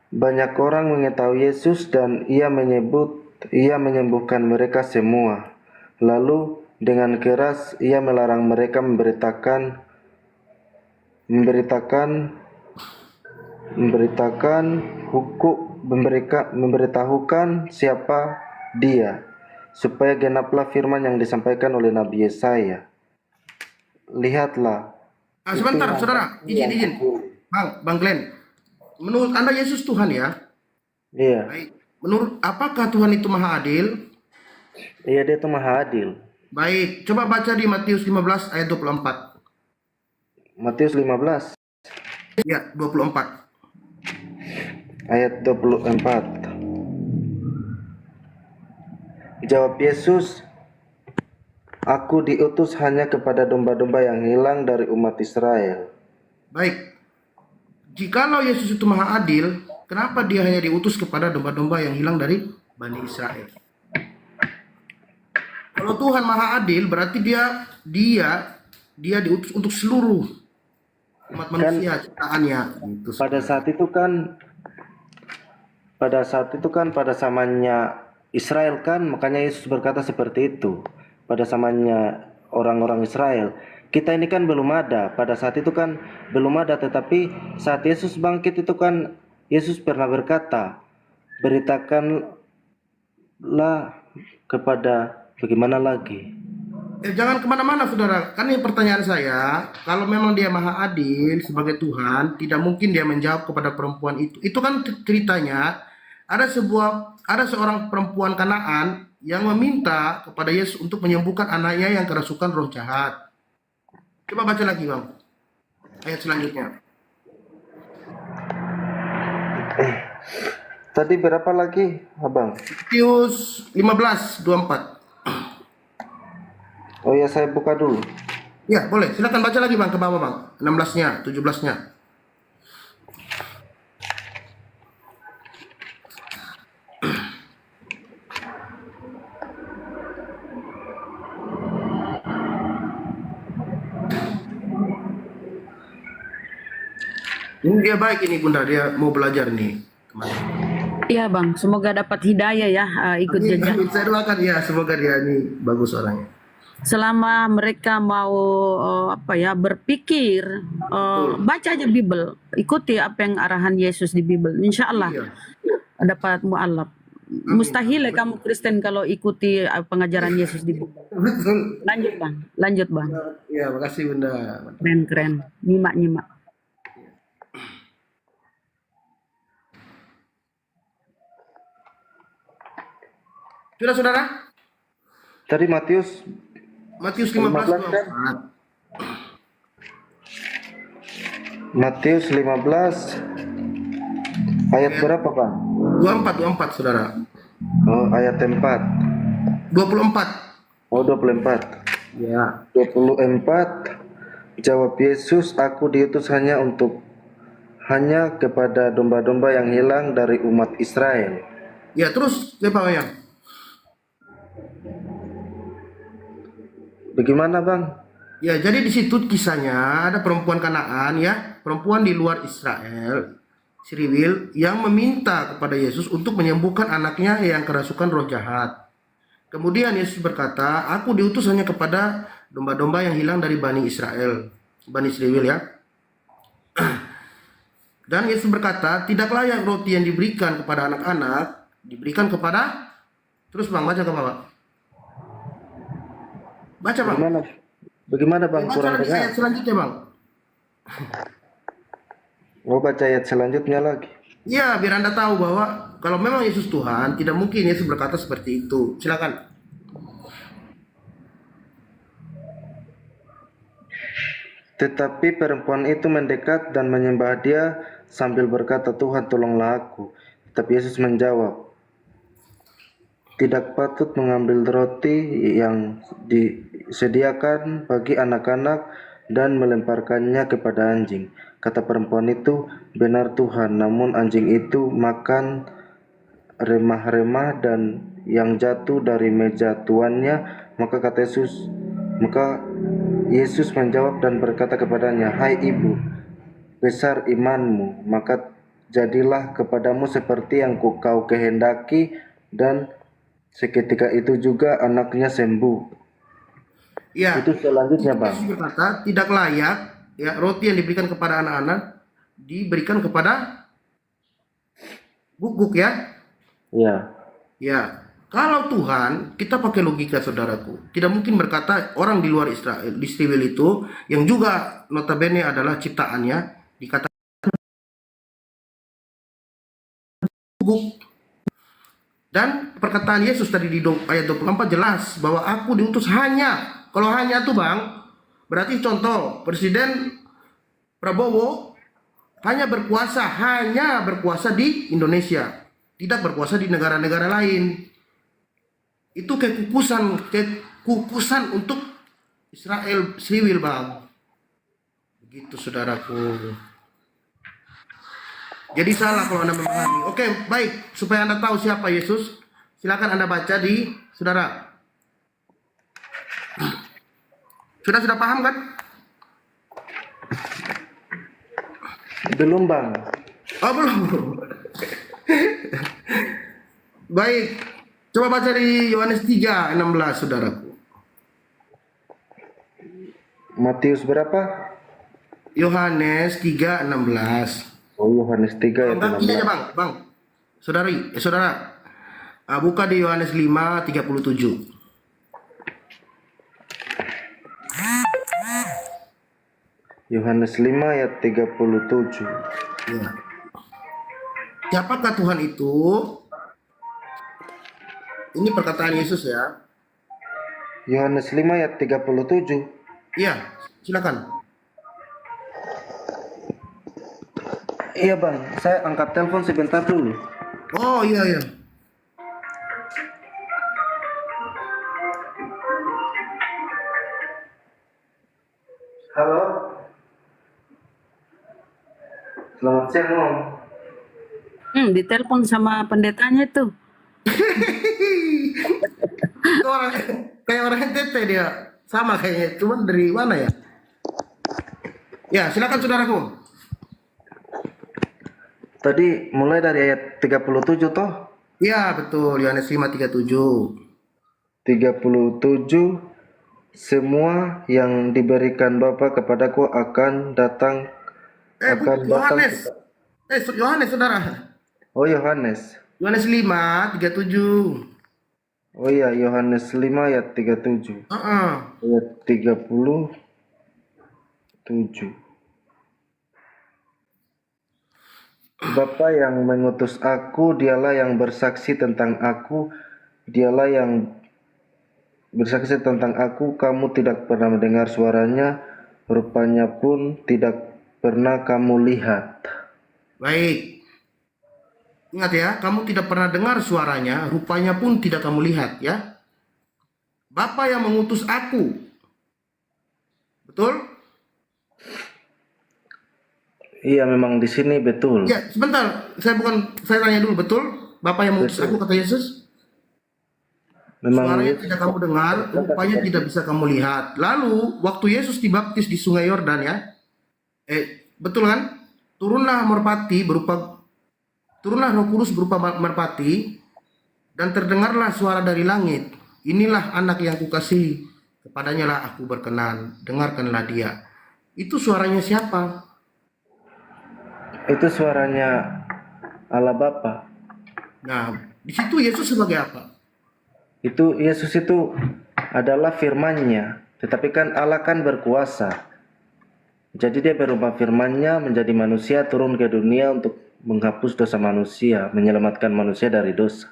[SPEAKER 2] Banyak orang mengetahui Yesus dan ia menyembuhkan mereka semua. Lalu dengan keras ia melarang mereka memberitahukan siapa dia, supaya genaplah firman yang disampaikan oleh Nabi Yesaya. Lihatlah,
[SPEAKER 4] Sebentar, saudara. Izin. Bang Glenn. Menurut Anda Yesus Tuhan ya?
[SPEAKER 2] iya,
[SPEAKER 4] Baik. Menurut apakah Tuhan itu maha adil?
[SPEAKER 2] iya dia itu maha adil.
[SPEAKER 4] Baik, coba baca di Matius 15 ayat 24.
[SPEAKER 2] Matius 15
[SPEAKER 4] Ya, 24.
[SPEAKER 2] ayat 24. Jawab Yesus, aku diutus hanya kepada domba-domba yang hilang dari umat Israel.
[SPEAKER 4] Baik. Jikalau Yesus itu maha adil, kenapa dia hanya diutus kepada domba-domba yang hilang dari Bani Israel? Kalau Tuhan maha adil, berarti dia diutus untuk seluruh umat manusia ciptaannya. Gitu.
[SPEAKER 2] Pada saat itu kan pada zamannya Israel kan, makanya Yesus berkata seperti itu. Pada zamannya orang-orang Israel. Kita ini kan belum ada. Pada saat itu kan belum ada, tetapi saat Yesus bangkit itu kan Yesus pernah berkata, beritakanlah kepada bagaimana lagi.
[SPEAKER 4] Jangan kemana-mana saudara. Kan ini pertanyaan saya, kalau memang dia maha adil sebagai Tuhan, tidak mungkin dia menjawab kepada perempuan itu. Itu kan ceritanya ada seorang perempuan Kanaan yang meminta kepada Yesus untuk menyembuhkan anaknya yang kerasukan roh jahat. Coba baca lagi Bang, ayat selanjutnya.
[SPEAKER 2] Tadi berapa lagi, Abang?
[SPEAKER 4] Matius 15:24.
[SPEAKER 2] Oh ya, saya buka dulu.
[SPEAKER 4] Ya boleh, silakan baca lagi Bang ke bawah Bang, 16-nya, 17-nya. Ini dia baik ini Bunda, dia mau belajar nih.
[SPEAKER 3] Iya Bang, semoga dapat hidayah ya, ikut jejak.
[SPEAKER 4] Saya doakan ya, semoga dia ini bagus orangnya.
[SPEAKER 3] Selama mereka mau berpikir, baca aja Bible, ikuti apa yang arahan Yesus di Bible. Insya Allah
[SPEAKER 4] Iya.
[SPEAKER 3] dapat mualaf. Mustahil ya kamu Kristen kalau ikuti pengajaran Yesus di Bible.
[SPEAKER 4] Betul.
[SPEAKER 3] Lanjut bang.
[SPEAKER 4] Ya, makasih Bunda.
[SPEAKER 3] Keren. Nyimak.
[SPEAKER 4] Sudah saudara?
[SPEAKER 2] Tadi Matius
[SPEAKER 4] 15
[SPEAKER 2] kan? Matius 15 ayat berapa, Bang?
[SPEAKER 4] 24 saudara.
[SPEAKER 2] Oh, ayat 4.
[SPEAKER 4] 24.
[SPEAKER 2] Oh, 24.
[SPEAKER 4] Ya.
[SPEAKER 2] 24. Jawab Yesus, aku diutus hanya kepada domba-domba yang hilang dari umat Israel.
[SPEAKER 4] Ya, terus siapa yang?
[SPEAKER 2] Bagaimana Bang?
[SPEAKER 4] Ya, jadi di situ kisahnya ada perempuan Kanaan ya, perempuan di luar Israel, Sriwil, yang meminta kepada Yesus untuk menyembuhkan anaknya yang kerasukan roh jahat. Kemudian Yesus berkata, aku diutus hanya kepada domba-domba yang hilang dari Bani Israel, Bani Sriwil ya. Dan Yesus berkata, tidak layak roti yang diberikan kepada anak-anak, diberikan kepada, terus Bang, baca ke Bapak. Baca Bang.
[SPEAKER 2] Bagaimana? Bagaimana Bang?
[SPEAKER 4] Baca
[SPEAKER 2] Kurang
[SPEAKER 4] lagi
[SPEAKER 2] dengar.
[SPEAKER 4] ayat selanjutnya Bang.
[SPEAKER 2] Mau baca ayat selanjutnya lagi.
[SPEAKER 4] Ya, biar Anda tahu bahwa kalau memang Yesus Tuhan, tidak mungkin Yesus berkata seperti itu. Silakan.
[SPEAKER 2] Tetapi perempuan itu mendekat dan menyembah dia sambil berkata, Tuhan tolonglah aku. Tetapi Yesus menjawab, tidak patut mengambil roti yang disediakan bagi anak-anak dan melemparkannya kepada anjing. Kata perempuan itu, benar Tuhan, namun anjing itu makan remah-remah dan yang jatuh dari meja tuannya. Maka Yesus menjawab dan berkata kepadanya, hai ibu, besar imanmu, maka jadilah kepadamu seperti yang kau kehendaki. Dan seketika itu juga anaknya sembuh.
[SPEAKER 4] Ya,
[SPEAKER 2] Itu selanjutnya
[SPEAKER 4] itu
[SPEAKER 2] Bang.
[SPEAKER 4] Yesus berkata, tidak layak ya roti yang diberikan kepada anak-anak diberikan kepada guguk ya.
[SPEAKER 2] Ya,
[SPEAKER 4] Ya, kalau Tuhan, kita pakai logika saudaraku, tidak mungkin berkata orang di luar Israel, di Sriwil itu, yang juga notabene adalah ciptaannya, dikatakan guguk. Dan perkataan Yesus tadi di ayat 24 jelas bahwa aku diutus hanya, kalau hanya tuh Bang, berarti contoh Presiden Prabowo hanya berkuasa di Indonesia, tidak berkuasa di negara-negara lain. Itu kekukusan untuk Israel Sriwil Bang. Begitu saudaraku. Jadi salah kalau Anda memahami. Oke, baik. Supaya Anda tahu siapa Yesus, silakan Anda baca di saudara. Sudah paham kan?
[SPEAKER 2] belum Bang.
[SPEAKER 4] Oh, belum. Baik. Coba baca di Yohanes 3:16 saudaraku.
[SPEAKER 2] Matius berapa?
[SPEAKER 4] Yohanes 3:16.
[SPEAKER 2] Oh, Yohanes 3 ayat
[SPEAKER 4] Enggak, ini aja
[SPEAKER 2] 16.
[SPEAKER 4] Bang. Saudara. Buka di Yohanes 5:37.
[SPEAKER 2] Yohanes 5 ayat 37.
[SPEAKER 4] Ya. Siapakah Tuhan itu? Ini perkataan Yesus ya.
[SPEAKER 2] Yohanes 5 ayat 37.
[SPEAKER 4] Iya, silakan.
[SPEAKER 2] Iya Bang, saya angkat telepon sebentar dulu.
[SPEAKER 4] Oh iya.
[SPEAKER 2] Halo. Selamat siang Om.
[SPEAKER 3] Ditelepon sama pendetanya tuh.
[SPEAKER 4] Itu orang kayak orang NTT dia. Sama kayaknya, cuman dari mana ya? Ya, silakan saudaraku.
[SPEAKER 2] Tadi mulai dari ayat 37 toh?
[SPEAKER 4] Iya, betul. Yohanes 5:37.
[SPEAKER 2] 37. Semua yang diberikan Bapa kepadaku akan datang
[SPEAKER 4] Yohanes. Yohanes saudara.
[SPEAKER 2] Oh Yohanes.
[SPEAKER 4] Yohanes 5:37.
[SPEAKER 2] Oh iya, Yohanes 5 ayat 37.
[SPEAKER 4] Heeh.
[SPEAKER 2] Ayat 37. Bapa yang mengutus aku, dialah yang bersaksi tentang aku. Dialah yang bersaksi tentang aku. Kamu tidak pernah mendengar suaranya, rupanya pun tidak pernah kamu lihat.
[SPEAKER 4] Baik. Ingat ya, kamu tidak pernah dengar suaranya, rupanya pun tidak kamu lihat ya. Bapa yang mengutus aku. Betul?
[SPEAKER 2] Iya, memang di sini betul.
[SPEAKER 4] Ya, sebentar. Saya tanya dulu, betul? Bapa yang mengutus aku, kata Yesus.
[SPEAKER 2] Memang
[SPEAKER 4] Suaranya
[SPEAKER 2] Yesus
[SPEAKER 4] tidak kamu dengar, rupanya tidak bisa kamu lihat. Lalu waktu Yesus dibaptis di Sungai Yordan ya, betul kan? Turunlah Roh Kudus berupa merpati, dan terdengarlah suara dari langit. Inilah anak yang kukasihi, kepadanya lah aku berkenan, dengarkanlah dia. Itu suaranya siapa?
[SPEAKER 2] itu suaranya Allah Bapa.
[SPEAKER 4] Nah, di situ Yesus sebagai apa?
[SPEAKER 2] Itu Yesus itu adalah firman-Nya, tetapi kan Allah kan berkuasa. Jadi dia berubah firman-Nya menjadi manusia, turun ke dunia untuk menghapus dosa manusia, menyelamatkan manusia dari dosa.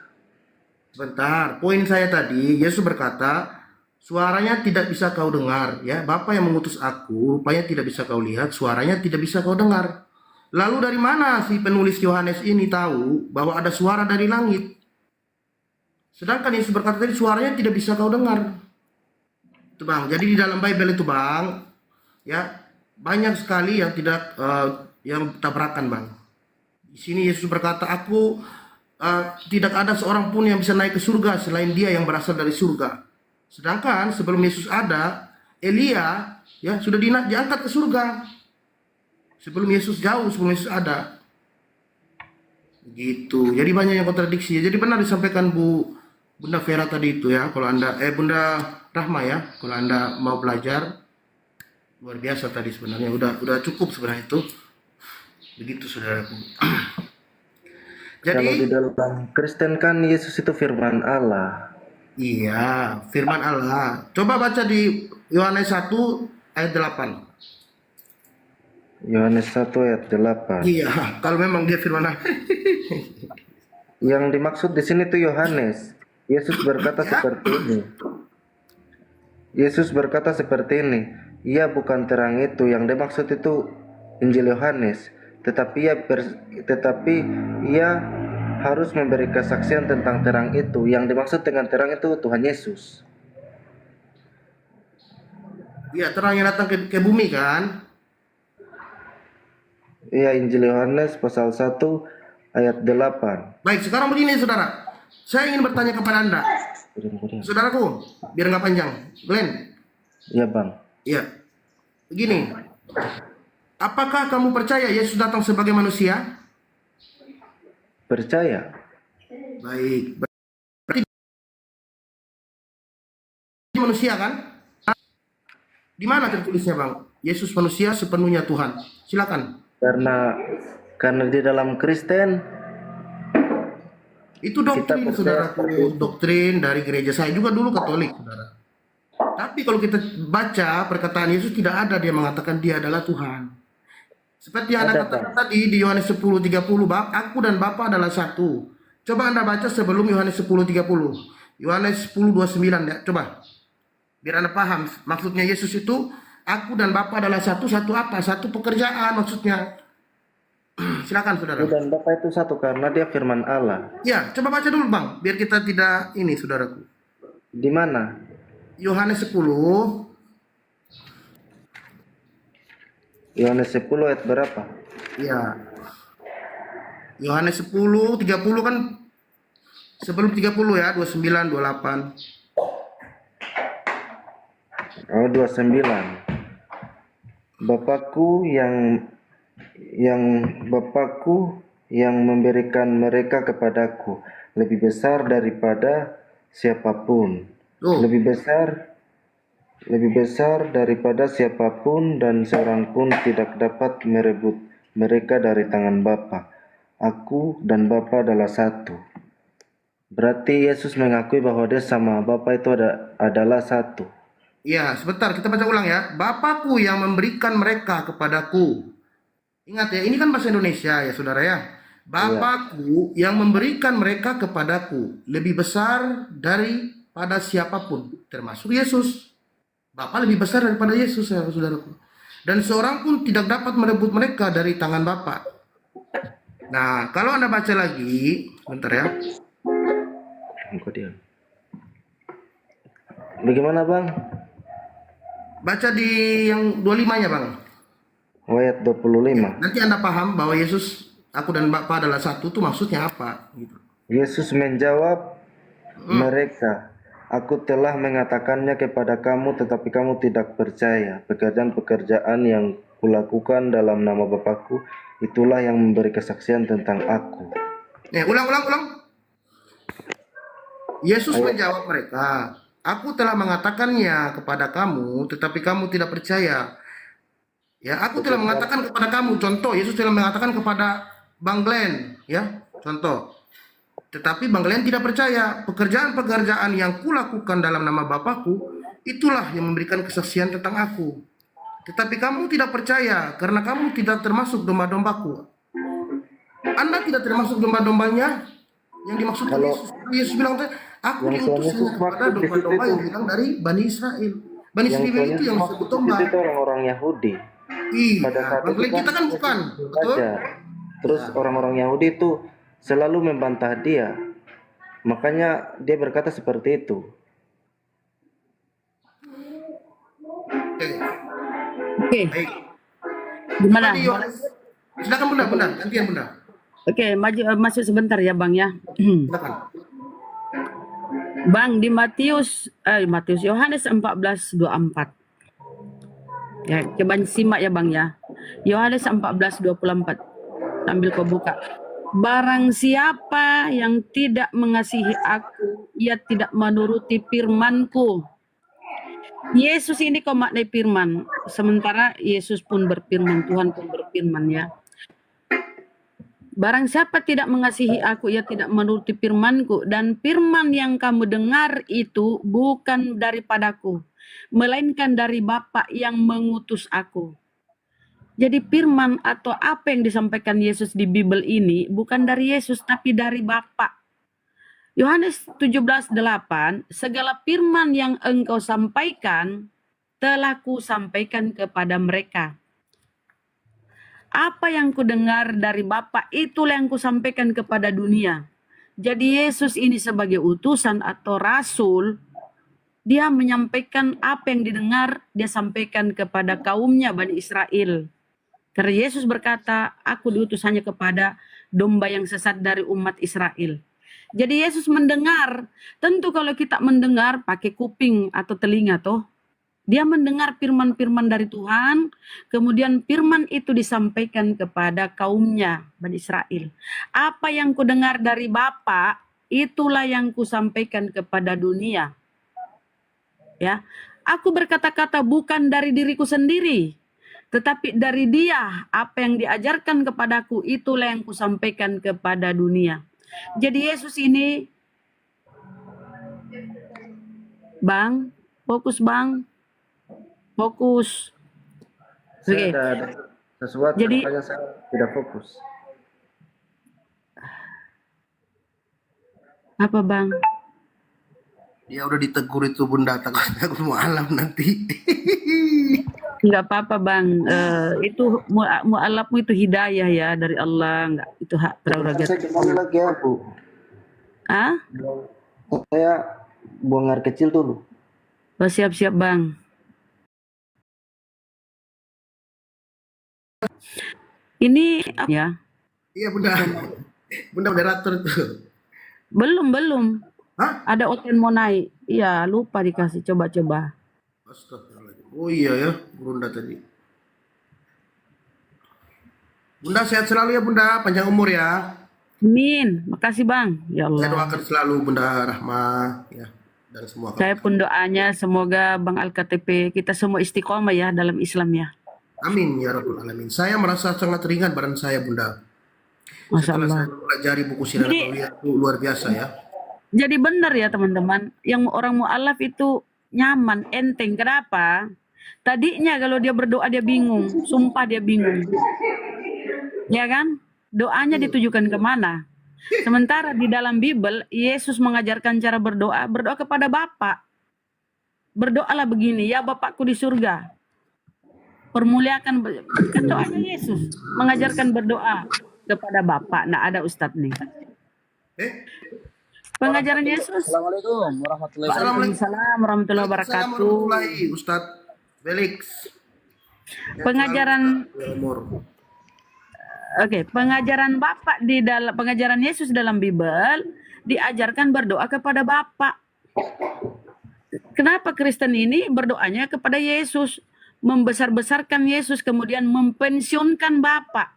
[SPEAKER 4] Sebentar, poin saya tadi, Yesus berkata, suaranya tidak bisa kau dengar, ya. Bapa yang mengutus aku, rupanya tidak bisa kau lihat, suaranya tidak bisa kau dengar. Lalu dari mana si penulis Yohanes ini tahu bahwa ada suara dari langit? Sedangkan Yesus berkata tadi suaranya tidak bisa kau dengar. Itu Bang. Jadi di dalam Bible itu Bang, ya banyak sekali yang tidak yang tabrakan Bang. Di sini Yesus berkata, aku tidak ada seorang pun yang bisa naik ke surga selain dia yang berasal dari surga. Sedangkan sebelum Yesus ada, Elia ya sudah diangkat ke surga. Sebelum Yesus sebelum Yesus ada. Gitu. Jadi banyak yang kontradiksi. Jadi benar disampaikan Bunda Vera tadi itu ya, kalau Anda Bunda Rahma ya, kalau Anda mau belajar luar biasa tadi sebenarnya, udah cukup sebenarnya itu. Begitu saudaraku.
[SPEAKER 2] Kalau di
[SPEAKER 4] Jadi
[SPEAKER 2] dalam Kristen kan Yesus itu firman Allah.
[SPEAKER 4] iya, firman Allah. Coba baca di Yohanes 1 ayat 8.
[SPEAKER 2] Yohanes 1 ayat 8.
[SPEAKER 4] Iya, kalau memang dia firman Allah.
[SPEAKER 2] Yang dimaksud di sini tuh Yohanes. Yesus berkata
[SPEAKER 4] Ya.
[SPEAKER 2] seperti ini. Yesus berkata seperti ini. Ia bukan terang itu. Yang dimaksud itu Injil Yohanes. Tetapi ia harus memberi kesaksian tentang terang itu. Yang dimaksud dengan terang itu Tuhan Yesus.
[SPEAKER 4] Iya, terang yang datang ke bumi kan?
[SPEAKER 2] Iya, Injil Yohanes pasal 1 ayat 8.
[SPEAKER 4] Baik, sekarang begini saudara. Saya ingin bertanya kepada Anda. Saudaraku, biar nggak panjang. Glenn.
[SPEAKER 2] Iya bang.
[SPEAKER 4] Iya. Begini. Apakah kamu percaya Yesus datang sebagai manusia?
[SPEAKER 2] Percaya.
[SPEAKER 4] Baik. Berarti dia manusia kan? Di mana tertulisnya Bang? Yesus manusia sepenuhnya Tuhan. Silakan.
[SPEAKER 2] Karena di dalam Kristen
[SPEAKER 4] Itu doktrin saudaraku, doktrin dari gereja saya juga dulu Katolik, saudara. Tapi kalau kita baca perkataan Yesus tidak ada dia mengatakan dia adalah Tuhan. Seperti yang Anda katakan tadi di Yohanes 10:30, aku dan Bapa adalah satu. Coba Anda baca sebelum Yohanes 10:30. Yohanes 10:29 ya, coba. Biar Anda paham maksudnya Yesus itu aku dan Bapa adalah satu, satu apa? Satu pekerjaan maksudnya. Silakan saudara.
[SPEAKER 2] dan Bapa itu satu karena dia firman Allah.
[SPEAKER 4] Ya, coba baca dulu Bang, biar kita tidak ini saudaraku.
[SPEAKER 2] Di mana?
[SPEAKER 4] Yohanes 10.
[SPEAKER 2] Yohanes 10 ayat berapa?
[SPEAKER 4] Ya. Yohanes 10:30 kan sebelum 30 ya, 29, 28.
[SPEAKER 2] Oh, 29. Bapakku yang memberikan mereka kepadaku lebih besar daripada siapapun.
[SPEAKER 4] Tuh.
[SPEAKER 2] Lebih besar daripada siapapun dan seorang pun tidak dapat merebut mereka dari tangan Bapa. Aku dan Bapa adalah satu. Berarti Yesus mengakui bahwa dia sama Bapa itu adalah satu.
[SPEAKER 4] Ya, sebentar kita baca ulang ya. Bapakku yang memberikan mereka kepadaku. Ingat ya, ini kan bahasa Indonesia ya saudara ya. Bapakku yang memberikan mereka kepadaku lebih besar daripada siapapun, termasuk Yesus. Bapa lebih besar daripada Yesus ya saudaraku. Dan seorang pun tidak dapat merebut mereka dari tangan Bapa. Nah, kalau Anda baca lagi, bentar ya.
[SPEAKER 2] Bagaimana bang?
[SPEAKER 4] Baca di yang 25-nya Bang.
[SPEAKER 2] Ayat 25.
[SPEAKER 4] Nanti Anda paham bahwa Yesus, aku dan Bapa adalah satu, itu maksudnya apa gitu.
[SPEAKER 2] Yesus menjawab mereka, "Aku telah mengatakannya kepada kamu, tetapi kamu tidak percaya. Pekerjaan-pekerjaan yang kulakukan dalam nama Bapakku, itulah yang memberi kesaksian tentang aku."
[SPEAKER 4] Ulang. Yesus menjawab mereka, "Aku telah mengatakannya kepada kamu, tetapi kamu tidak percaya." Ya, aku telah mengatakan kepada kamu, contoh, Yesus telah mengatakan kepada Bang Glenn, ya, contoh. Tetapi Bang Glenn tidak percaya. Pekerjaan-pekerjaan yang kulakukan dalam nama Bapakku, itulah yang memberikan kesaksian tentang aku. Tetapi kamu tidak percaya, karena kamu tidak termasuk domba-dombaku. Anda tidak termasuk domba-dombanya yang dimaksud Yesus. Yesus bilang, aku
[SPEAKER 2] Yang
[SPEAKER 4] diutus
[SPEAKER 2] Yesus
[SPEAKER 4] kepada
[SPEAKER 2] maksud di situ
[SPEAKER 4] domba-domba
[SPEAKER 2] itu,
[SPEAKER 4] yang hilang dari Bani Israel. Bani
[SPEAKER 2] yang
[SPEAKER 4] Israel itu yang disebut domba.
[SPEAKER 2] itu orang-orang Yahudi. Pada
[SPEAKER 4] Iya,
[SPEAKER 2] saat
[SPEAKER 4] Bang
[SPEAKER 2] itu
[SPEAKER 4] Glenn, kita kan bukan, betul?
[SPEAKER 2] aja. Terus orang-orang Yahudi itu selalu membantah dia. Makanya dia berkata seperti itu.
[SPEAKER 4] Oke,
[SPEAKER 3] Oke,
[SPEAKER 4] baik.
[SPEAKER 3] gimana?
[SPEAKER 4] Tadi Yohanes, silakan Bunda, gantian Bunda.
[SPEAKER 3] Oke, masuk sebentar ya Bang ya.
[SPEAKER 4] Silakan.
[SPEAKER 3] Bang, di Yohanes 14:24. Ya, coba simak ya Bang ya. Yohanes 14:24. Sambil kau buka. Barang siapa yang tidak mengasihi aku, ia tidak menuruti firman-Ku. Yesus ini kau maknai firman. Sementara Yesus pun berfirman, Tuhan pun berfirman ya. Barang siapa tidak mengasihi aku, ia tidak menuruti firman-Ku. Dan firman yang kamu dengar itu bukan daripadaku, melainkan dari Bapa yang mengutus aku. Jadi firman atau apa yang disampaikan Yesus di Bible ini bukan dari Yesus, tapi dari Bapa. Yohanes 17:8, segala firman yang engkau sampaikan, telah kusampaikan kepada mereka. Apa yang kudengar dari Bapa, itulah yang kusampaikan kepada dunia. Jadi Yesus ini sebagai utusan atau rasul, dia menyampaikan apa yang didengar, dia sampaikan kepada kaumnya Bani Israel. Karena Yesus berkata, aku diutus hanya kepada domba yang sesat dari umat Israel. Jadi Yesus mendengar. Tentu kalau kita mendengar pakai kuping atau telinga toh, dia mendengar firman-firman dari Tuhan, kemudian firman itu disampaikan kepada kaumnya, Bani Israel. Apa yang kudengar dari Bapa, itulah yang kusampaikan kepada dunia. Ya, aku berkata-kata bukan dari diriku sendiri, tetapi dari Dia. Apa yang diajarkan kepadaku, itulah yang kusampaikan kepada dunia. Jadi Yesus ini, Bang, fokus Bang. Fokus.
[SPEAKER 2] Saya
[SPEAKER 3] Oke.
[SPEAKER 2] ada sesuatu,
[SPEAKER 3] Jadi-
[SPEAKER 2] makanya saya tidak fokus.
[SPEAKER 3] Apa Bang?
[SPEAKER 4] Dia udah ditegur itu Bunda, takut mau alam nanti.
[SPEAKER 3] Enggak apa-apa Bang. Itu mu'alafmu itu hidayah ya dari Allah. Enggak, itu hak prerogatif.
[SPEAKER 2] Saya kembali lagi ya Bu.
[SPEAKER 3] Ah?
[SPEAKER 2] Saya buang air kecil dulu.
[SPEAKER 3] Oh, siap-siap Bang. Ini apa ya?
[SPEAKER 4] Iya Bunda. Bunda moderator itu.
[SPEAKER 3] Belum.
[SPEAKER 4] Hah?
[SPEAKER 3] Ada Oten mau naik. Iya, lupa dikasih. Coba.
[SPEAKER 4] Astagfirullahaladzim. Oh iya ya, Bunda tadi. Bunda sehat selalu ya Bunda, panjang umur ya.
[SPEAKER 3] Amin. Makasih Bang. Ya
[SPEAKER 4] Saya
[SPEAKER 3] Allah.
[SPEAKER 4] doakan selalu Bunda Rahma ya, dan semua
[SPEAKER 3] Saya pun doanya semoga Bang Al-KTP kita semua istiqomah ya dalam Islam ya.
[SPEAKER 4] Amin ya Rabbal Alamin. Saya merasa sangat ringan badan saya Bunda.
[SPEAKER 3] Masya
[SPEAKER 4] Setelah
[SPEAKER 3] Allah.
[SPEAKER 4] saya mempelajari buku Sirah
[SPEAKER 3] Jadi-
[SPEAKER 4] Nabawiyah itu luar biasa ya.
[SPEAKER 3] Jadi benar ya teman-teman, yang orang mu'alaf itu nyaman, enteng. Kenapa? Tadinya kalau dia berdoa dia bingung, sumpah dia bingung. Ya kan? Doanya ditujukan kemana? Sementara di dalam Bible, Yesus mengajarkan cara berdoa kepada Bapa. Berdoalah begini, ya Bapakku di surga. Permuliakan, kan doanya Yesus. Mengajarkan berdoa kepada Bapa. Nah ada Ustadz nih. Pengajaran Yesus.
[SPEAKER 5] Assalamualaikum warahmatullahi wabarakatuh.
[SPEAKER 3] Waalaikumsalam warahmatullahi wabarakatuh.
[SPEAKER 4] Assalamualaikum Ustadz Felix.
[SPEAKER 3] Pengajaran
[SPEAKER 4] Umur.
[SPEAKER 3] Oke, pengajaran Bapak di dalam pengajaran Yesus dalam Bible diajarkan berdoa kepada Bapak. Kenapa Kristen ini berdoanya kepada Yesus, membesar-besarkan Yesus, kemudian mempensiunkan Bapak.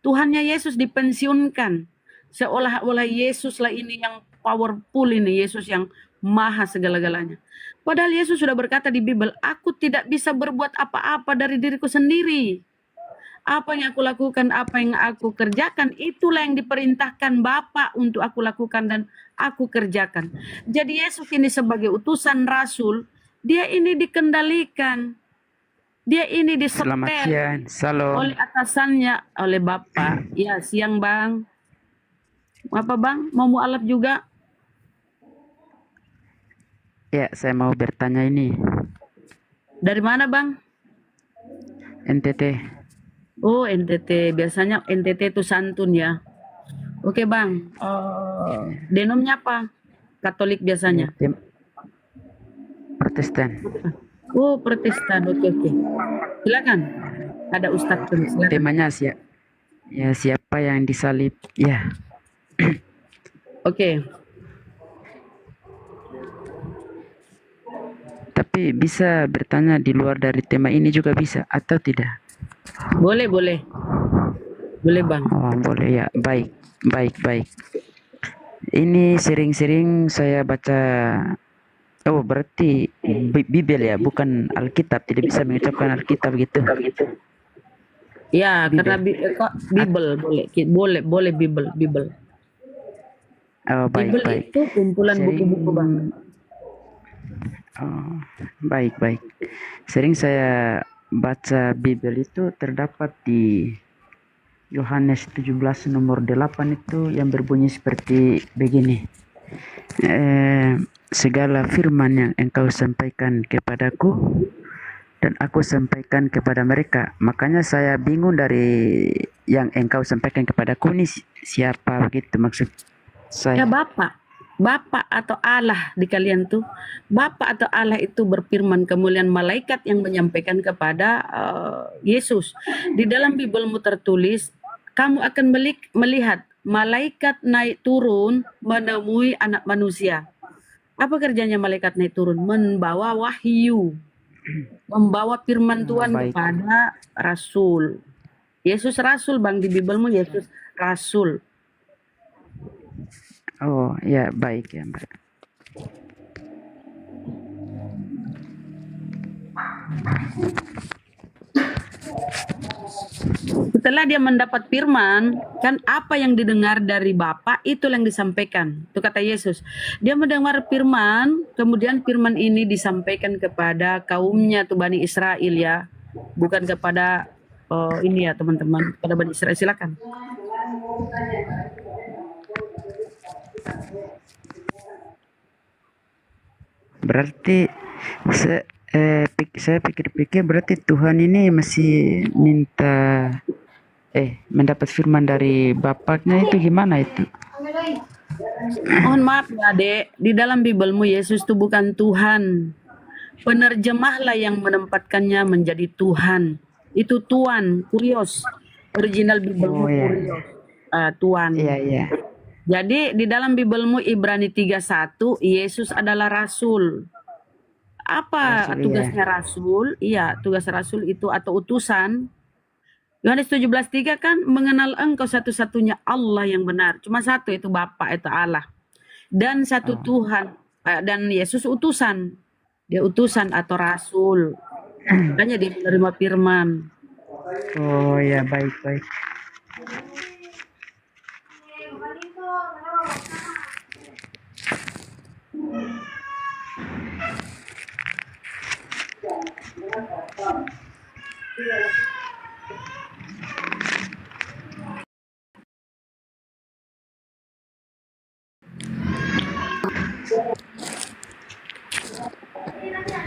[SPEAKER 3] Tuhannya Yesus dipensiunkan, seolah-olah Yesuslah ini yang powerful, ini Yesus yang maha segala-galanya. Padahal Yesus sudah berkata di Bible, aku tidak bisa berbuat apa-apa dari diriku sendiri. Apa yang aku lakukan, apa yang aku kerjakan, itulah yang diperintahkan Bapa untuk aku lakukan dan aku kerjakan. Jadi Yesus ini sebagai utusan rasul, dia ini dikendalikan, dia ini
[SPEAKER 5] Selamat
[SPEAKER 3] disetel
[SPEAKER 5] siang, salam.
[SPEAKER 3] oleh atasannya, oleh Bapa. Ya, siang Bang. Apa Bang? Mau mualaf juga?
[SPEAKER 5] Ya, saya mau bertanya ini.
[SPEAKER 3] Dari mana Bang?
[SPEAKER 5] NTT.
[SPEAKER 3] Oh, NTT. Biasanya NTT itu santun ya. Oke Bang. Denomnya apa? Katolik biasanya.
[SPEAKER 5] Protestan.
[SPEAKER 3] Oh, Protestan. Oke. Silakan. Ada Ustadz pun. Silakan.
[SPEAKER 5] Temanya siapa yang disalib? Ya,
[SPEAKER 3] Oke.
[SPEAKER 5] tapi bisa bertanya di luar dari tema ini juga bisa atau tidak?
[SPEAKER 3] Boleh Bang.
[SPEAKER 5] Oh, boleh ya. Baik. Ini sering-sering saya baca. Oh, berarti Bible ya, bukan Alkitab. Tidak bisa mengucapkan Alkitab gitu.
[SPEAKER 3] Ya, karena kok Bible boleh Bible.
[SPEAKER 5] Oh,
[SPEAKER 3] Bible
[SPEAKER 5] baik.
[SPEAKER 3] itu kumpulan buku-buku Bang.
[SPEAKER 5] Oh, baik. Sering saya baca Bible itu terdapat di Yohanes 17 nomor 8 itu yang berbunyi seperti begini. Segala firman yang engkau sampaikan kepadaku dan aku sampaikan kepada mereka. Makanya saya bingung dari yang engkau sampaikan kepadaku ini siapa begitu maksud
[SPEAKER 3] Ya
[SPEAKER 5] saya.
[SPEAKER 3] Bapak atau Allah di kalian tuh. Bapak atau Allah itu berfirman, kemudian malaikat yang menyampaikan kepada Yesus. Di dalam Biblemu tertulis, kamu akan melihat malaikat naik turun menemui anak manusia. Apa kerjanya malaikat naik turun? Membawa wahyu. Membawa firman Tuhan
[SPEAKER 5] Baik.
[SPEAKER 3] kepada rasul. Yesus rasul Bang, di Biblemu Yesus rasul.
[SPEAKER 5] Oh, ya baik ya, Mbak.
[SPEAKER 3] Setelah dia mendapat firman, kan apa yang didengar dari Bapa itu yang disampaikan. Itu kata Yesus. Dia mendengar firman, kemudian firman ini disampaikan kepada kaumnya tuh Bani Israel ya. Bukan kepada ini ya teman-teman, kepada Bani Israel. Silakan.
[SPEAKER 5] Berarti saya pikir-pikir berarti Tuhan ini masih minta mendapat firman dari Bapaknya itu gimana itu?
[SPEAKER 3] Mohon maaf ya Dek, di dalam Biblemu Yesus itu bukan Tuhan. Penerjemahlah yang menempatkannya menjadi Tuhan. Itu Tuan, Kurios. Original Biblemu
[SPEAKER 5] Oh ya,
[SPEAKER 3] Kurios. Tuan.
[SPEAKER 5] iya.
[SPEAKER 3] Jadi di dalam Biblemu Ibrani 3:1 Yesus adalah rasul. Apa
[SPEAKER 5] Rasul,
[SPEAKER 3] tugasnya rasul? Iya, tugas rasul itu atau utusan. Yohanes 17:3 kan mengenal engkau satu-satunya Allah yang benar. Cuma satu, itu Bapa, itu Allah. Dan satu Tuhan. Dan Yesus utusan. Dia utusan atau rasul. Makanya dia menerima firman.
[SPEAKER 5] Oh ya, baik.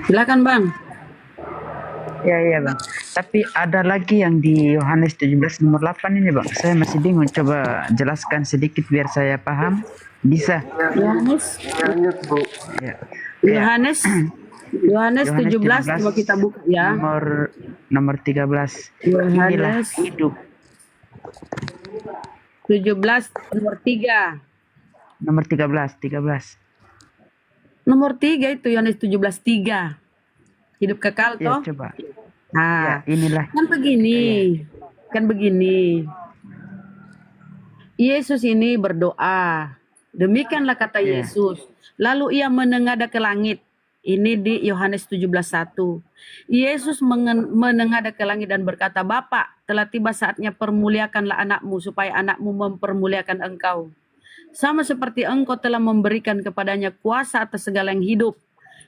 [SPEAKER 3] Silakan Bang.
[SPEAKER 5] Iya Bang. Tapi ada lagi yang di Yohanes 17 nomor 8 ini Bang. Saya masih bingung. Coba jelaskan sedikit biar saya paham. Bisa?
[SPEAKER 3] Yohanes
[SPEAKER 2] Lanjut, Bu.
[SPEAKER 5] Ya.
[SPEAKER 3] Yohanes 17 coba kita buka ya.
[SPEAKER 5] Nomor 13. Inilah
[SPEAKER 3] Yohanes
[SPEAKER 5] hidup.
[SPEAKER 3] 17 nomor 3.
[SPEAKER 5] Nomor 13.
[SPEAKER 3] Nomor 3 itu Yohanes 17:3. Hidup kekal
[SPEAKER 5] Ya,
[SPEAKER 3] toh.
[SPEAKER 5] coba.
[SPEAKER 3] Nah,
[SPEAKER 5] Ya, inilah.
[SPEAKER 3] kan begini. Kan begini. Yesus ini berdoa. Demikianlah kata
[SPEAKER 5] Ya.
[SPEAKER 3] Yesus. Lalu ia menengadah ke langit. Ini di Yohanes 17:1. Yesus menengadah ke langit dan berkata, Bapa, telah tiba saatnya permuliakanlah anakmu supaya anakmu mempermuliakan engkau. Sama seperti engkau telah memberikan kepadanya kuasa atas segala yang hidup.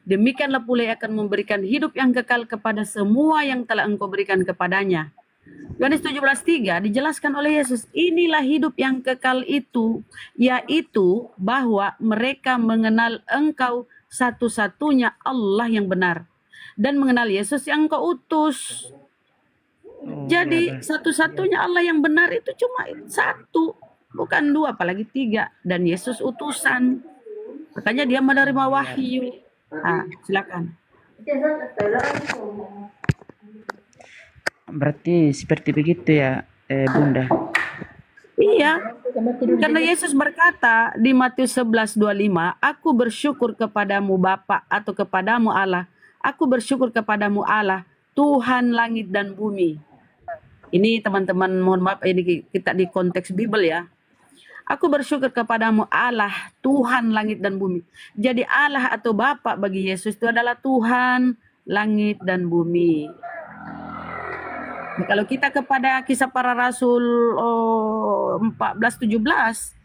[SPEAKER 3] Demikianlah pula ia akan memberikan hidup yang kekal kepada semua yang telah engkau berikan kepadanya. Yohanes 17:3 dijelaskan oleh Yesus, inilah hidup yang kekal itu, yaitu bahwa mereka mengenal engkau satu-satunya Allah yang benar dan mengenal Yesus yang engkau utus. Jadi satu-satunya Allah yang benar itu cuma satu, bukan dua, apalagi tiga. Dan Yesus utusan. Makanya dia menerima wahyu. Silakan.
[SPEAKER 5] Berarti seperti begitu ya, Bunda.
[SPEAKER 3] Iya, karena Yesus berkata di Matius 11:25, Aku bersyukur kepadamu Bapa atau kepadamu Allah. Aku bersyukur kepadamu Allah, Tuhan langit dan bumi. Ini teman-teman, mohon maaf, ini kita di konteks Bible ya. Aku bersyukur kepadamu Allah, Tuhan langit dan bumi. Jadi Allah atau Bapa bagi Yesus itu adalah Tuhan langit dan bumi. Nah, kalau kita kepada Kisah Para Rasul 14:17,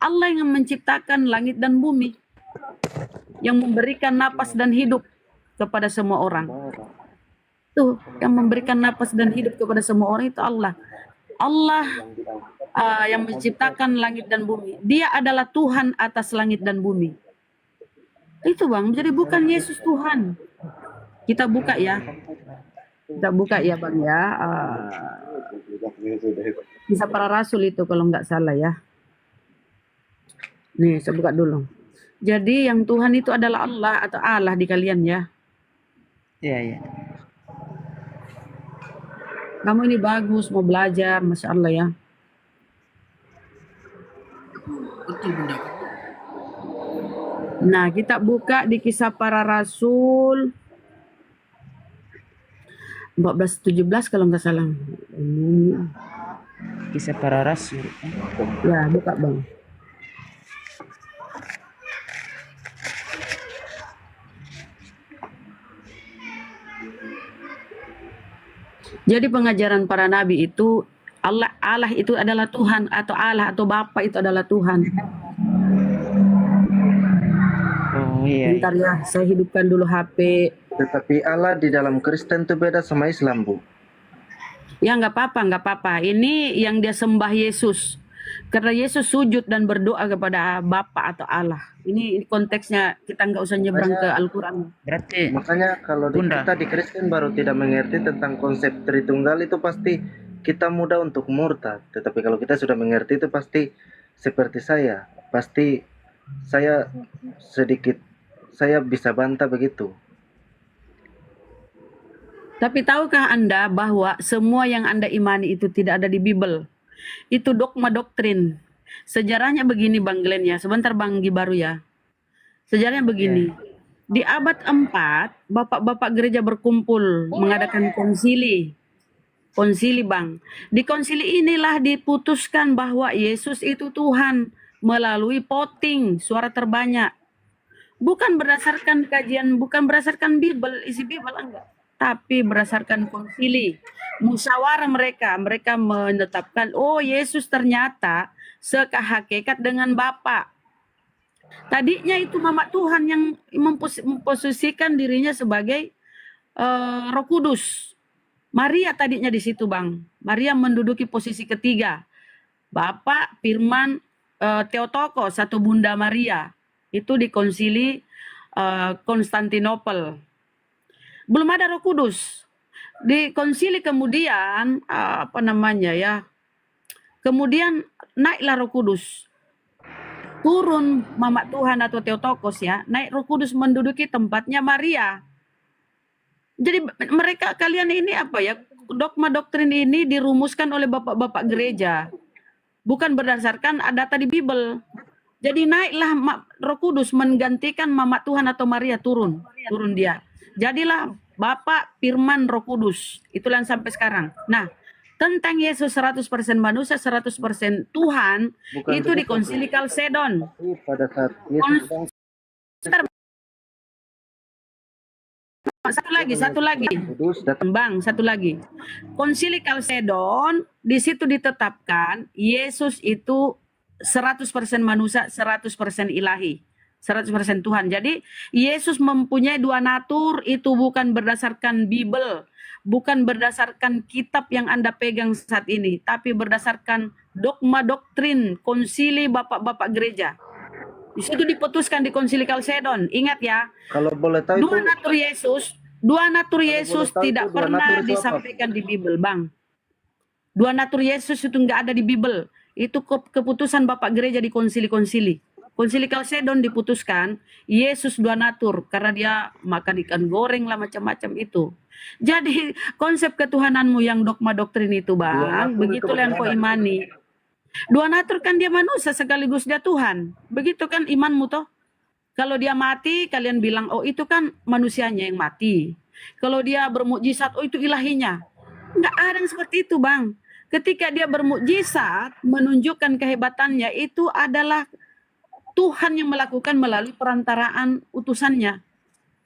[SPEAKER 3] Allah yang menciptakan langit dan bumi, yang memberikan napas dan hidup kepada semua orang. Tuh, yang memberikan napas dan hidup kepada semua orang itu Allah. Allah yang menciptakan langit dan bumi. Dia adalah Tuhan atas langit dan bumi. Itu Bang, jadi bukan Yesus Tuhan. Kita buka ya. Kita buka ya Bang ya. Kisah Para Rasul itu kalau nggak salah ya. Nih, saya buka dulu. Jadi yang Tuhan itu adalah Allah atau Allah di kalian ya.
[SPEAKER 5] Iya.
[SPEAKER 3] Kamu ini bagus, mau belajar, Masya Allah ya.
[SPEAKER 4] Betul Bunda.
[SPEAKER 3] Nah, kita buka di Kisah Para Rasul 14:17 kalau nggak salah.
[SPEAKER 5] Kisah Para Rasul.
[SPEAKER 3] Ya, buka Bang. Jadi pengajaran para nabi itu Allah itu adalah Tuhan, atau Allah atau Bapa itu adalah Tuhan.
[SPEAKER 5] Oh iya.
[SPEAKER 3] Bentar ya, saya hidupkan dulu HP.
[SPEAKER 2] Tetapi Allah di dalam Kristen itu beda sama Islam, Bu.
[SPEAKER 3] Ya nggak apa-apa. Ini yang dia sembah Yesus. Karena Yesus sujud dan berdoa kepada Bapa atau Allah. Ini konteksnya, kita nggak usah nyebrang ke Al-Quran.
[SPEAKER 5] Berarti
[SPEAKER 2] Makanya kalau
[SPEAKER 5] Bunda.
[SPEAKER 2] kita di Kristen baru tidak mengerti tentang konsep Tritunggal itu pasti kita mudah untuk murtad. Tetapi kalau kita sudah mengerti itu pasti seperti pasti saya saya bisa bantah begitu.
[SPEAKER 3] Tapi tahukah Anda bahwa semua yang Anda imani itu tidak ada di Bible? Itu dogma doktrin. Sejarahnya begini Bang Glenn ya. Sebentar Bang Gibaru ya. Sejarahnya begini. Di abad 4, bapak-bapak gereja berkumpul mengadakan konsili. Konsili Bang. Di konsili inilah diputuskan bahwa Yesus itu Tuhan melalui voting suara terbanyak. Bukan berdasarkan kajian, bukan berdasarkan Bible, isi Bible enggak. Tapi berdasarkan konsili, musyawarah mereka menetapkan, oh Yesus ternyata sehakikat dengan Bapa. Tadinya itu Mama Tuhan yang memposisikan dirinya sebagai Roh Kudus. Maria tadinya di situ Bang. Maria menduduki posisi ketiga. Bapa, Firman, Theotokos, satu Bunda Maria. Itu di konsili Konstantinopel. Belum ada Roh Kudus. Di konsili kemudian kemudian naiklah Roh Kudus. Turun Mama Tuhan atau Theotokos ya, naik Roh Kudus menduduki tempatnya Maria. Jadi mereka, kalian ini apa ya? dogma doktrin ini dirumuskan oleh bapak-bapak gereja, bukan berdasarkan data di Bible. Jadi naiklah Roh Kudus menggantikan Mama Tuhan atau Maria turun dia. Jadilah Bapak Firman Roh Kudus. Itulah yang sampai sekarang. Nah, tentang Yesus 100% manusia, 100% Tuhan,
[SPEAKER 2] Bukan
[SPEAKER 3] itu di
[SPEAKER 2] begitu,
[SPEAKER 3] Konsili Kalsedon.
[SPEAKER 2] Tapi pada saat Yesus sedang
[SPEAKER 3] Satu lagi.
[SPEAKER 2] kudus datang
[SPEAKER 3] Bang, satu lagi. Konsili Kalsedon, di situ ditetapkan Yesus itu 100% manusia, 100% ilahi. 100% Tuhan. Jadi Yesus mempunyai dua natur, itu bukan berdasarkan Bible, bukan berdasarkan kitab yang Anda pegang saat ini, tapi berdasarkan dogma doktrin konsili bapak-bapak gereja. Di situ diputuskan di Konsili Kalsedon. Ingat ya,
[SPEAKER 2] kalau boleh tahu itu
[SPEAKER 3] dua natur Yesus
[SPEAKER 2] tahu
[SPEAKER 3] tidak
[SPEAKER 2] itu dua
[SPEAKER 3] pernah
[SPEAKER 2] natur itu apa?
[SPEAKER 3] disampaikan di Bible, Bang. Dua natur Yesus itu nggak ada di Bible. Itu keputusan Bapak Gereja di konsili-konsili. Konsili Kalsedon diputuskan Yesus dua natur karena dia makan ikan goreng lah macam-macam itu. Jadi konsep ketuhananmu yang dogma doktrin itu, Bang,
[SPEAKER 2] natur
[SPEAKER 3] begitulah
[SPEAKER 2] itu
[SPEAKER 3] yang kau imani. Dua natur kan dia manusia sekaligus dia Tuhan. Begitu kan imanmu toh? Kalau dia mati, kalian bilang, oh itu kan manusianya yang mati. Kalau dia bermukjizat, oh itu ilahinya. Enggak ada yang seperti itu, Bang. Ketika dia bermukjizat, menunjukkan kehebatannya, itu adalah Tuhan yang melakukan melalui perantaraan utusannya.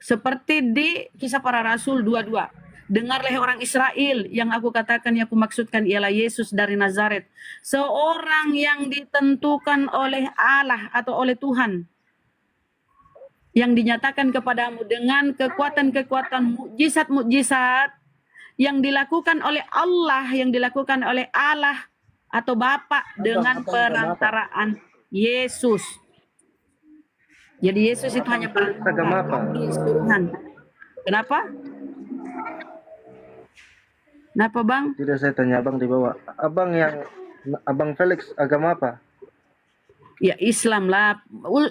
[SPEAKER 3] Seperti di Kisah Para Rasul 22. Dengarlah orang Israel, yang aku katakan, yang aku maksudkan ialah Yesus dari Nazaret. Seorang yang ditentukan oleh Allah atau oleh Tuhan. Yang dinyatakan kepadamu dengan kekuatan-kekuatan mukjizat-mukjizat yang dilakukan oleh Allah atau Bapa dengan perantaraan Yesus. Jadi Yesus itu hanya
[SPEAKER 2] agama apa?
[SPEAKER 3] Tuhan. Kenapa? Kenapa, Bang?
[SPEAKER 2] Tidak, saya tanya abang di bawah. Abang Felix agama apa?
[SPEAKER 3] Ya Islam lah.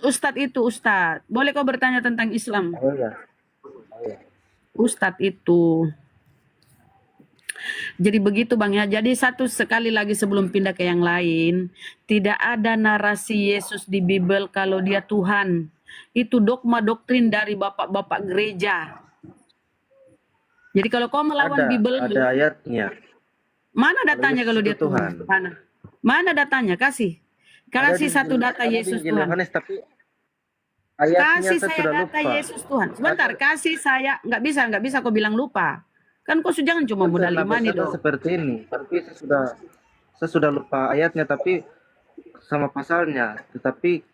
[SPEAKER 3] Ustadz itu Ustadz. Boleh kau bertanya tentang Islam?
[SPEAKER 2] Oh ya.
[SPEAKER 3] Ustadz itu. Jadi begitu Bang ya. Jadi satu sekali lagi sebelum pindah ke yang lain, tidak ada narasi Yesus di Bible kalau dia Tuhan. Itu dogma doktrin dari bapak-bapak gereja. Jadi kalau kau melawan Bible,
[SPEAKER 2] ada ayatnya.
[SPEAKER 3] mana datanya kalau dia
[SPEAKER 2] Tuhan.
[SPEAKER 3] Tuhan? Mana datanya? Kasih satu data Yesus Tuhan.
[SPEAKER 2] Yohanes, tapi ayatnya
[SPEAKER 3] Kasih
[SPEAKER 2] saya
[SPEAKER 3] saya
[SPEAKER 2] sudah
[SPEAKER 3] data
[SPEAKER 2] lupa.
[SPEAKER 3] Yesus Tuhan. Sebentar, kasih saya. Nggak bisa kau bilang lupa. Kan kau jangan cuma modal imani dong.
[SPEAKER 2] Seperti ini, tapi saya sudah lupa ayatnya, tapi sama pasalnya, tetapi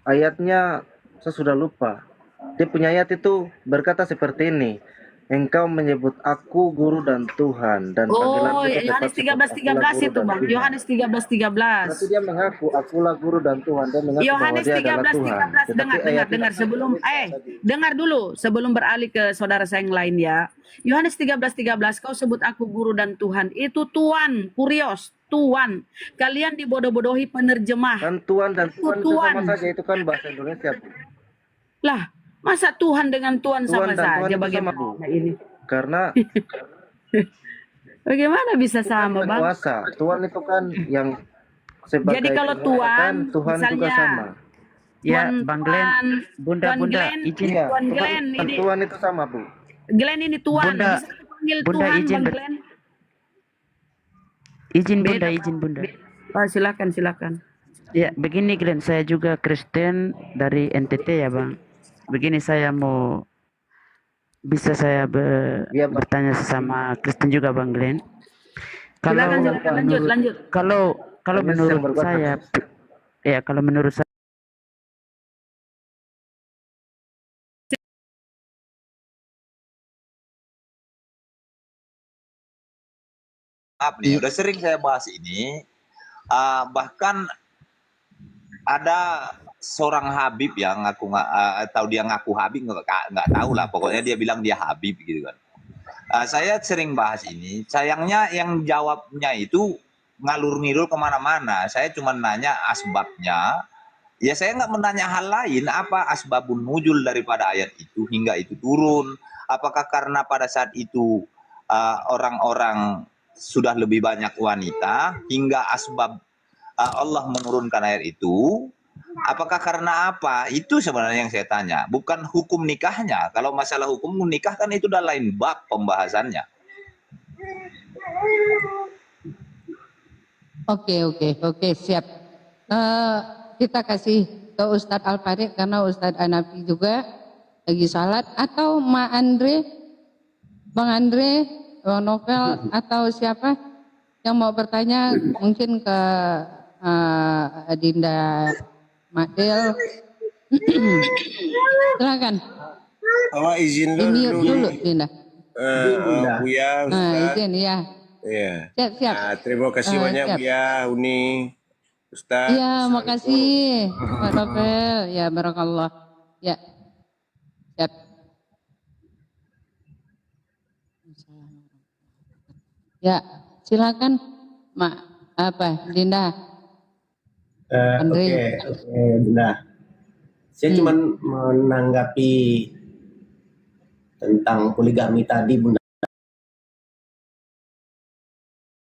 [SPEAKER 2] ayatnya saya sudah lupa. Dia punya ayat itu berkata seperti ini. Engkau menyebut aku guru dan Tuhan dan
[SPEAKER 3] Oh,
[SPEAKER 2] panggilanku
[SPEAKER 3] Yohanes
[SPEAKER 2] tetap
[SPEAKER 3] 13:13 itu, Bang. Yohanes 13:13.
[SPEAKER 2] Tapi dia mengaku akulah guru dan Tuhan. Dia mengaku
[SPEAKER 3] Yohanes
[SPEAKER 2] bahwa dia adalah Tuhan.
[SPEAKER 3] 13:13 dengar sebelum dengar dulu sebelum beralih ke saudara saya yang lain ya. Yohanes 13:13 kau sebut aku guru dan Tuhan. Itu Tuhan, kurios, Tuhan. Kalian dibodoh-bodohi penerjemah.
[SPEAKER 2] Kan Tuhan dan Tuhan itu
[SPEAKER 3] Tuhan.
[SPEAKER 2] sama saja, itu kan bahasa Indonesia. Bu.
[SPEAKER 3] Lah, masa Tuhan dengan Tuhan sama
[SPEAKER 2] Tuhan dan Tuhan
[SPEAKER 3] saja
[SPEAKER 2] itu
[SPEAKER 3] bagaimana
[SPEAKER 2] sama, Bu.
[SPEAKER 3] ini?
[SPEAKER 2] Karena
[SPEAKER 3] Bagaimana bisa sama, Bang?
[SPEAKER 2] penguasa. Tuhan itu kan yang sebagai
[SPEAKER 3] Jadi kalau
[SPEAKER 2] penguasa kan,
[SPEAKER 3] Tuhan,
[SPEAKER 2] Tuhan juga
[SPEAKER 3] misalnya
[SPEAKER 2] sama.
[SPEAKER 5] Ya,
[SPEAKER 3] Tuan-
[SPEAKER 5] Bang Glenn,
[SPEAKER 3] Tuan-
[SPEAKER 5] Bunda,
[SPEAKER 3] Tuan
[SPEAKER 5] Bunda,
[SPEAKER 3] Glenn,
[SPEAKER 5] izin.
[SPEAKER 2] Iya,
[SPEAKER 3] Tuan
[SPEAKER 2] Tuhan,
[SPEAKER 3] Glenn ini.
[SPEAKER 2] Tuhan itu sama, Bu.
[SPEAKER 3] Glenn ini Tuhan.
[SPEAKER 5] Bunda-
[SPEAKER 3] Bisa dipanggil
[SPEAKER 5] Bunda
[SPEAKER 3] Tuhan,
[SPEAKER 5] izin
[SPEAKER 3] Bang
[SPEAKER 5] ber-
[SPEAKER 3] Glenn.
[SPEAKER 5] Izin Bunda,
[SPEAKER 3] Beda,
[SPEAKER 5] izin Bunda.
[SPEAKER 3] Oh, silakan.
[SPEAKER 5] Ya, begini Glenn, saya juga Kristen dari NTT ya Bang. Begini saya mau bisa saya
[SPEAKER 2] Iya, Bang.
[SPEAKER 5] bertanya sesama Kristen juga Bang Glenn. Kalau
[SPEAKER 3] Silakan lanjut.
[SPEAKER 5] kalau
[SPEAKER 2] Kami
[SPEAKER 5] menurut
[SPEAKER 2] sedang berbuat
[SPEAKER 5] saya ya kalau menurut saya
[SPEAKER 6] Maaf nih, udah sering saya bahas ini. Bahkan ada seorang Habib yang ngaku atau dia ngaku Habib nggak tahu lah. Pokoknya dia bilang dia Habib gitu kan. Saya sering bahas ini. Sayangnya yang jawabnya itu ngalur ngidul kemana-mana. Saya cuma nanya asbabnya. Ya saya nggak menanya hal lain. Apa asbabun nuzul daripada ayat itu hingga itu turun? Apakah karena pada saat itu orang-orang sudah lebih banyak wanita hingga asbab Allah menurunkan ayat itu. Apakah karena apa? Itu sebenarnya yang saya tanya. Bukan hukum nikahnya. Kalau masalah hukum nikah kan itu udah lain bab pembahasannya.
[SPEAKER 7] Oke, siap. Kita kasih ke Ustadz Al-Farid karena Ustadz Anafi juga lagi salat, atau Bang Andre, Bang Novel, atau siapa yang mau bertanya, mungkin ke Dinda Madel. Silakan.
[SPEAKER 8] Awak izin
[SPEAKER 7] Ini dulu Dinda.
[SPEAKER 8] Buya,
[SPEAKER 7] Izin ya.
[SPEAKER 8] Iya.
[SPEAKER 7] Siap.
[SPEAKER 8] Terima kasih banyak
[SPEAKER 7] siap.
[SPEAKER 8] Buya, Uni, Ustaz.
[SPEAKER 7] Iya, makasih Pak Novel. Ya, barakallah. Ya. Siap. Ya, silakan Dinda. Andre.
[SPEAKER 8] Oke, nah, saya cuma menanggapi tentang poligami tadi, Bunda.